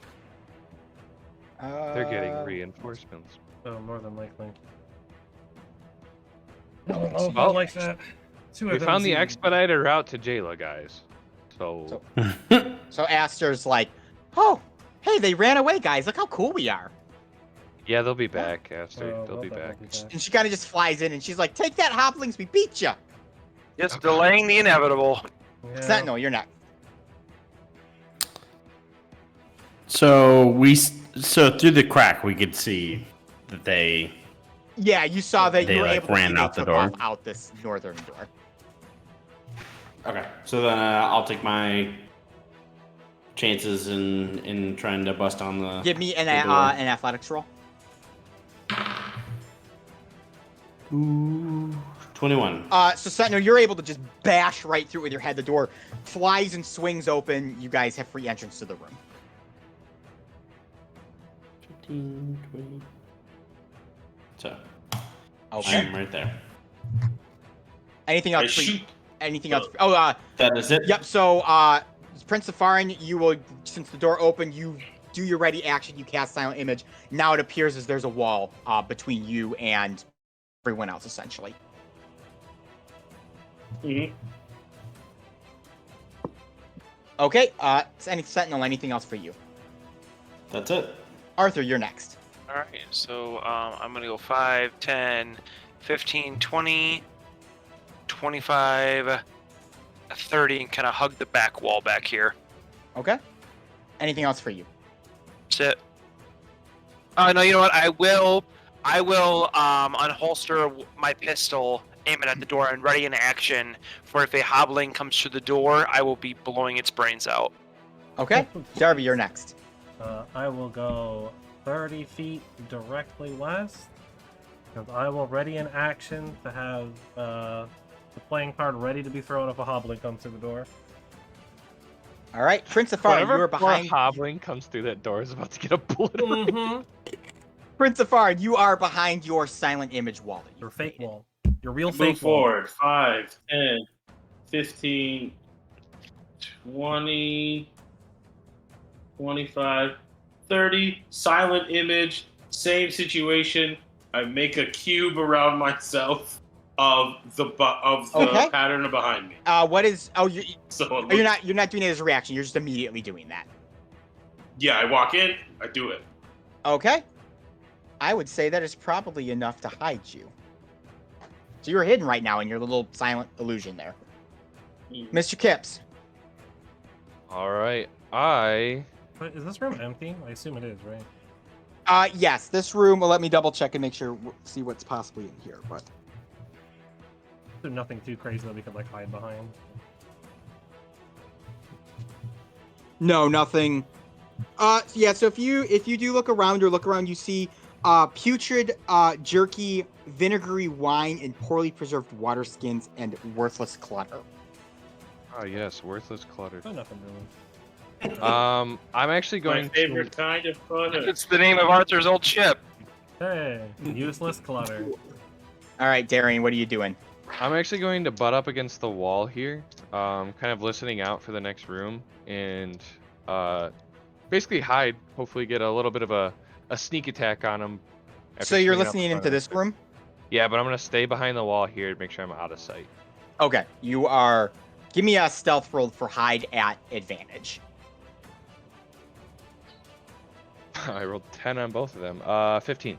They're getting reinforcements. Oh, more than likely. Well, I like that. We found the expedited route to Jayla, guys. So Aster's like, oh, hey, they ran away, guys. Look how cool we are. yeah, they'll be back, Aster. They'll be back. And she kind of just flies in, and she's like, take that, hobblings. We beat you. Just delaying the inevitable. Yeah. Sentinel, you're next. So through the crack we could see that they. Yeah, you saw that They, you were like, able to see ran they out the took door? off out this northern door. Okay, so then I'll take my chances in trying to bust on the. Give me an door. athletics roll. Ooh, 21. So Sentinel, you're able to just bash right through it with your head. The door flies and swings open. You guys have free entrance to the room. 15, 20. So, Okay. I'm right there. Anything I else? shoot. Anything else? Oh, That is it? yep. So, Prince of Farin, you will, since the door opened, you do your ready action. You cast silent image. Now it appears as there's a wall between you and everyone else, essentially. Mm-hmm. Okay. Sentinel, anything else for you? That's it. Arthur, you're next. All right, so I'm going to go 5, 10, 15, 20, 25, 30, and kind of hug the back wall back here. Okay. Anything else for you? That's it. No, you know what? I will unholster my pistol, aim it at the door, and ready in action for if a hobbling comes through the door, I will be blowing its brains out. Okay. Darby, you're next. I will go 30 feet directly west, because I will ready an action to have the playing card ready to be thrown if a hobbling comes through the door. All right. Prince of Farin, you Whatever are behind. hobbling comes through that door is about to get obliterated. Mm-hmm. Prince of Farin, you are behind your silent image wall. that you Your fake created. wall. Your real Move fake wall. forward. 5, 10, 15, 20, 25, 30. Silent image. Same situation. I make a cube around myself of the Okay. pattern behind me. What is? Oh, So it you're looks- not doing it as a reaction. You're just immediately doing that. Yeah, I walk in. I do it. Okay. I would say that is probably enough to hide you. So you're hidden right now in your little silent illusion there. Mr. Kipps. All right, I Wait, is this room empty? I assume it is, right? Yes, this room. Well, let me double check and make sure, see what's possibly in here. But There's nothing too crazy that we could like hide behind. no, nothing. Yeah. So if you do look around, you see putrid, jerky, vinegary wine, and poorly preserved water skins and worthless clutter. Oh yes, worthless clutter. Oh, nothing really. I'm actually My going favorite kind of clutter. It's the name of Arthur's old ship. Hey, useless clutter. All right, Darian, what are you doing? I'm actually going to butt up against the wall here, kind of listening out for the next room, and basically hide. Hopefully, get a little bit of a sneak attack on him. So you're listening into this room? Yeah, but I'm gonna stay behind the wall here to make sure I'm out of sight. Okay, you are. Give me a stealth roll for hide at advantage. I rolled 10 on both of them. 15.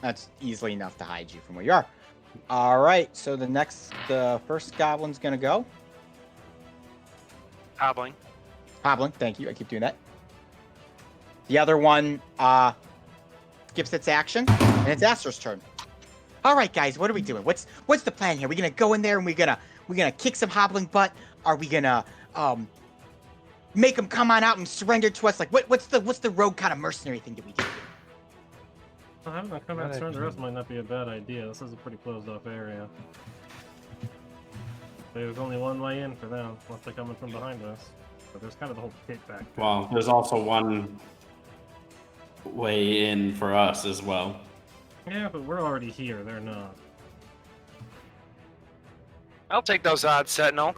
That's easily enough to hide you from where you are. All right, so the first goblin's gonna go. Hobbling. Hobbling, thank you. I keep doing that. The other one skips its action, and it's Aster's turn. All right, guys, what are we doing? What's the plan here? We're gonna go in there and we're gonna kick some hobbling butt. Are we gonna make them come on out and surrender to us? Like, what's the rogue kind of mercenary thing that we do? Well, having them come out and surrender us might not be a bad idea. This is a pretty closed-off area. There's only one way in for them, unless they're coming from behind us. But there's kind of the whole kickback. Well, there's also one way in for us as well. Yeah, but we're already here. They're not. I'll take those odds, Sentinel.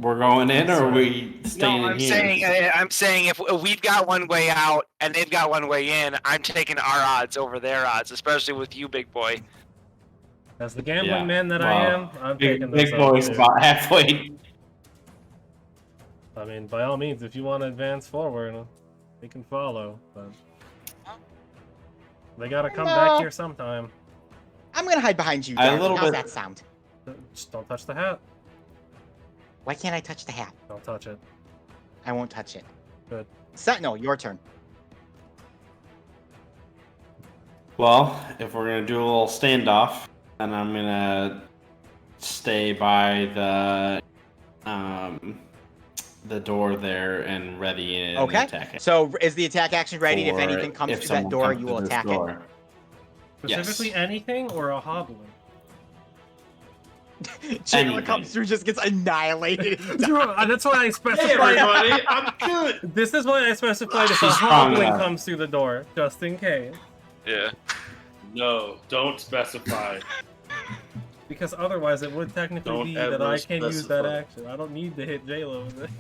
We're going in, or are we staying No, in here? I'm saying if we've got one way out and they've got one way in, I'm taking our odds over their odds, especially with you, big boy. As the gambling Yeah, man that I am, I'm taking Big those boy's odds, about halfway. I mean, by all means, if you want to advance forward, they can follow. But they gotta come back here sometime. I'm gonna hide behind you. A Darren. little How's bit- that sound? Just don't touch the hat. Why can't I touch the hat? Don't touch it. I won't touch it. Good. Sentinel, your turn. Well, if we're gonna do a little standoff, then I'm gonna stay by the door there and ready in and Okay. attack it. So is the attack action ready? If Or anything comes if through that someone door, comes you through will this attack it. door. Specifically Yes. anything or a hobbling? Jayla Anything. comes through, just gets annihilated. That's why I Hey, specified. everybody, I'm good. This is why I specified if a She's strong hobbling enough. comes through the door, just in case. Yeah. No, don't specify. Because otherwise, it would technically Don't be that ever I can use that specify. action. I don't need to hit J-Lo with it.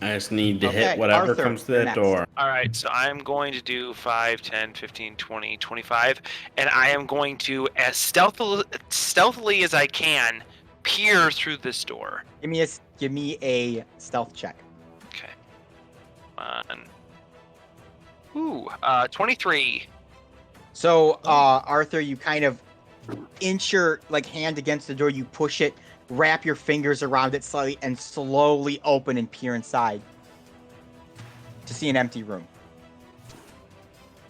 I just need to Okay, hit whatever Arthur, comes to you're that next. door. All right, so I'm going to do 5, 10, 15, 20, 25, and I am going to, as stealthily as I can, peer through this door. Give me a stealth check. Okay. Ooh, 23. So, Arthur, you kind of inch your hand against the door. You push it, wrap your fingers around it slightly, and slowly open and peer inside to see an empty room.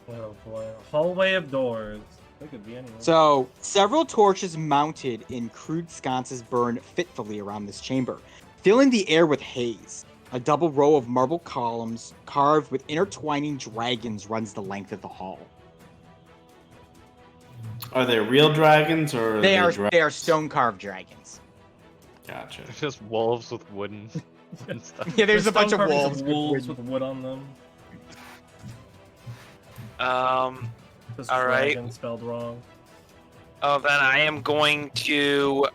Oh boy, a hallway of doors. They could be anywhere. So, several torches mounted in crude sconces burn fitfully around this chamber, filling the air with haze. A double row of marble columns carved with intertwining dragons runs the length of the hall. Are they real dragons or They are dragons? stone-carved dragons. Gotcha. It's just wolves with wooden and stuff. Yeah, there's a bunch of stone wolves. carvings wolves with wood on them. Just All right. dragon spelled wrong. Oh, then I am going to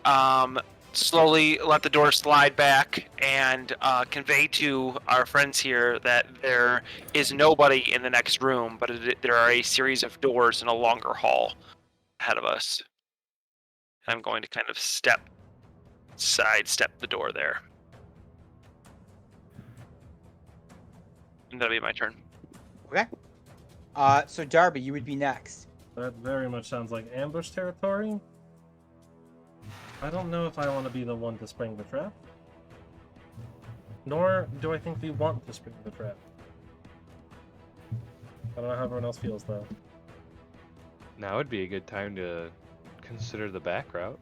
slowly let the door slide back and convey to our friends here that there is nobody in the next room, but there are a series of doors in a longer hall ahead of us. I'm going to kind of sidestep the door there. And that'll be my turn. Okay. So Darby, you would be next. That very much sounds like ambush territory. I don't know if I want to be the one to spring the trap. Nor do I think we want to spring the trap. I don't know how everyone else feels, though. Now would be a good time to consider the back route.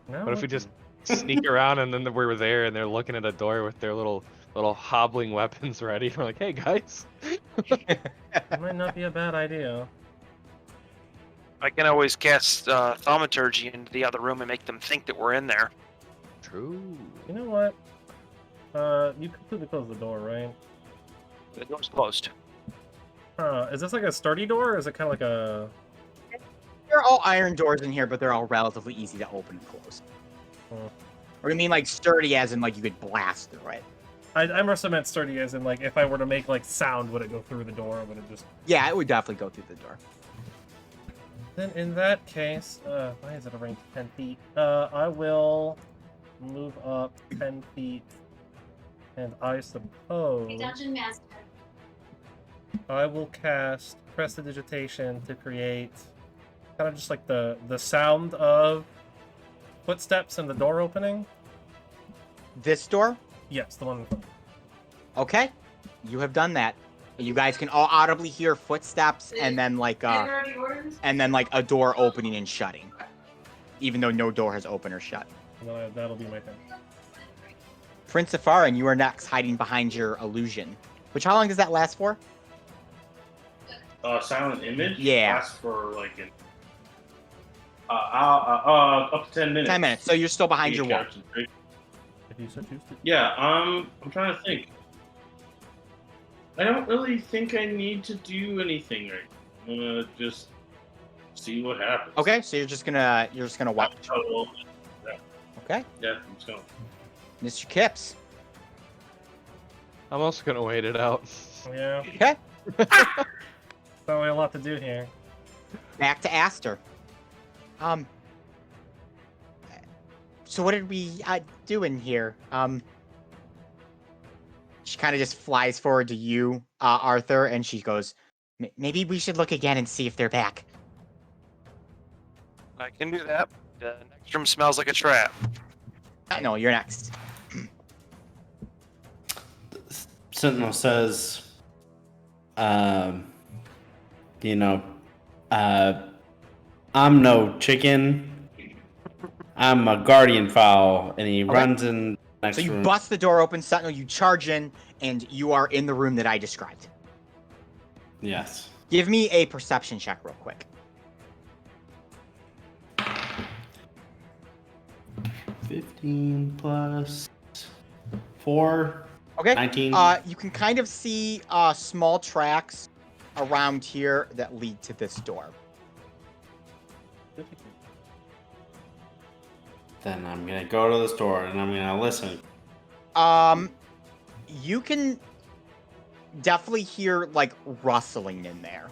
No. What if we just sneak around and then we're there and they're looking at a door with their little hobbling weapons ready? We're like, hey guys. It might not be a bad idea. I can always cast thaumaturgy into the other room and make them think that we're in there. True. You know what? You completely closed the door, right? The door's closed. Is this like a sturdy door, or is it kind of like a... They're all iron doors in here, but they're all relatively easy to open and close. Hmm. Or you mean like sturdy as in like you could blast through it? I must have meant sturdy as in like if I were to make like sound, would it go through the door, or would it just... Yeah, it would definitely go through the door. Then in that case, why is it a range of 10 feet? I will move up 10 feet, and I suppose Hey, Dungeon Master. I will cast Prestidigitation to create kind of just like the sound of footsteps in the door opening. This door? Yes, the one in front. Okay, you have done that. You guys can all audibly hear footsteps and then like a door opening and shutting, even though no door has opened or shut. No, that'll be my turn. Prince Safarin, you are next, hiding behind your illusion. Which, how long does that last for? Silent image. Yeah. Lasts for like up to 10 minutes. 10 minutes. So you're still behind your wall. If you so choose to. Yeah. I'm trying to think. I don't really think I need to do anything right now. I'm gonna just see what happens. Okay, so you're just gonna watch. Okay, Yeah, I'm just going. Mr. Kips. I'm also gonna wait it out. Yeah. Okay, So we have a lot to do here. back to Aster. So what did we do in here? She kind of just flies forward to you, Arthur, and she goes, maybe we should look again and see if they're back. I can do that. The next room smells like a trap. Uh, No, you're next. Sentinel says, you know, I'm no chicken. I'm a guardian fowl, and he runs in the next So you room. bust the door open, Sentinel, you charge in, and you are in the room that I described. Yes. Give me a perception check real quick. 15 plus 4. Okay. 19. You can kind of see small tracks around here that lead to this door. Then I'm gonna go to the store and I'm gonna listen. You can definitely hear like rustling in there.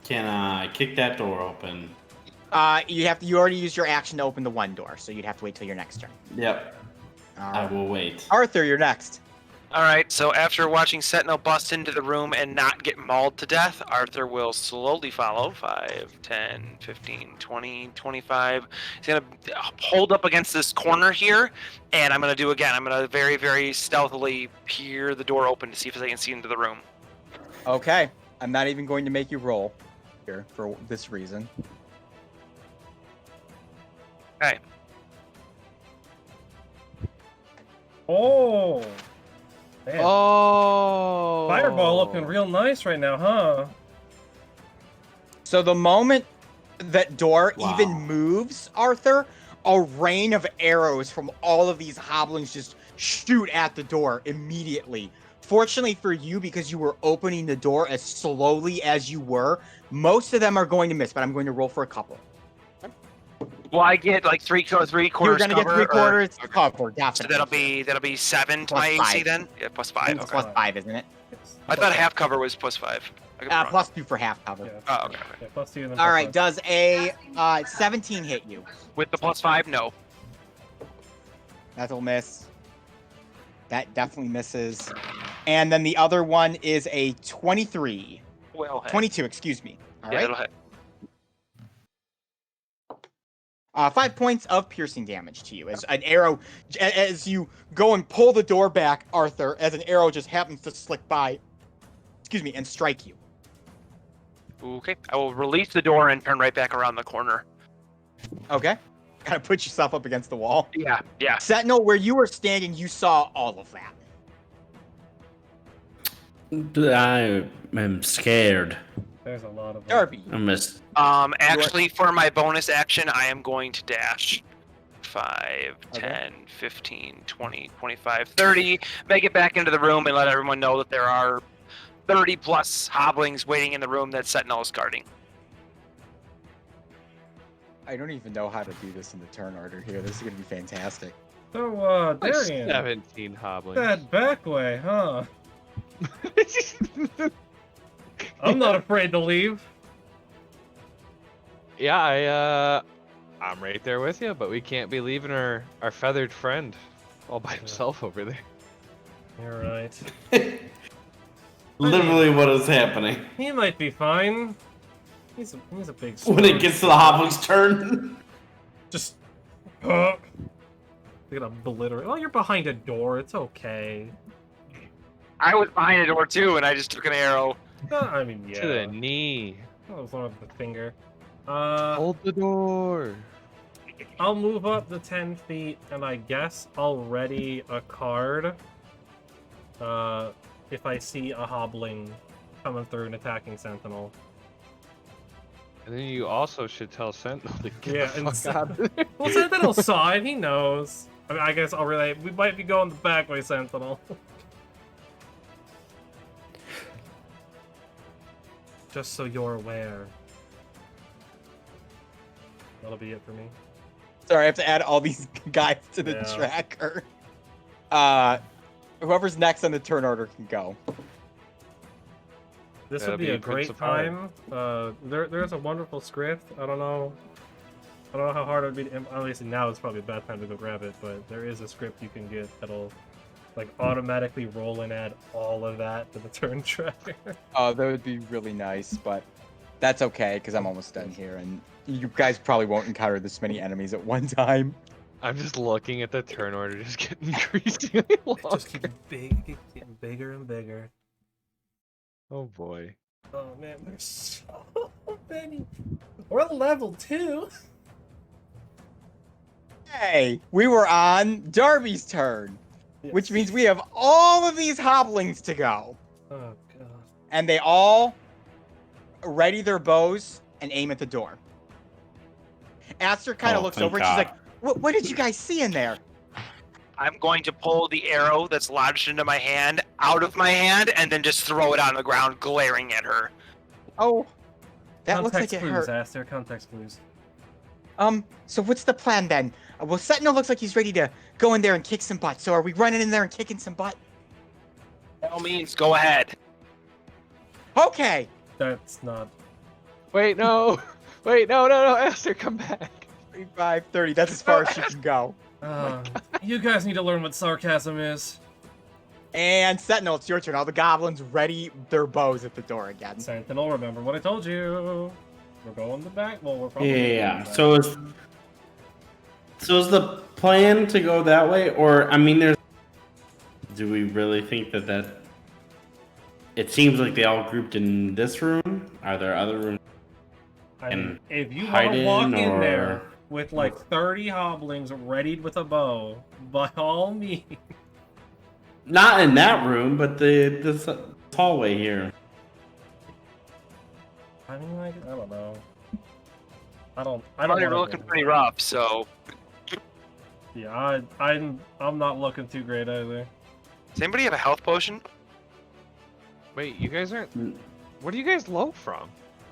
Can I kick that door open? You already used your action to open the one door, so you'd have to wait till your next turn. Yep. I will wait. Arthur, you're next. All right, so after watching Sentinel bust into the room and not get mauled to death, Arthur will slowly follow. 5, 10, 15, 20, 25. He's going to hold up against this corner here, and I'm going to do again. I'm going to very, very stealthily peer the door open to see if I can see into the room. Okay. I'm not even going to make you roll here for this reason. Okay. Oh! Man. Oh! Fireball looking real nice right now, huh? So the moment that door Wow. even moves, Arthur, a rain of arrows from all of these hoblins just shoot at the door immediately. Fortunately for you, because you were opening the door as slowly as you were, most of them are going to miss, but I'm going to roll for a couple. Well, I get like three quarters You're going to get cover, 3/4 or- cover, So definitely. that'll be 7 to Plus my AC 5. then? Yeah, plus I 5. think it's Okay. plus 5, isn't it? I thought half cover was plus 5. I could be wrong. Plus 2 for half cover. Yeah. Oh, okay. Yeah, plus 2 and then All plus right, 5. does a 17 hit you? With the plus 5, no. That'll miss. That definitely misses. And then the other one is a 23. Well, 22, excuse me. All yeah, right. it'll hit. 5 points of piercing damage to you as an arrow, as you go and pull the door back, Arthur, as an arrow just happens to slick by, and strike you. Okay, I will release the door and turn right back around the corner. Okay. Kind of put yourself up against the wall. Yeah. Sentinel, where you were standing, you saw all of that. I am scared. There's a lot of them. Darby. I missed. Actually, for my bonus action, I am going to dash 5, 10, 15, 20, 25, 30. Make it back into the room and let everyone know that there are 30 plus hoblings waiting in the room that Sentinel is guarding. I don't even know how to do this in the turn order here. This is going to be fantastic. So, Darian, 17 hoblings. that back way, huh? I'm not afraid to leave. Yeah, I'm right there with you, but we can't be leaving our feathered friend all by himself over there. You're right. Literally what is happening. He might be fine. He's a big When it gets to the Hobling's turn. Just they're gonna obliterate. Oh, you're behind a door. It's okay. I was behind a door too, and I just took an arrow. I mean, yeah. To the knee. That was one with the finger. Hold the door. I'll move up the 10 feet, and I guess I'll ready a card. If I see a hobbling coming through and attacking Sentinel. And then you also should tell Sentinel to get Yeah, the fuck out of there. Well, Sentinel saw it. He knows. I mean, I guess I'll relay. We might be going the back way, Sentinel. Just so you're aware. That'll be it for me. Sorry, I have to add all these guys to the Yeah. tracker. Whoever's next on the turn order can go. This That'll would be be a great Prince of Fire. time. There's a wonderful script. I don't know how hard it would be. Obviously, now it's probably a bad time to go grab it, but there is a script you can get that'll like automatically roll and add all of that to the turn tracker. Oh, that would be really nice, but that's okay because I'm almost done here, and you guys probably won't encounter this many enemies at one time. I'm just looking at the turn order, just getting increasingly It longer. just keeps getting bigger and bigger. Oh boy. Oh man, there's so many. We're at level 2. Hey, we were on Darby's turn, which means we have all of these hoblings to go. Oh god. And they all ready their bows and aim at the door. Aster kind of looks thank over and she's God. like, what did you guys see in there? I'm going to pull the arrow that's lodged into my hand out of my hand and then just throw it on the ground, glaring at her. Oh, that looks Context like it clues, hurt. Aster. Context clues. So what's the plan then? Well, Sentinel looks like he's ready to go in there and kick some butt. So are we running in there and kicking some butt? By all means, go ahead. Okay. That's not. Wait, no. Wait, no, Esther, come back. 35, 30. That's as far as she can go. You guys need to learn what sarcasm is. And Sentinel, it's your turn. All the goblins ready their bows at the door again. Sentinel, remember what I told you. We're going the back. Well, we're probably. Yeah. So is the plan to go that way, or I mean, do we really think that? It seems like they all grouped in this room. Are there other rooms? I mean, if you hide want to walk in, in or- there with like 30 hoblings readied with a bow, by all means. Not in that room, but this hallway here. I mean, like, I don't know. I don't Already wanna looking go. pretty rough, so Yeah, I'm not looking too great either. does anybody have a health potion? Wait, you guys aren't. Where do you guys low from?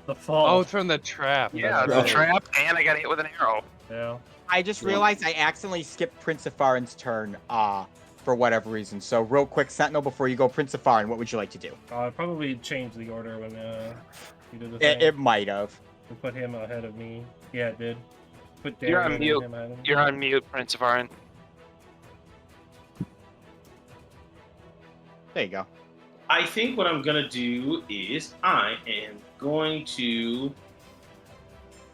The fall. Oh, it's from the trap. Yeah, that's the right. trap, and I got hit with an arrow. Yeah. I just realized I accidentally skipped Prince of Farin's turn, for whatever reason. So real quick, Sentinel, before you go, Prince of Farin, what would you like to do? I probably changed the order when you did the thing. It might have. We put him ahead of me. Yeah, it did. Put You're Darian on and mute. him ahead of me. You're on mute, Prince of Arin. There you go. I think what I'm gonna do is I am going to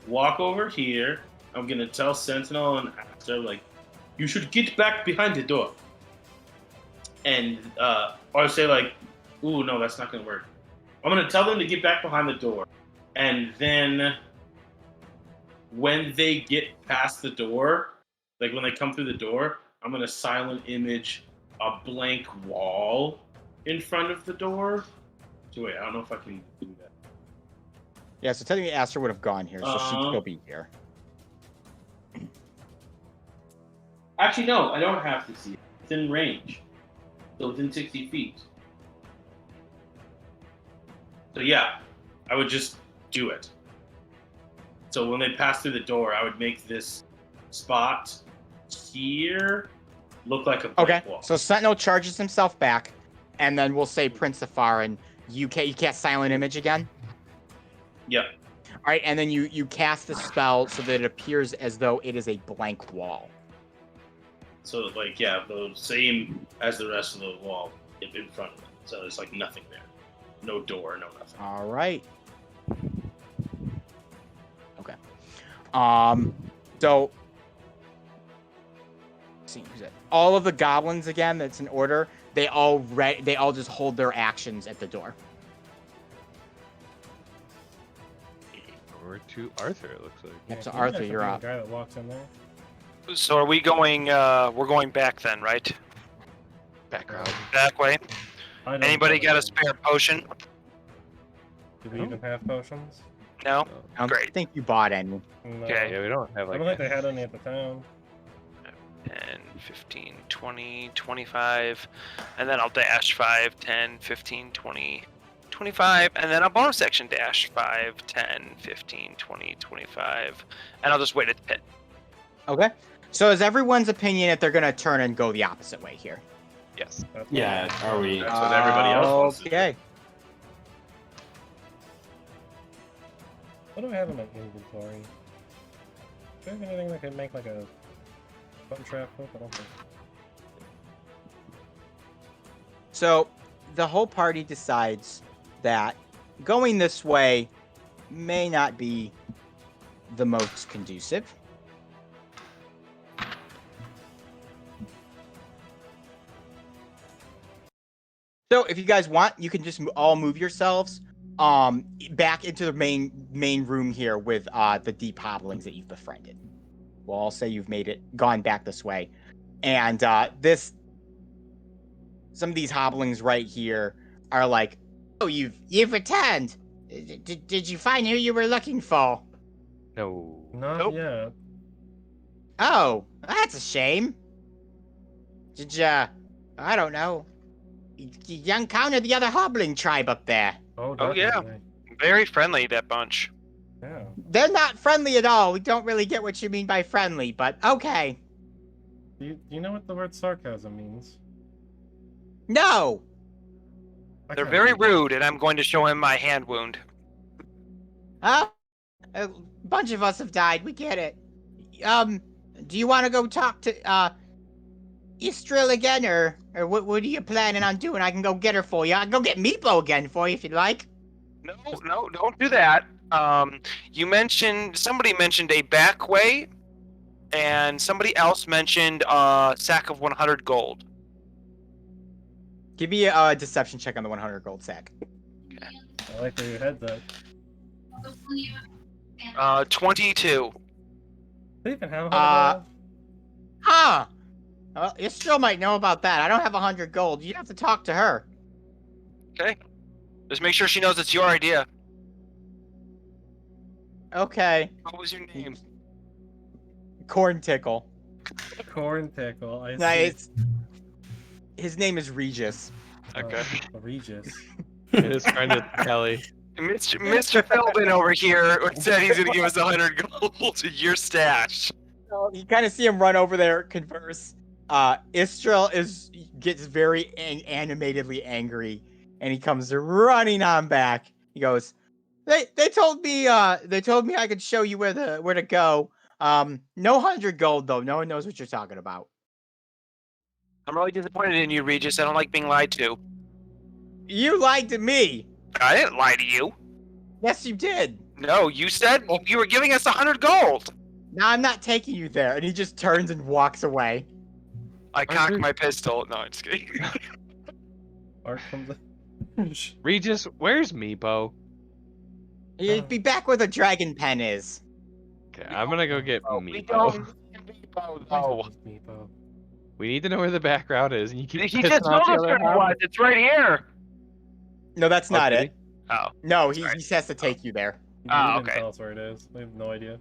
walk over here. I'm gonna tell Sentinel and Aster, like, you should get back behind the door. And or say like, ooh, no, that's not gonna work. I'm gonna tell them to get back behind the door, and then when they get past the door, like when they come through the door, I'm gonna silent image a blank wall in front of the door. So wait, I don't know if I can do that. Yeah, so technically Aster would have gone here, so she'd still be here. Actually, no, I don't have to see it. It's in range. So within 60 feet. So yeah, I would just do it. So when they pass through the door, I would make this spot here look like a blank wall. So Sentinel charges himself back, and then we'll say Prince Safarin, you can't silent image again? Yep. All right, and then you cast the spell so that it appears as though it is a blank wall. So, like, yeah, the same as the rest of the wall in front of it. So there's, like, nothing there. No door, no nothing. All right. Okay. So, let's see, who's it? All of the goblins again. That's in order. They all just hold their actions at the door. Over to Arthur, it looks like. Yep, so Yeah, Arthur, there's you're a up. guy that walks in there. So are we going? We're going back then, right? Background. Back way. I don't Anybody have got a any. spare potion? Do we even have potions? No. I don't Great. think you bought any. No. Okay. Yeah, we don't have I like. don't think they had any at the town. 10, 15, 20, 25, and then I'll dash 5, 10, 15, 20, 25, and then a bonus action dash 5, 10, 15, 20, 25, and I'll just wait at the pit. Okay. So is everyone's opinion that they're going to turn and go the opposite way here? Yes. That's Yeah, are we? That's what everybody else wants to do. Okay. What do we have in my inventory? Do we have anything that could make like a button trap hook? I don't think. So the whole party decides that going this way may not be the most conducive. So if you guys want, you can just all move yourselves back into the main room here with the deep hobblings that you've befriended. We'll all say you've gone back this way. And some of these hobblings right here are like, oh, you've returned. Did you find who you were looking for? No. Not Nope. yet. Oh, that's a shame. Did ya, I don't know, you encountered the other hobbling tribe up there? Oh, yeah. definitely. Very friendly, that bunch. Yeah. They're not friendly at all. We don't really get what you mean by friendly, but okay. Do you know what the word sarcasm means? No. They're very rude, and I'm going to show him my hand wound. Huh? A bunch of us have died. We get it. Do you want to go talk to Istril again, or what are you planning on doing? I can go get her for you. I can go get Meepo again for you if you'd like. No, don't do that. Somebody mentioned a back way, and somebody else mentioned a sack of 100 gold. Give me a deception check on the 100 gold sack. I like where your head's at. 22. They even have Huh. Well, Istril might know about that. I don't have 100 gold. You'd have to talk to her. Okay. Just make sure she knows it's your idea. Okay. What was your name? Corn Tickle. corn pickle. I see. Nice. His name is Regis. Okay. Regis. And his friend is Kelly. Mr. Philbin over here said he's going to give us 100 gold to your stash. So you kind of see him run over there, converse. Istril gets very animatedly angry, and he comes running on back. He goes, "They told me I could show you where to go. No 100 gold though. No one knows what you're talking about." I'm really disappointed in you, Regis. I don't like being lied to. You lied to me. I didn't lie to you. Yes, you did. No, you said you were giving us 100 gold. No, I'm not taking you there. And he just turns and walks away. I cock Arthur? my pistol. No, I'm just kidding. Art comes in. Regis, where's Meepo? He'd be back where the dragon pen is. Okay, I'm gonna go get Oh, we Meepo. don't need Meepo, though. Meepo. We need to know where the back route is, and you keep He pissing just off told the us other where it half. was. It's right here. No, that's not did it. Oh. No, he Sorry. has to take you there. He Oh, didn't okay. tell us where it is. We have no idea.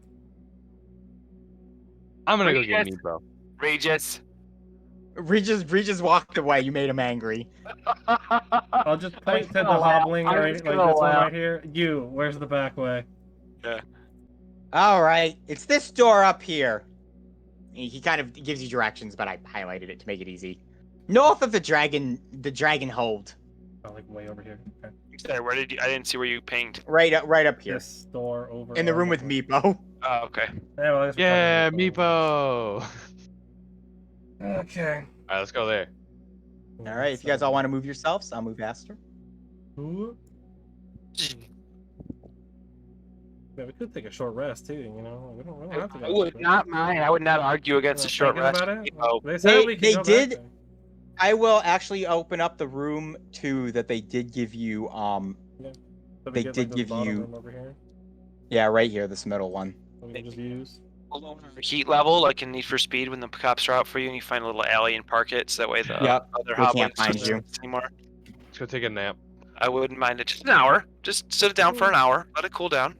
I'm gonna go get Regis. Meepo. Regis. Regis walked away. You made him angry. I'll just point to the hobbling right, like this one right here. You, where's the back way? All right, it's this door up here. He kind of gives you directions, but I highlighted it to make it easy. North of the dragon hold. Oh, like way over here. Okay. Sorry, where did you? I didn't see where you pinged. Right up here. This door over. In the room with Meepo. Oh, okay. Yeah, well, that's Yeah, probably Meepo. Okay. Alright, let's go there. All right, if you guys all want to move yourselves, I'll move faster. Ooh. Yeah, we could take a short rest too. You know, we don't have to. I would not mind. I would not argue against a short rest. Oh, They said we could go did- back there. I will actually open up the room too that they did give you. So we they get, did this give bottom you- room over here. Yeah, right here, this middle one. that we can just use. below our heat level, like in Need for Speed, when the cops are out for you and you find a little alley and park it, so that way the Yep, other we can't hoblins find don't you. sense anymore. Let's go take a nap. I wouldn't mind it. Just an hour. Just sit it down for an hour. Let it cool down.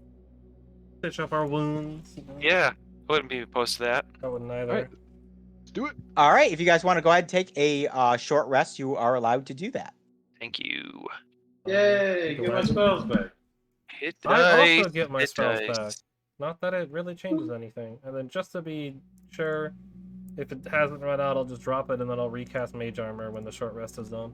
Stitch up our wounds. You know? Yeah, I wouldn't be opposed to that. I wouldn't either. Alright. Let's do it. All right, if you guys want to go ahead and take a short rest, you are allowed to do that. Thank you. Yay, get my spells back. Hit I dice. also get my hit spells dice. back. Not that it really changes anything. And then just to be sure, if it hasn't run out, I'll just drop it and then I'll recast Mage Armor when the short rest is done.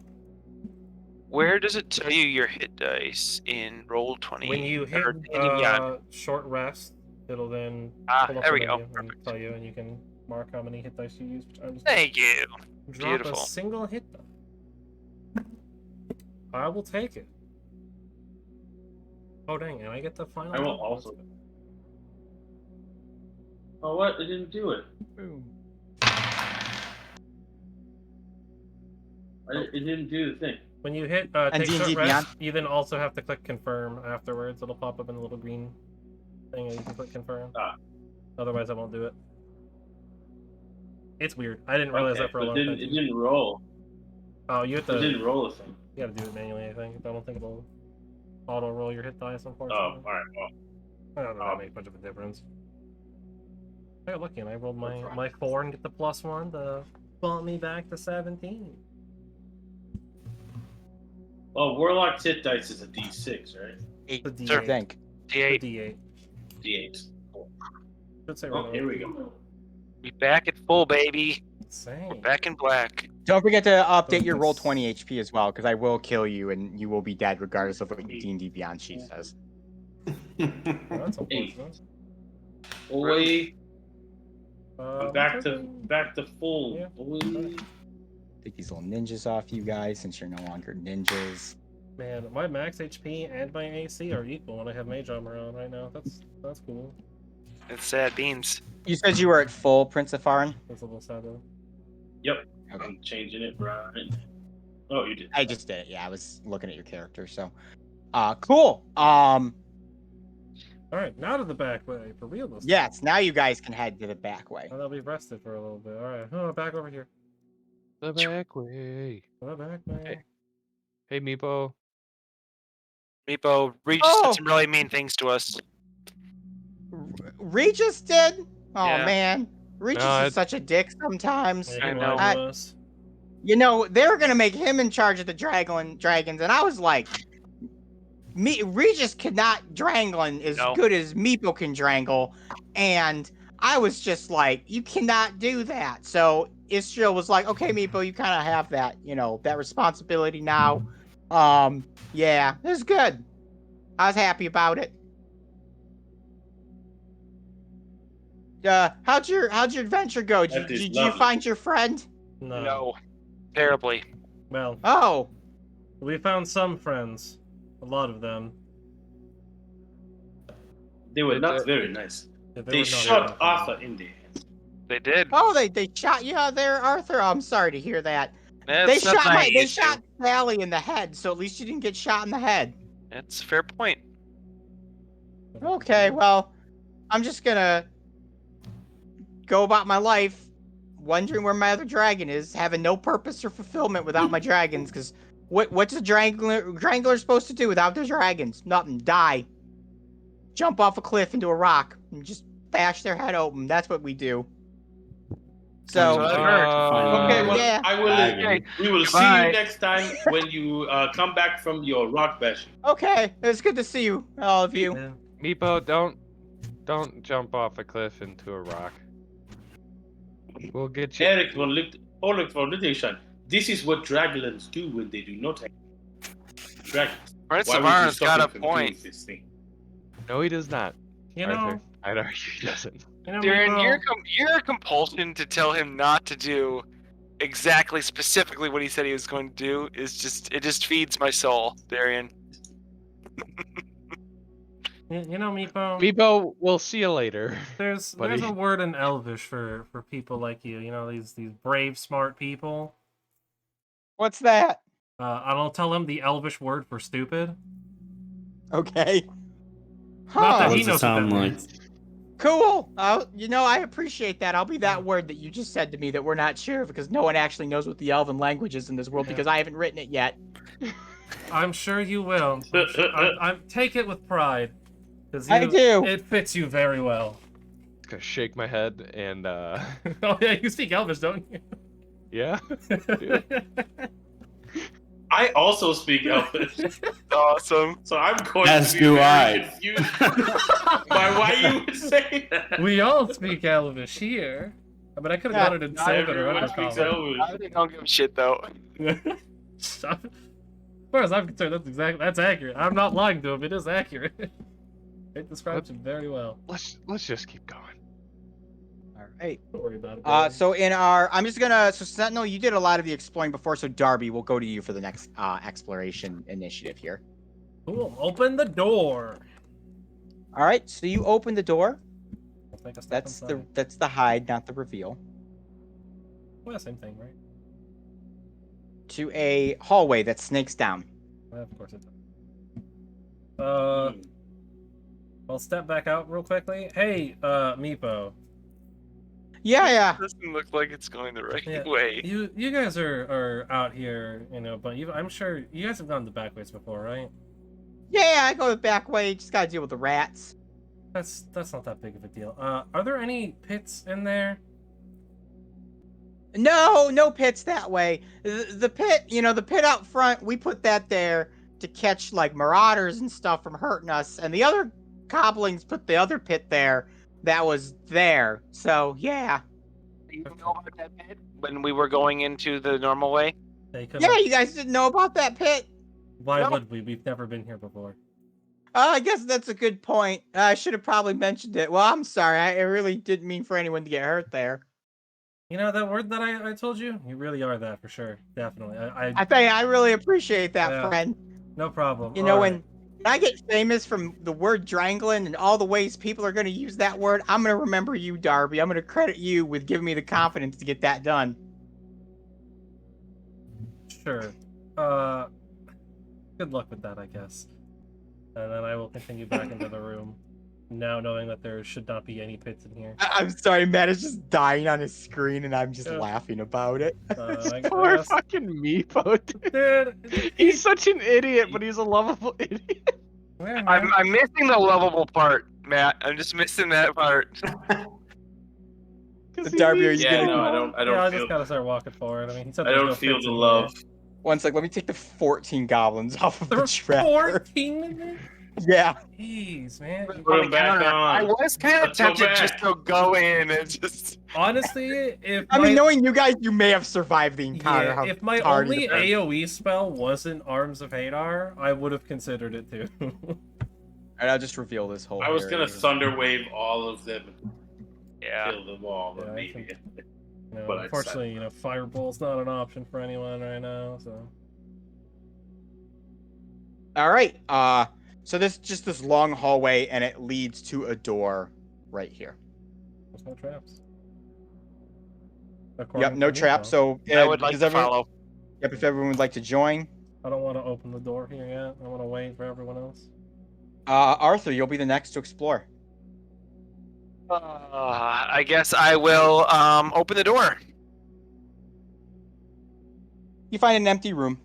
Where does it tell you your hit dice in roll 20? When you hit or any beyond? short rest, it'll then pull up there we the go. menu and tell you, and you can mark how many hit dice you use. Thank you. Drop Beautiful. a single hit die. I will take it. Oh dang, and I get the final. I will also. Oh, what? It didn't do it. It didn't do the thing. When you hit And take short D&D rest, Beyond? you then also have to click confirm afterwards. It'll pop up in a little green thing and you can click confirm. Ah. Otherwise I won't do it. It's weird. I didn't realize Okay, that for a but long time. it didn't roll. Oh, you have It to didn't roll a thing. you gotta do it manually, I think. I don't think it'll auto roll your hit dice, Oh, unfortunately. alright. Well, I don't know that make much of a difference. I got lucky and I rolled my 4 and get the +1 to bump me back to 17. well, Warlock's hit dice is a D6, right? Eight, The Sure. I think. The D8. D8. D8. Cool. Should say Oh, right here over we go. We back at full, baby. Same. We're back in black. Don't forget to update your Focus. roll 20 HP as well, because I will kill you and you will be dead regardless of what your D&D Beyond sheet says. Oh, that's unfortunate. Boy, I'm back it's to okay. full. Yeah. Boy. Take these little ninjas off you guys since you're no longer ninjas. Man, my max HP and my AC are equal when I have Mage Armor on right now. That's cool. It's sad beans. You said you were at full, Prince of Farin? That's a little sad though. Yep. Okay. I'm changing it right. Oh, you did. I just did it. Yeah, I was looking at your character. So, cool. All right, now to the back way for real this time. Yes. Now you guys can head to the back way. Now that we've rested for a little bit. All right, oh, back over here. The back way. The back way. Hey, Meepo. Meepo, Regis Oh! said some really mean things to us. Regis did. Oh Yeah. man, Regis No, is such a dick sometimes. Yeah, I he know. lied to us. You know, they were gonna make him in charge of the dragons, and I was like, Regis cannot drangling as No. good as Meepo can drangle, and I was just like, you cannot do that. So Istria was like, okay, Meepo, you kind of have that, that responsibility now. Yeah, it was good. I was happy about it. How'd your adventure go? That is Did you lovely. find your friend? No. Terribly. Well, Oh, we found some friends. A lot of them. They were Did not that- very nice. Yeah, They were not shot able to- Arthur in the head. They did. Oh, they shot you there, Arthur. Oh, I'm sorry to hear that. That's nothing I They used to. shot Sally in the head, so at least you didn't get shot in the head. That's a fair point. Okay, well, I'm just gonna go about my life wondering where my other dragon is, having no purpose or fulfillment without my dragons, because what's a drangler supposed to do without their dragons? Nothing. Die. Jump off a cliff into a rock and just bash their head open. That's what we do. So, That's what I heard. Okay, well, yeah. I will. Okay. We will see Goodbye. you next time when you come back from your rock bashing. Okay, it's good to see you, all of you. Yeah. Meepo, don't jump off a cliff into a rock. We'll get you. Eric von Lichtenstein. This is what Dragonlance do when they do not have dragons. Prince Why of would you Iron's stop got him a from doing point. this thing? No, he does not. You Arthur, know, I'd argue he doesn't. Darren, Meepo, your compulsion to tell him not to do exactly specifically what he said he was going to do is just feeds my soul, Darian. you know, Meepo. Meepo, we'll see you later. There's buddy. a word in Elvish for people like you. You know, these brave, smart people. What's that? I'll tell him the Elvish word for stupid. Okay. Not that Huh. he What's it knows what sound that like? means. Cool. I appreciate that. I'll be that word that you just said to me that we're not sure of because no one actually knows what the Elven language is in this world Yeah. because I haven't written it yet. I'm sure you will. I'm take it with pride. 'Cause I do. It fits you very well. Gonna shake my head and Oh yeah, you speak Elvish, don't you? yeah. Dude. I also speak Elvish, Awesome. so I'm going As to be do very I. confused by why you would say that. We all speak Elvish here. I mean, I could have done it in Not Sylvan or everyone speaks Undercommon. Elvish. I don't give a shit though. As far as I'm concerned, that's accurate. I'm not lying to him. It is accurate. It describes him very well. Let's just keep going. All right. Don't worry about it. So Sentinel, you did a lot of the exploring before, so Darby, we'll go to you for the next exploration initiative here. Cool. Open the door. All right, so you open the door. Let's make a step That's inside. the hide, not the reveal. Well, same thing, right? To a hallway that snakes down. Well, of course it does. I'll step back out real quickly. Hey, Meepo. Yeah. Doesn't look like it's going the right Yeah. way. You guys are out here, you know, but I'm sure you guys have gone the back ways before, right? Yeah, I go the back way. Just gotta deal with the rats. That's not that big of a deal. Are there any pits in there? No pits that way. The pit, the pit out front, we put that there to catch like marauders and stuff from hurting us, and the other goblins put the other pit there that was there. So yeah. Do you know about that pit when we were going into the normal way? They could. Yeah, you guys didn't know about that pit? Why No. would we? We've never been here before. I guess that's a good point. I should have probably mentioned it. Well, I'm sorry. I really didn't mean for anyone to get hurt there. You know that word that I told you? You really are that for sure. Definitely. I really appreciate that, Yeah. friend. No problem. You know, All when I get famous from the word Drangling and all the ways people are going to use that word, I'm going to remember you, Darby. I'm going to credit you with giving me the confidence to get that done. Sure. Good luck with that, I guess. And then I will continue back into the room, now knowing that there should not be any pits in here. I'm sorry, Matt is just dying on his screen and I'm just Yeah. laughing about it. I Poor guess- fucking Meepo, dude. Dude, He's such an idiot, but he's a lovable idiot. yeah, man. I'm missing the lovable part, Matt. I'm just missing that part. Darby, are you Yeah, gonna no, I don't I feel. just gotta start walking forward. I mean, he said I there's don't no feel pits the in love. here. One sec, let me take the 14 goblins off of the There were trap. 14 in there? Yeah. Jeez, man. Put 'em back I on. was kind of Let's go tempted back. just to go in and just. Honestly, if I mean, my- knowing you guys, you may have survived the encounter. yeah, how if my tardy only the- AoE spell wasn't Arms of Hadar, I would have considered it too. Alright, I'll just reveal this whole I was area. gonna thunder wave all of them and Yeah. kill them all Yeah, I immediately. You know, But I'd unfortunately, Fireball's not an option for anyone right now. So All right. So this long hallway, and it leads to a door right here. There's no traps. Yep, According no to me, trap. though. So I would like does to everyone? follow. Yep, if everyone would like to join. I don't want to open the door here yet. I want to wait for everyone else. Arthur, you'll be the next to explore. I guess I will open the door. You find an empty room.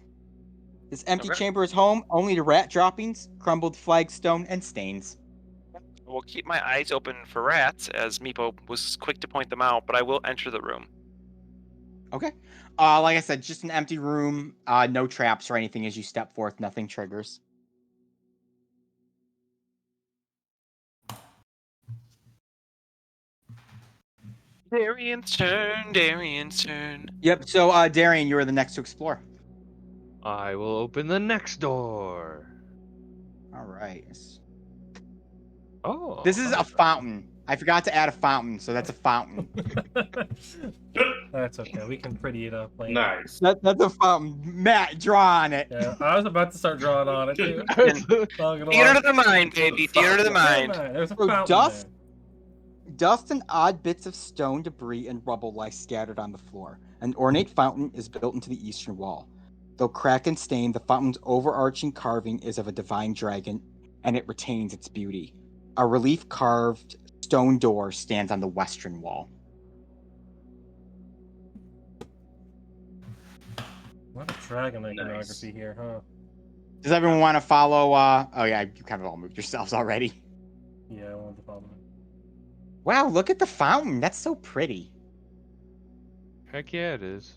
This empty Okay. chamber is home only to rat droppings, crumbled flagstone, and stains. We'll keep my eyes open for rats, as Meepo was quick to point them out, but I will enter the room. Okay. Like I said, just an empty room. No traps or anything as you step forth. Nothing triggers. Darian's turn. Darian's turn. Yep. So, Darian, you are the next to explore. I will open the next door. All right. Oh. This is a fountain. I forgot to add a fountain, so that's a fountain. That's okay. We can pretty it up later. Nice. That's a fountain. Matt, draw on it. Yeah, I was about to start drawing on it too. Theater of the mind, baby. Theater of the mind. There's a So fountain dust, dust and odd bits of stone, debris, and rubble lie scattered on the floor. An ornate fountain is built into the eastern wall. Though cracked and stained, the fountain's overarching carving is of a divine dragon, and it retains its beauty. A relief-carved stone door stands on the western wall. A lot of dragon iconography here, huh? Does everyone want to follow? Oh yeah, you kind of all moved yourselves already. Yeah, I wanted to follow it. Wow, look at the fountain. That's so pretty. Heck yeah, it is.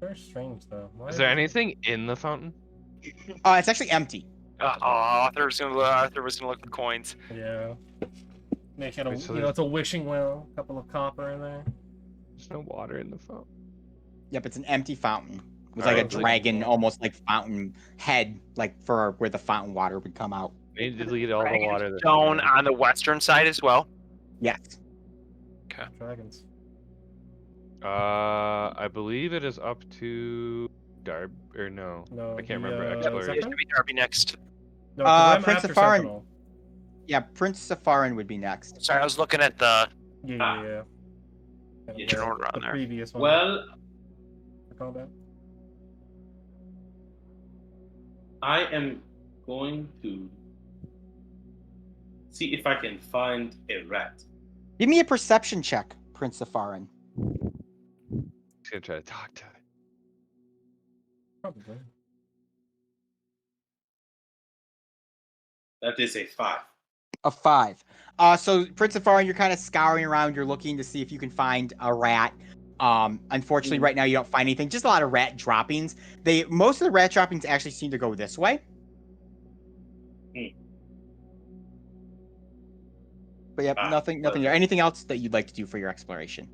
Very strange though. Why Is there anything in the fountain? It's actually empty. Arthur was gonna look at the coins. Yeah. Make it a, Wait, so it's a wishing well. A couple of copper in there. There's no water in the fountain. Yep, it's an empty fountain with All like a right, dragon, almost like fountain head, like for where the fountain water would come out. We need to delete all the water. that's Stone in there. on the western side as well. Yes. Dragons. I believe it is up to Darb or no. No, I can't the, remember. uh, Exploration. It's gonna be Darby next. No, 'cause I'm Prince after Safarin. Sentinel. Yeah, Prince Safarin would be next. Sorry, I was looking at the Yeah. Yeah, turn order on The there. previous one. Well, For combat. I am going to see if I can find a rat. Give me a perception check, Prince Safarin. He's gonna try to talk to it. Probably. That is a 5. A 5. So Prince Safarin, you're kind of scouring around. You're looking to see if you can find a rat. Unfortunately, right now you don't find anything. Just a lot of rat droppings. Most of the rat droppings actually seem to go this way. But yep, nothing there. Anything else that you'd like to do for your exploration?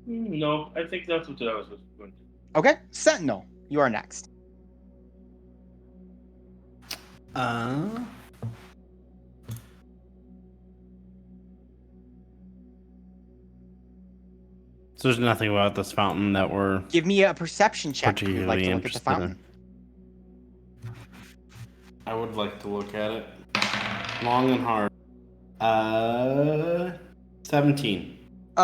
No, I think that's what I was going to do. Okay, Sentinel, you are next. So there's nothing about this fountain that we're Give me a perception check if you'd like particularly to look at the interested fountain. in. I would like to look at it long and hard. 17.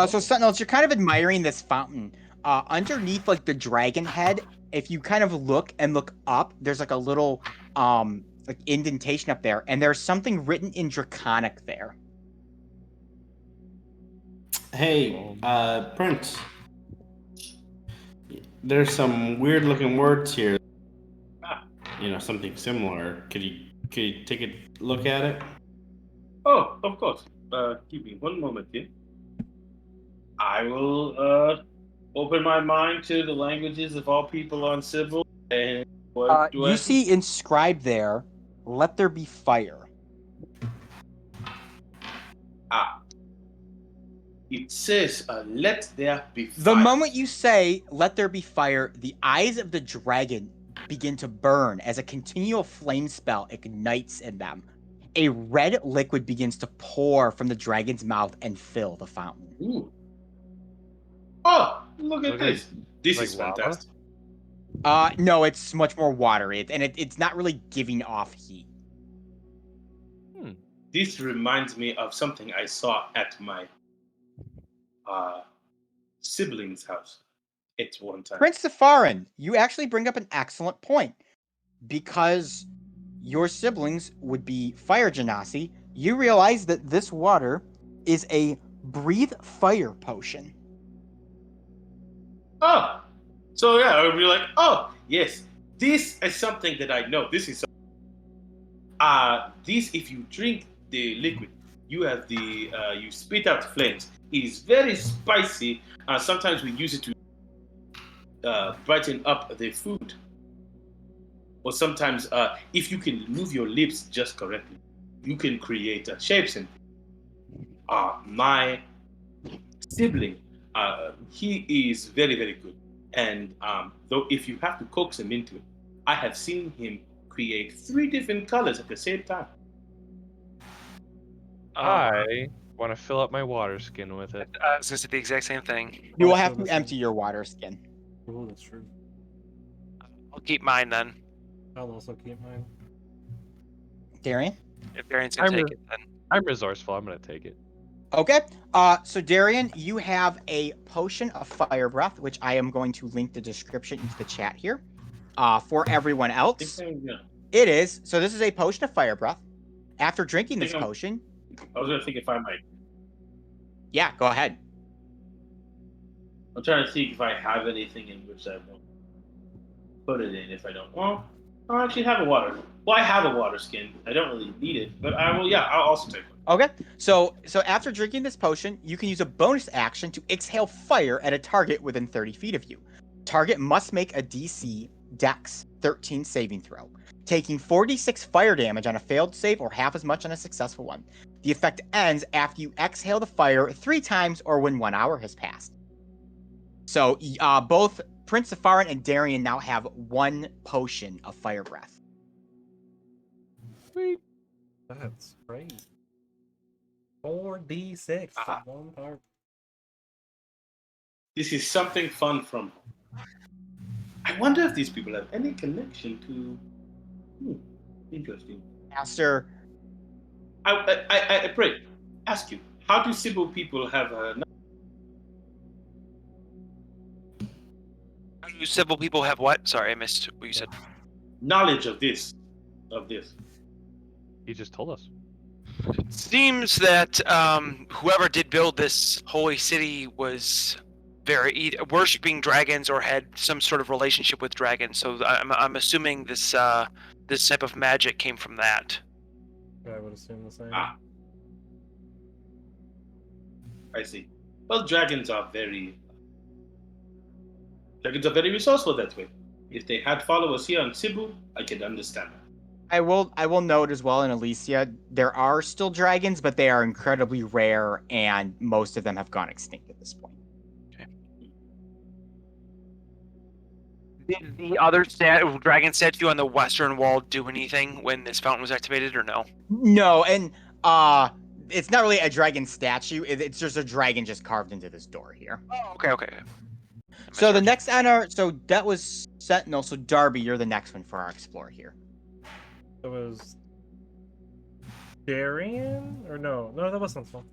So Sentinels, you're kind of admiring this fountain. Underneath like the dragon head, if you kind of look up, there's like a little like indentation up there, and there's something written in Draconic there. Hey, Prince. There's some weird looking words here. You know, something similar. Could you take a look at it? Oh, of course. Give me one moment here. I will open my mind to the languages of all people on Civil. And what do I You see inscribed there, "Let there be fire." It says, "Let there be fire." The moment you say, "Let there be fire," the eyes of the dragon begin to burn as a continual flame spell ignites in them. A red liquid begins to pour from the dragon's mouth and fill the fountain. Ooh. Oh, look at Look this. This like is lava? fantastic. No, it's much more watery, and it's not really giving off heat. This reminds me of something I saw at my sibling's house at one time. Prince Safarin, you actually bring up an excellent point. Because your siblings would be fire genasi, you realize that this water is a breathe fire potion. Oh, so yeah, I would be like, oh yes, this is something that I know. This is this if you drink the liquid, you have the you spit out flames. It is very spicy. Sometimes we use it to brighten up the food. Or sometimes, if you can move your lips just correctly, you can create shapes. And my sibling, he is very, very good. And though if you have to coax him into it, I have seen him create 3 different colors at the same time. I want to fill up my water skin with it. I was going to say the exact same thing. You will Also have to the empty same. your water skin. Oh, that's true. I'll keep mine then. I'll also keep mine. Darian? If Varian's going to take it, then. I'm resourceful. I'm gonna take it. Okay. So Darian, you have a potion of fire breath, which I am going to link the description into the chat here. For everyone else, it is. So this is a potion of fire breath. After drinking this potion, I was gonna think if I might. yeah, go ahead. I'm trying to think if I have anything in which I won't put it in. If I don't, well, I actually have a water. Well, I have a water skin. I don't really need it, but I will. Yeah, I'll also take one. Okay. So after drinking this potion, you can use a bonus action to exhale fire at a target within 30 feet of you. Target must make a DC Dex 13 saving throw, taking 46 fire damage on a failed save or half as much on a successful one. The effect ends after you exhale the fire 3 times or when 1 hour has passed. So both Prince Safarin and Darian now have 1 potion of fire breath. Sweet. That's crazy. 4d6 Ah. for one part. This is something fun from home. I wonder if these people have any connection to. Interesting. Master, I pray. Ask you, how do Sibyl people have How do Sybil people have what? Sorry, I missed what you said. knowledge of this? He just told us. Seems that whoever did build this holy city was either worshipping dragons or had some sort of relationship with dragons. So I'm assuming this this type of magic came from that. I would assume the same. I see. Well, dragons are very resourceful that way. If they had followers here on Cebu, I could understand that. I will note as well in Elyssia, there are still dragons, but they are incredibly rare, and most of them have gone extinct at this point. Okay. Did the other dragon statue on the western wall do anything when this fountain was activated, or no? No, and it's not really a dragon statue. It's just a dragon just carved into this door here. Oh, okay. So the next on our, so that was Sentinel. So Darby, you're the next one for our explore here. It was Darian? Or no, that was Sentinel.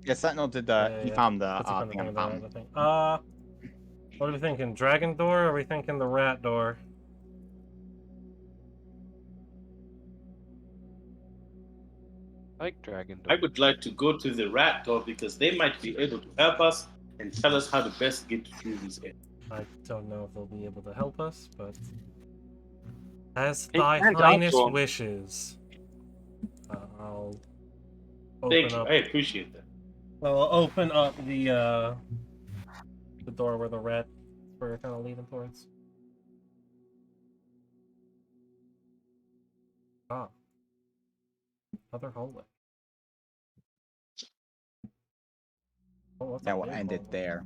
Yeah, Sentinel did the. Yeah, he yeah. found the That's thing on the the fountain. thing. What are we thinking? Dragon door, or are we thinking the rat door? I like dragon door. I would like to go to the rat door because they might be able to help us and tell us how to best get through these areas. I don't know if they'll be able to help us, but as It thy turns out finest to 'em. wishes, I'll Thank open you. up. I appreciate that. I'll open up the door where the rat we're kind of leading towards. Ah, another hallway. Oh, that's a That will big end it hallway. there.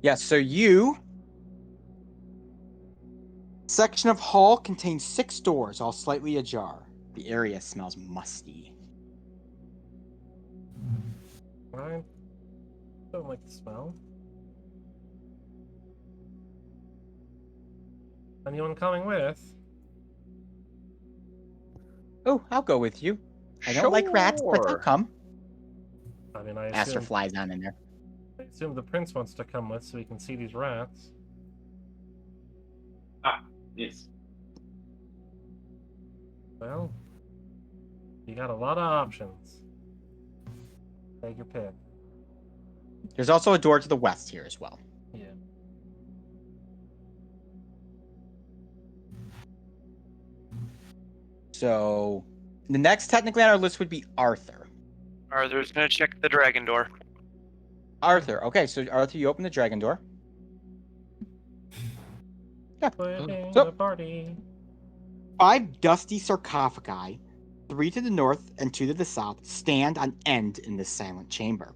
Yeah, so you. Section of hall contains 6 doors, all slightly ajar. The area smells musty. I don't like the smell. Anyone coming with? Oh, I'll go with you. I don't like rats, but they'll Sure. come. I mean, I Aster assume, flies on in there. the prince wants to come with so he can see these rats. Yes. Well, you got a lot of options. Take your pick. There's also a door to the west here as well. Yeah. So the next technically on our list would be Arthur. Arthur's gonna check the dragon door. Arthur. Okay, so Arthur, you open the dragon door. Yeah. Quitting So- the party. 5 dusty sarcophagi, 3 to the north and 2 to the south, stand on end in this silent chamber.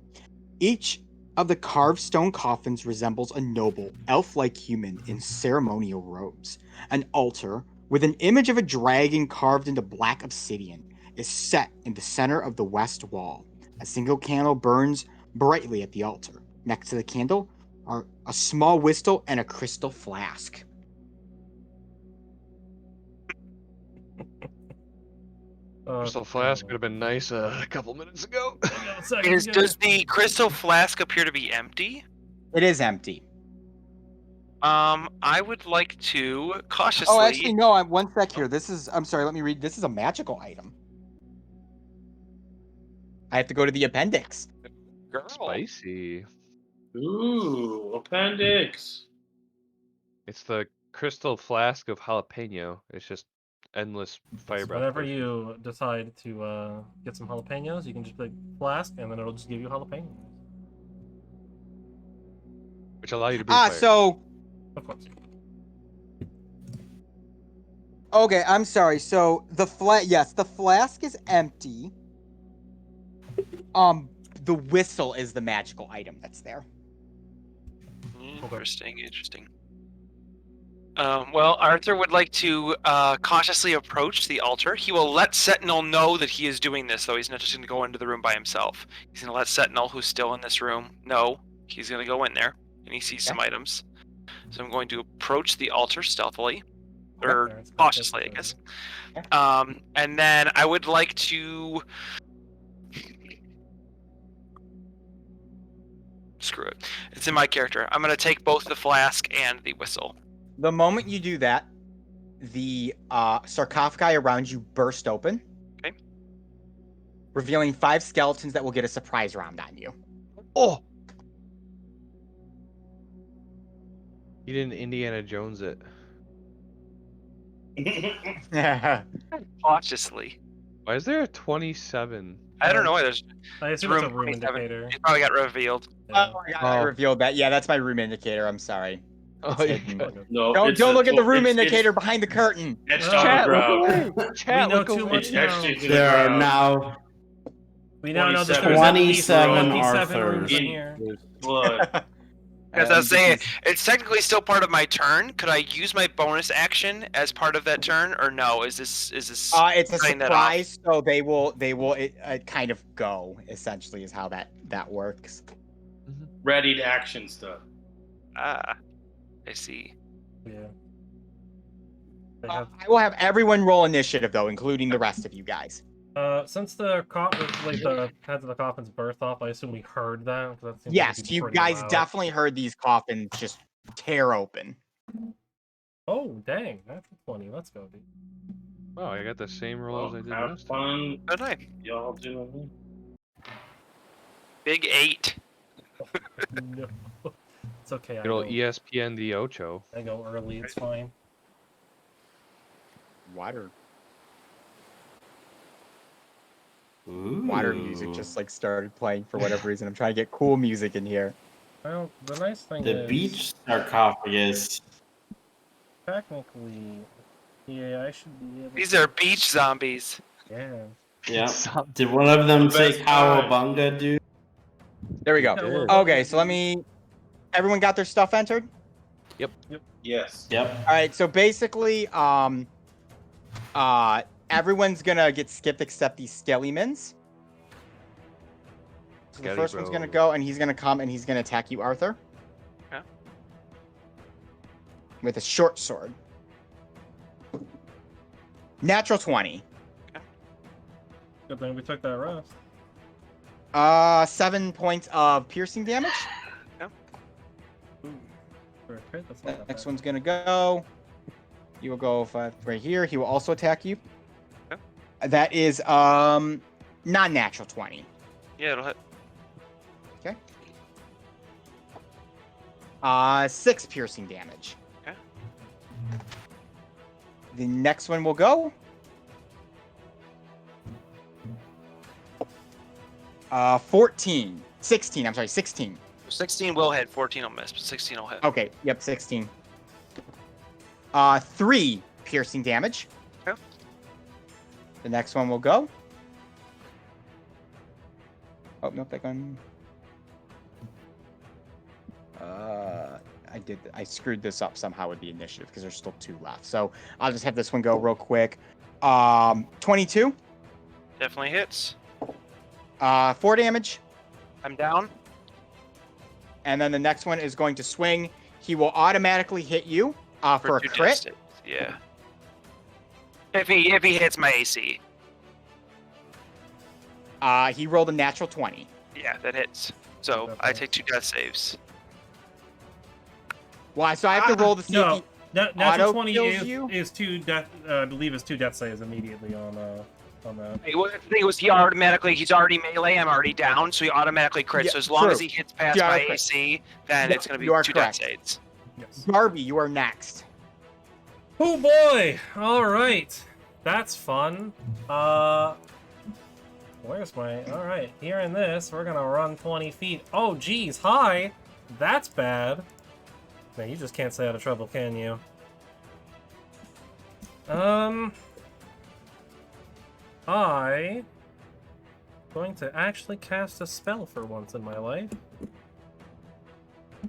Each of the carved stone coffins resembles a noble, elf-like human in ceremonial robes. An altar, with an image of a dragon carved into black obsidian, is set in the center of the west wall. A single candle burns brightly at the altar. Next to the candle are a small whistle and a crystal flask. Crystal flask would have been nice a couple minutes ago. Does the crystal flask appear to be empty? It is empty. I would like to cautiously. Oh, actually, no. I'm 1 sec here. I'm sorry. Let me read. This is a magical item. I have to go to the appendix. Girl. Spicy. Ooh, appendix. It's the crystal flask of jalapeno. It's just endless fire So breath. whenever potions. you decide to get some jalapenos, you can just like flask, and then it'll just give you jalapenos. Which allow you to breathe fire. So Of course. okay. I'm sorry. So the flask is empty. The whistle is the magical item that's there. Interesting. Well, Arthur would like to cautiously approach the altar. He will let Sentinel know that he is doing this, though. He's not just going to go into the room by himself. He's going to let Sentinel, who's still in this room, know he's going to go in there, and he sees some items. So I'm going to approach the altar stealthily, or Alright, so cautiously, I that's- guess. And then I would like to... Screw it. It's in my character. I'm going to take both the flask and the whistle. The moment you do that, the sarcophagi around you burst open. Okay. Revealing 5 skeletons that will get a surprise round on you. Oh! You didn't Indiana Jones it. Cautiously. Why is there a 27? I don't know why there's... I assume it's a room room 27. indicator. It probably got revealed. Yeah. Oh my god, I revealed that. Yeah, that's my room indicator. I'm sorry. Oh, It's yeah. hidden. No, Don't look at the room it's indicator behind the curtain. etched Oh. on Chat, the look ground. away. Chat, We know look too away. much It's now. etched into the There are ground. now We now know that 27. there's at least 27 27 rooms in Arthurs. here. Blood. As I was saying, it's technically still part of my turn. Could I use my bonus action as part of that turn, or no? Is this? It's a cutting that off? surprise, so they will kind of go. Essentially, is how that works. Ready to action stuff. Ah, I see. Yeah. They have, I will have everyone roll initiative though, including the rest of you guys. since the the heads of the coffins burst off, I assume we heard that. 'cause that seems like Yes, it'd be you pretty guys loud. definitely heard these coffins just tear open. Oh, dang. That's a 20. Let's go, dude. Wow, I got the same roll as I Well, did have last time. fun. Good night. Y'all doing Big 8. No. It's okay. Good old ESPN the Ocho. I go early. It's fine. Water Ooh. music just like started playing for whatever reason. I'm trying to get cool music in here. Well, the nice thing The is, beach sarcophagus. technically, yeah, I should be able. These are beach zombies. Yeah. Yeah. Did one of them The say best kind. cowabunga, dude? There we go. Yeah. Okay, so everyone got their stuff entered? Yes. Yep. All right, so basically, everyone's gonna get skipped except these Skellimans. So the Skelly first one's gonna bros. go, and he's gonna come, and he's gonna attack you, Arthur. Okay. With a short sword. Natural 20. Okay. Good thing we took that rest. 7 points of piercing damage. Ooh. For a crit, that's not that Next bad. one's gonna go. You will go right here. He will also attack you. Okay. That is non-natural 20. Yeah, it'll hit. 6 piercing damage. Okay. The next one will go. 16. I'm sorry, 16. 16 will hit. 14 will miss, but 16 will hit. Okay, yep, 16. 3 piercing damage. Okay. The next one will go. Oh, nope, that gun. I screwed this up somehow with the initiative because there's still 2 left. So I'll just have this one go real quick. 22. Definitely hits. 4 damage. I'm down. And then the next one is going to swing. He will automatically hit you for a 2 crit. death saves. Yeah. If he hits my AC. He rolled a natural 20. Yeah, that hits. So I take 2 death saves. Well, so I have to roll to see if No, he natural auto 20 kills you? is 2 death. I believe is 2 death saves immediately on that. Hey, well, the thing was, he's already melee. I'm already down, so he automatically crits. Yeah, so as long true. as he hits past You my are correct. AC, then Yeah, it's going to you are be 2 death correct. saves. Yes. Darby, you are next. Oh boy! All right, that's fun. Where's my? All right, here in this, we're gonna run 20 feet. Oh, geez, hi. That's bad. No, you just can't stay out of trouble, can you? I going to actually cast a spell for once in my life,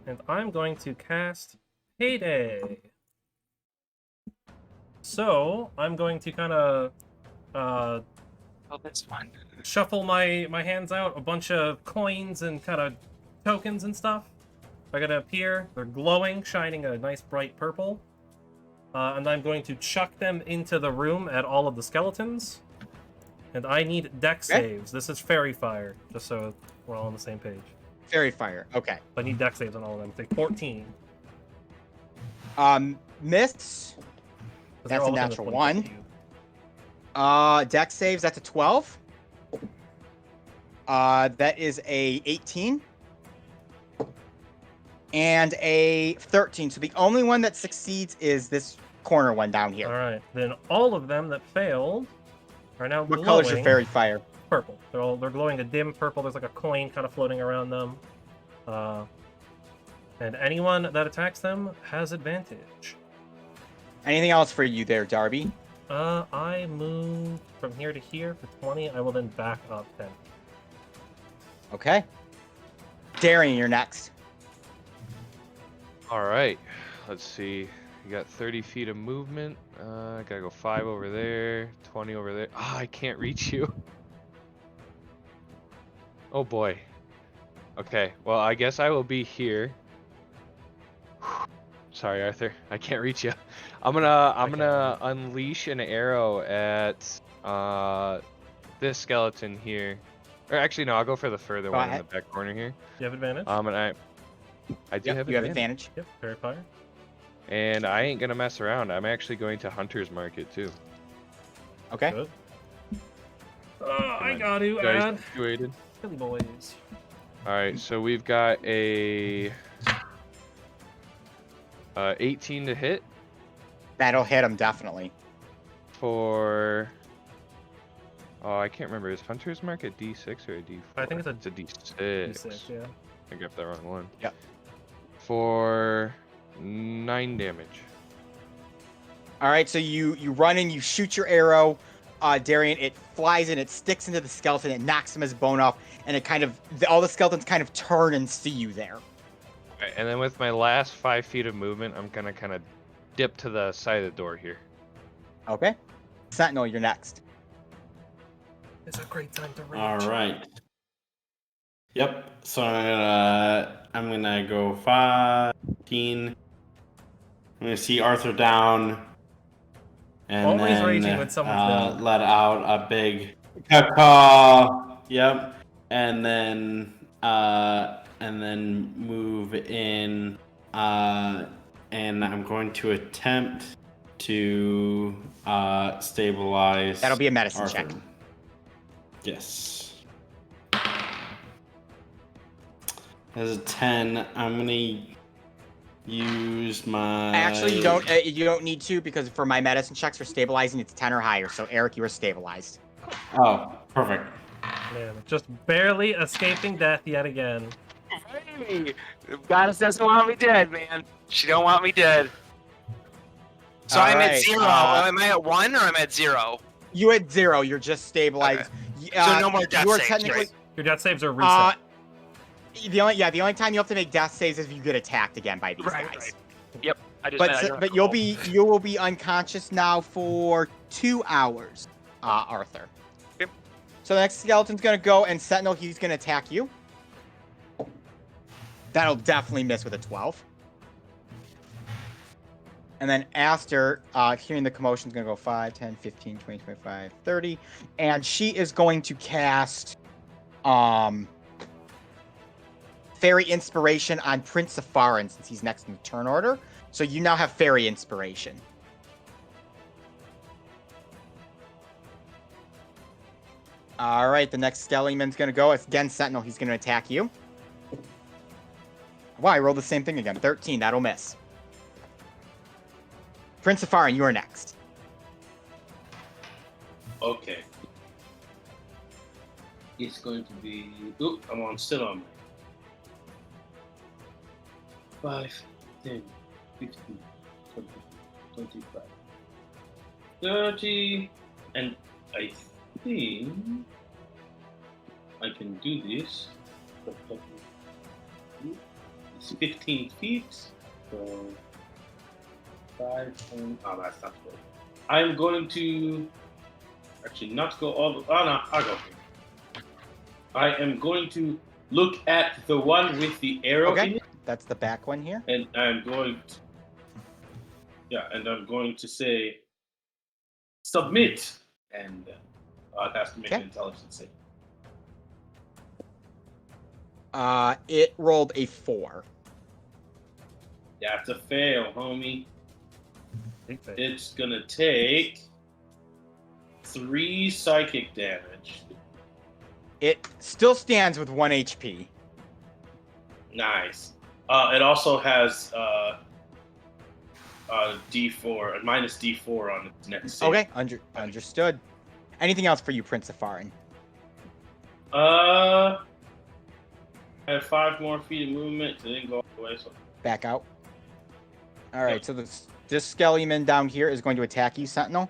and I'm going to cast Payday. So I'm going to kind of Oh, that's fun. shuffle my hands out. A bunch of coins and kind of tokens and stuff are gonna appear. They're glowing, shining a nice bright purple. And I'm going to chuck them into the room at all of the skeletons. And I need dex saves. This is fairy fire, just so we're all on the same page. Fairy fire. Okay. I need dex saves on all of them. Say 14. Miss. 'Cause they're That's all a within the natural 20 1. feet of you. Dex saves. That's a 12. That is a 18. And a 13. So the only one that succeeds is this corner one down here. All right, then all of them that failed are now What glowing. color is your fairy fire? Purple. They're glowing a dim purple. There's like a coin kind of floating around them. And anyone that attacks them has advantage. Anything else for you there, Darby? I move from here to here for 20. I will then back up 10. Okay. Darian, you're next. All right, let's see. You got 30 feet of movement. I gotta go 5 over there, 20 over there. Ah, I can't reach you. Oh boy. Okay, well, I guess I will be here. Sorry, Arthur. I can't reach you. I'm gonna unleash an arrow at this skeleton here. Or actually, no, I'll go for the further one in the back corner here. You have advantage? And I do have you have advantage. advantage. Yep, fairy fire. And I ain't gonna mess around. I'm actually going to Hunter's Market too. Okay. Good. I got to Guys add situated. Silly boys. All right, so we've got a 18 to hit That'll hit him, definitely. for. Oh, I can't remember. Is Hunter's Mark a D6 or a D4? I think it's a D6. D6, yeah. I got the wrong one. Yep. For 9 damage. All right, so you run in, you shoot your arrow, Darian. It flies and it sticks into the skeleton. It knocks him his bone off, and it kind of all the skeletons kind of turn and see you there. Okay, and then with my last 5 feet of movement, I'm gonna kind of dip to the side of the door here. Okay. Sentinel, you're next. It's a great time to reach. All right. Yep. So I'm gonna go 15. I'm gonna see Arthur down, and Always then raging when someone's down. let out a big Caw. Yep. And then move in. And I'm going to attempt to stabilize. That'll be a medicine Arthur. check. Yes. As a 10, I'm gonna use my. Actually, you don't need to, because for my medicine checks for stabilizing, it's 10 or higher. So Eric, you are stabilized. Oh, perfect. Man, just barely escaping death yet again. Hey, Goddess doesn't want me dead, man. She don't want me dead. So All I'm at right, 0. Am I at 1 or I'm at 0? You at 0. You're just stabilized. So no more death you are saves, technically. right? Your death saves are reset. The only time you have to make death saves is if you get attacked again by these guys. Right. Yep. I just meant I don't But you will be unconscious now for 2 hours, Arthur. Yep. So the next skeleton's gonna go, and Sentinel, he's gonna attack you. That'll definitely miss with a 12. And then Aster, hearing the commotion, is going to go 5, 10, 15, 20, 25, 30. And she is going to cast Fairy Inspiration on Prince of Farin, since he's next in the turn order. So you now have Fairy Inspiration. All right, the next Skellyman's going to go. It's again Sentinel. He's going to attack you. Wow, I rolled the same thing again. 13, that'll miss. Prince of Farin, you are next. Okay. It's going to be. Oop, still on. 5, 10, 15, 20, 25, 30, and I think I can do this. It's 15 feet, so 5, 10. Oh, that's not good. I'm going to actually not go all the. Oh no, I'll go. I am going to look at the one with the arrow in it. That's the back one here. And I'm going to say submit, and it has to make an intelligence save. It rolled a 4. That's a fail, homie. It's gonna take 3 psychic damage. It still stands with 1 HP. Nice. It also has D4, minus D4 on its next save. Okay, understood. Anything else for you, Prince of Farin? I have 5 more feet of movement. It didn't go all the way, so Back out. All right, so this Skellyman down here is going to attack you, Sentinel.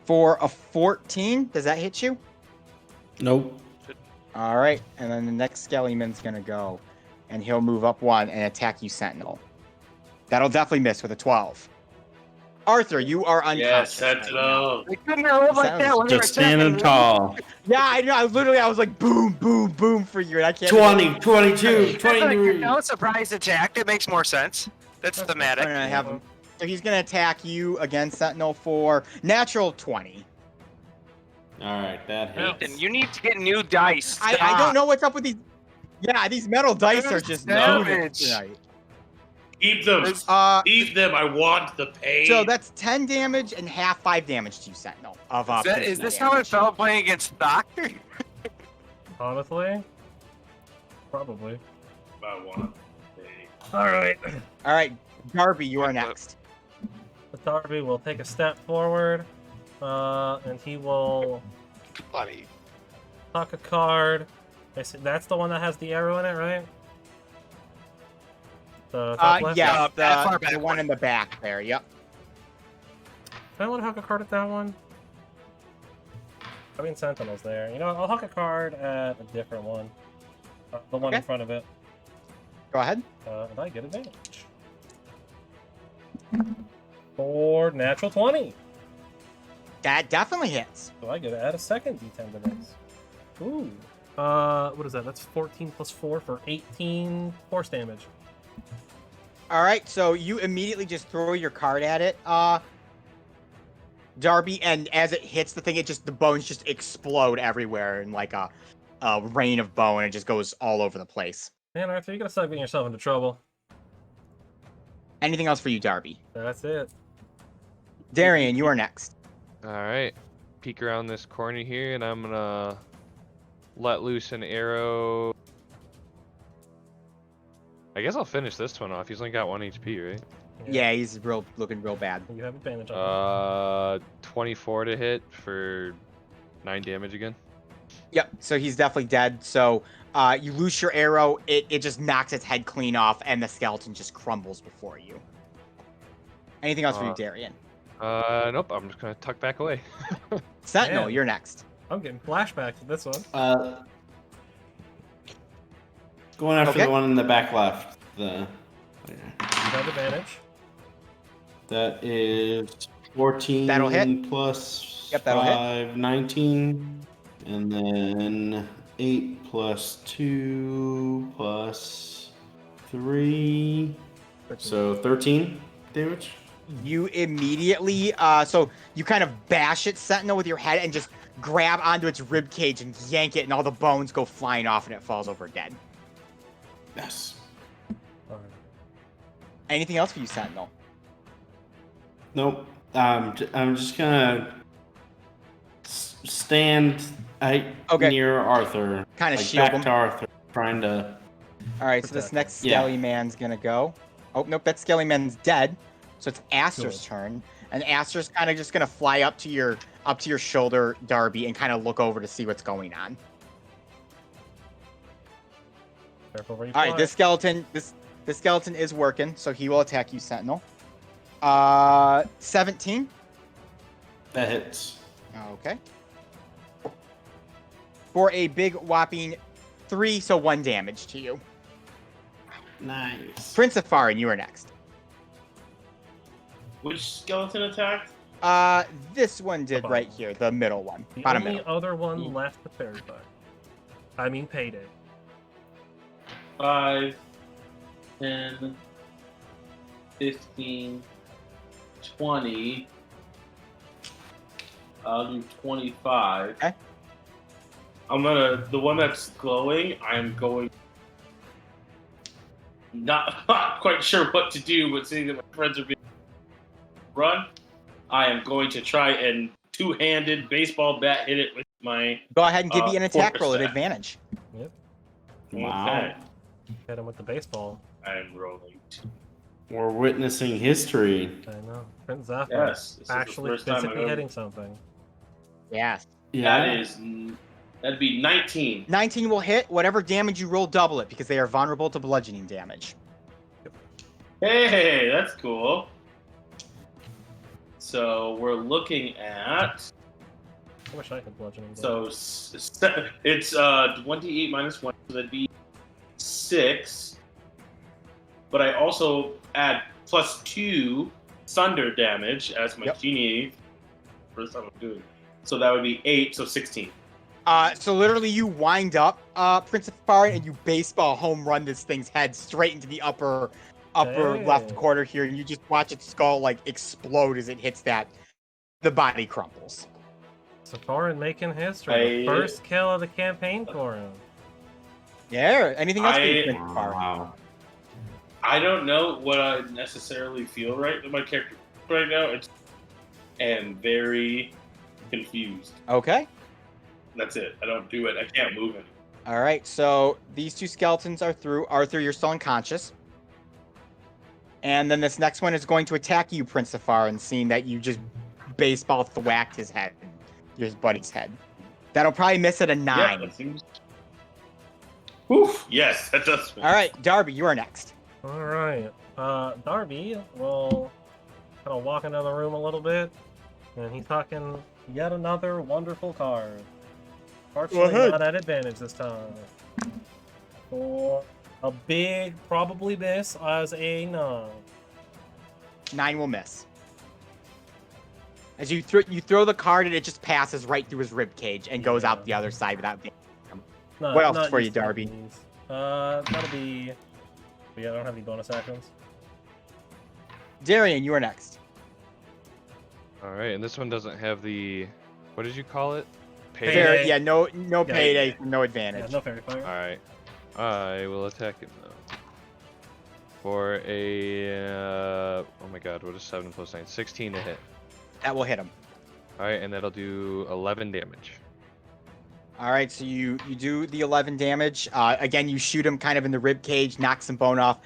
For a 14, does that hit you? Nope. All right, and then the next Skellyman's going to go, and he'll move up 1 and attack you, Sentinel. That'll definitely miss with a 12. Arthur, you are unconscious. Yes, Sentinel. I couldn't roll like that when Just standing tall. Yeah, I know. I was like, boom, boom, boom for you, and I can't. 20, 22, Like, 23. no surprise attack. It makes more sense. That's thematic. I'm gonna have him. So he's gonna attack you again, Sentinel, for natural 20. All right, that hits. Ethan, you need to get new dice. I don't know what's up with these. Yeah, these metal dice are just Savage. tonight. Keep them. Eat them. I want the pain. So that's 10 damage and half 5 damage to you, Sentinel. Is this how it felt playing against Doctor? Honestly, probably. I want the pain. All right. All right, Darby, you are next. Darby will take a step forward, and he will Bloody. tuck a card. That's the one that has the arrow in it, right? The top left? Yes, that far back the one one. in the back there. Yep. Do I want to huck a card at that one? I mean, Sentinel's there. You know what? I'll huck a card at a different one. The one in Okay. front of it. Go ahead. And I get advantage. For natural 20. That definitely hits. So I get to add a second D10 to this. Ooh. What is that? That's 14 plus 4 for 18 force damage. All right, so you immediately just throw your card at it, Darby, and as it hits the thing, the bones just explode everywhere in like a rain of bone. It just goes all over the place. Man, Arthur, you gotta stop getting yourself into trouble. Anything else for you, Darby? That's it. Darian, you are next. All right, peek around this corner here, and I'm gonna let loose an arrow. I guess I'll finish this one off. He's only got 1 HP, right? Yeah, he's looking real bad. You have advantage on 24 to hit for 9 damage again. Yep. So he's definitely dead. So you loose your arrow. It just knocks its head clean off, and the skeleton just crumbles before you. Anything else for you, Darian? Nope. I'm just gonna tuck back away. Sentinel, Man. you're next. I'm getting flashbacks to this one. Going after Okay. the one in the back left. You have advantage. That is 14 That'll hit. plus Yep, that'll hit. 5, 19. And then 8 plus 2 plus 3. So 13 damage. You immediately, so you kind of bash it, Sentinel, with your head and just grab onto its rib cage and yank it, and all the bones go flying off, and it falls over dead. Yes. Alright. Anything else for you, Sentinel? Nope. I'm just gonna stand near Arthur. Kind of like shield back him. to Arthur, trying to. All right, so this Protect next him. Yeah. Skelly Man's gonna go. Oh nope, that Skelly Man's dead. So it's Aster's Good. turn, and Aster's kind of just gonna fly up to your shoulder, Darby, and kind of look over to see what's going on. Careful where you All right, fly. this skeleton is working, so he will attack you, Sentinel. 17. That hits. Okay. For a big whopping 3, so 1 damage to you. Nice. Prince of Farin, you are next. Which skeleton attacked? This one did right here, the middle one. The Bottom only middle. other one left to verify. I mean, payday. 5, 10, 15, 20. I'll do 25. Okay. The one that's glowing, I'm going. Not quite sure what to do, but seeing that my friends are being run, I am going to try and two-handed baseball bat hit it with my. Go ahead and give me an attack roll at quarterstaff. advantage. Yep. Wow. Okay. Hit him with the baseball. I'm rolling. We're witnessing history. I know. Prince Zephyr Yes. This is the actually first time I've physically ever- hitting something. Yes. That'd be 19. 19 will hit. Whatever damage you roll, double it, because they are vulnerable to bludgeoning damage. Hey, that's cool. So we're looking at. I wish I could bludgeon him. So it's 28 minus 1, so that'd be 6. But I also add plus 2 thunder damage as my genie. First time I'm doing it. So that would be 8, so 16. So literally you wind up, Prince of Farin, and you baseball home run this thing's head straight into the upper Hey. left corner here, and you just watch its skull like explode as it hits that. The body crumbles. Safarin making history. The first kill of the campaign for him. Yeah. Anything else for you, Prince of Farin? Wow. I don't know what I necessarily feel right with my character right now. I am very confused. Okay. That's it. I don't do it. I can't move it. All right. So these 2 skeletons are through. Arthur, you're still unconscious. And then this next one is going to attack you, Prince of Farin, seeing that you just baseball thwacked his head, his buddy's head. That'll probably miss at a 9. Yeah, that seems. Oof. Yes, that does. All right, Darby, you are next. All right. Darby will kind of walk into the room a little bit, and he's talking yet another wonderful card. Fortunately, not at advantage this time. For a big, probably miss as a 9. 9 will miss. As you throw the card, and it just passes right through his rib cage and goes out the other side without being. What else for you, used to Darby? these. That'll be. Yeah, I don't have any bonus actions. Darian, you are next. All right, and this one doesn't have the, what did you call it? Payday. Yeah, no Yeah. payday, no Yeah, advantage. no fairy fire. All right, I will attack him though. For a, oh my god, what is 7 plus 9? 16 to hit. That will hit him. All right, and that'll do 11 damage. All right, so you do the 11 damage. Again, you shoot him kind of in the rib cage, knock some bone off.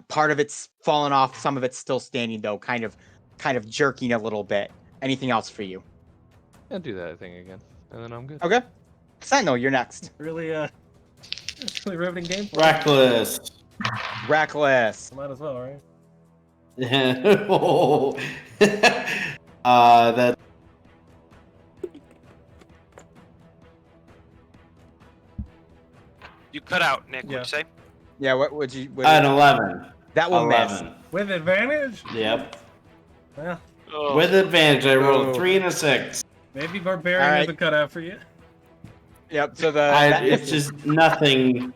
Part of it's fallen off, some of it's still standing though, kind of jerking a little bit. Anything else for you? I'll do that thing again, and then I'm good. Okay. Sentinel, you're next. Really, really riveting game. Reckless. Reckless. Might as well, right? That You cut out, Nick. Yeah. What'd you say? Yeah, what would you? an 11. That will miss. 11. With advantage? Yep. Yeah. Oh, With advantage, I rolled Oh. a 3 and a 6. Maybe Barbarian All right. is a cutout for you. Yep. So that It's just nothing.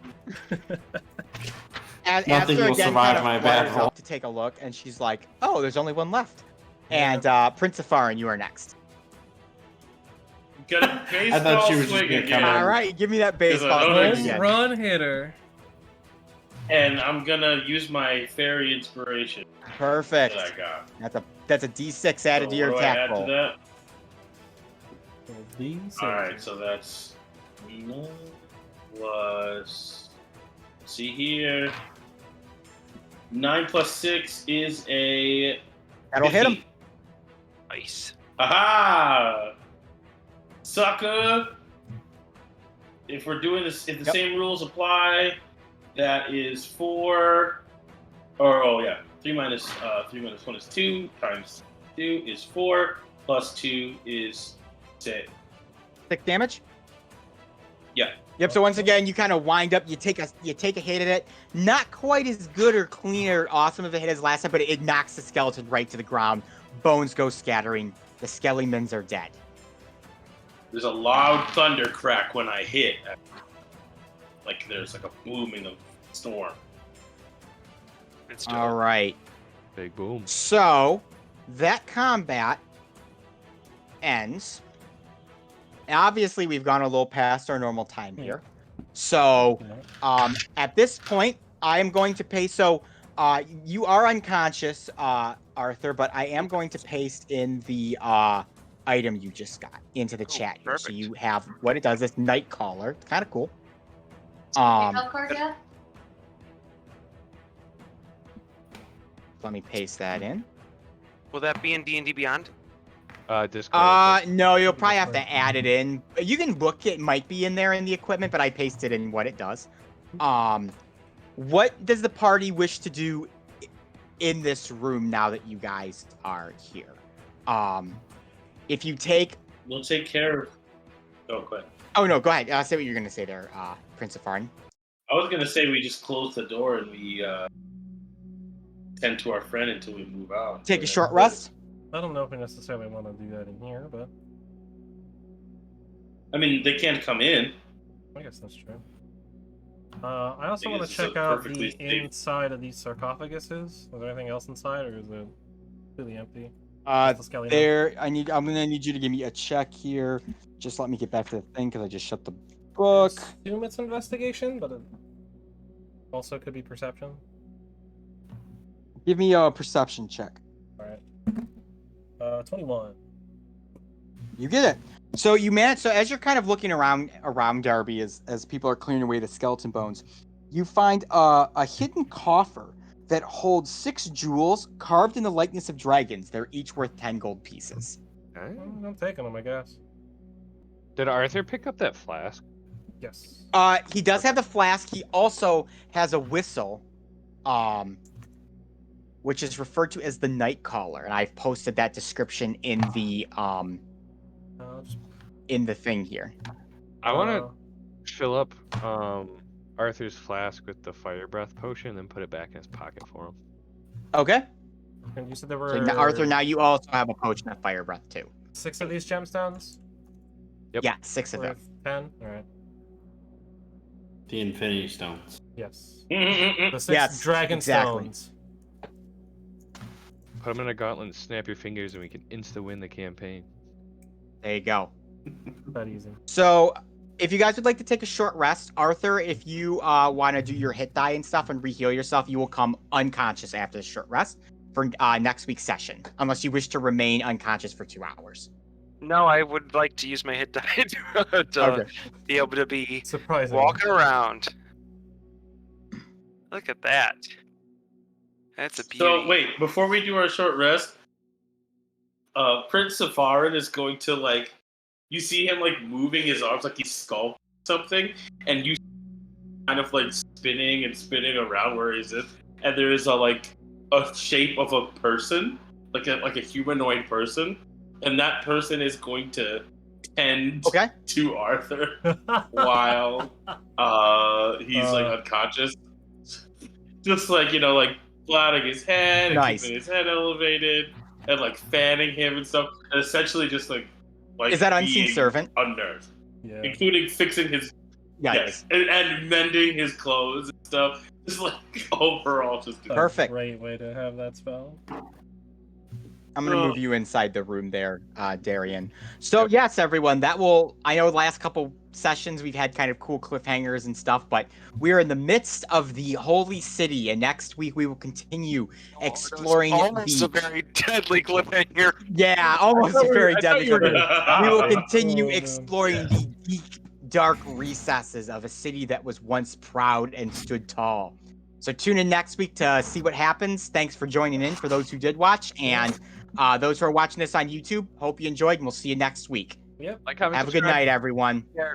As Nothing Esther will again survive kind of my bad flutters roll. up to take a look, and she's like, "Oh, there's only one left." And Prince of Farin, you are next. Gonna baseball I thought she was just swing gonna again, come All right, give me that Because I baseball. don't swing understand. again. Home run hitter. and I'm gonna use my fairy inspiration Perfect. that I got. That's a D6 added So to your what do I attack add roll. to that? D6. All right, so that's 9 plus. See here. 9 plus 6 is a. That'll hit him. 15. nice. Aha! Sucker! If we're doing this, if the Yep. same rules apply, that is 4. Or, oh yeah, 3 minus 1 is 2, times 2 is 4, plus 2 is 6. 6 damage. Yeah. Yep. So once again, you kind of wind up. You take a hit at it. Not quite as good or clean or awesome of a hit as last time, but it knocks the skeleton right to the ground. Bones go scattering. The skeletons are dead. There's a loud thunder crack when I hit. Like there's like a booming of storm. It's All dope. right. Big boom. So that combat ends. Obviously, we've gone a little past our normal time here. So at this point, I am going to paste. So you are unconscious, Arthur, but I am going to paste in the item you just got into the chat here. So perfect. you have what it does. This night caller. It's kind of cool. Card Let me paste that in. Will that be in D&D Beyond? Discord. No, you'll probably have to add it in. You can look, it might be in there in the equipment, but I pasted in what it does. What does the party wish to do in this room now that you guys are here? If you take... We'll take care of. Oh, go ahead. Oh, no, go ahead. Say what you're going to say there, Prince of Farin. I was gonna say we just close the door and we tend to our friend until we move out. Take a short rest? I don't know if we necessarily want to do that in here, but I mean, they can't come in. I guess that's true. I also think want it's to check so out perfectly the safe. inside of these sarcophaguses. Is there anything else inside, or is it completely empty? Uh, Just the skeleton? There, I'm gonna need you to give me a check here. Just let me get back to the thing because I just shut the book. I assume it's investigation, but it also could be perception. Give me a perception check. All right. 21. You get it. So you manage. So as you're kind of looking around Darby, as people are clearing away the skeleton bones, you find a hidden coffer that holds 6 jewels carved in the likeness of dragons. They're each worth 10 gold pieces. Okay. I'm taking them, I guess. Did Arthur pick up that flask? Yes. He does have the flask. He also has a whistle, which is referred to as the Night Caller, and I've posted that description in the Just, in the thing here. I want to fill up Arthur's flask with the fire breath potion, and then put it back in his pocket for him. Okay. And you said there So were Arthur, now you also have a potion of fire breath too. 6 of these gemstones? Yep. Yeah, 6 of them. Worth 10? Alright. The Infinity Stones. Yes. Mm-mm-mm. The 6 Yes, dragon exactly. stones. Put them in a gauntlet and snap your fingers, and we can insta-win the campaign. There you go. That easy. So, if you guys would like to take a short rest, Arthur, if you want to do your hit die and stuff and re-heal yourself, you will come unconscious after the short rest for next week's session, unless you wish to remain unconscious for 2 hours. No, I would like to use my hit die to be able to be Surprising. walking around. Look at that. That's a beauty. So wait, before we do our short rest, Prince Safarin is going to like. You see him like moving his arms like he's sculpting something, and you kind of like spinning and spinning around where he's in, and there is a shape of a person, like a humanoid person, and that person is going to tend to Arthur while he's like unconscious, just like like flattening his head and keeping his head elevated and like fanning him and stuff, and essentially just like is that unseen servant? Unnerved. Yeah. Including fixing his and mending his clothes and stuff. Just like overall just perfect. Great way to have that spell. I'm going to move you inside the room there, Darian. So, yes, everyone, I know the last couple sessions we've had kind of cool cliffhangers and stuff, but we're in the midst of the Holy City, and next week we will continue exploring almost a very deadly cliffhanger. Yeah, almost a very deadly cliffhanger. We will continue exploring the deep, dark recesses of a city that was once proud and stood tall. So tune in next week to see what happens. Thanks for joining in for those who did watch, and those who are watching this on YouTube, hope you enjoyed, and we'll see you next week. Yep. Have a good night, everyone. Yeah.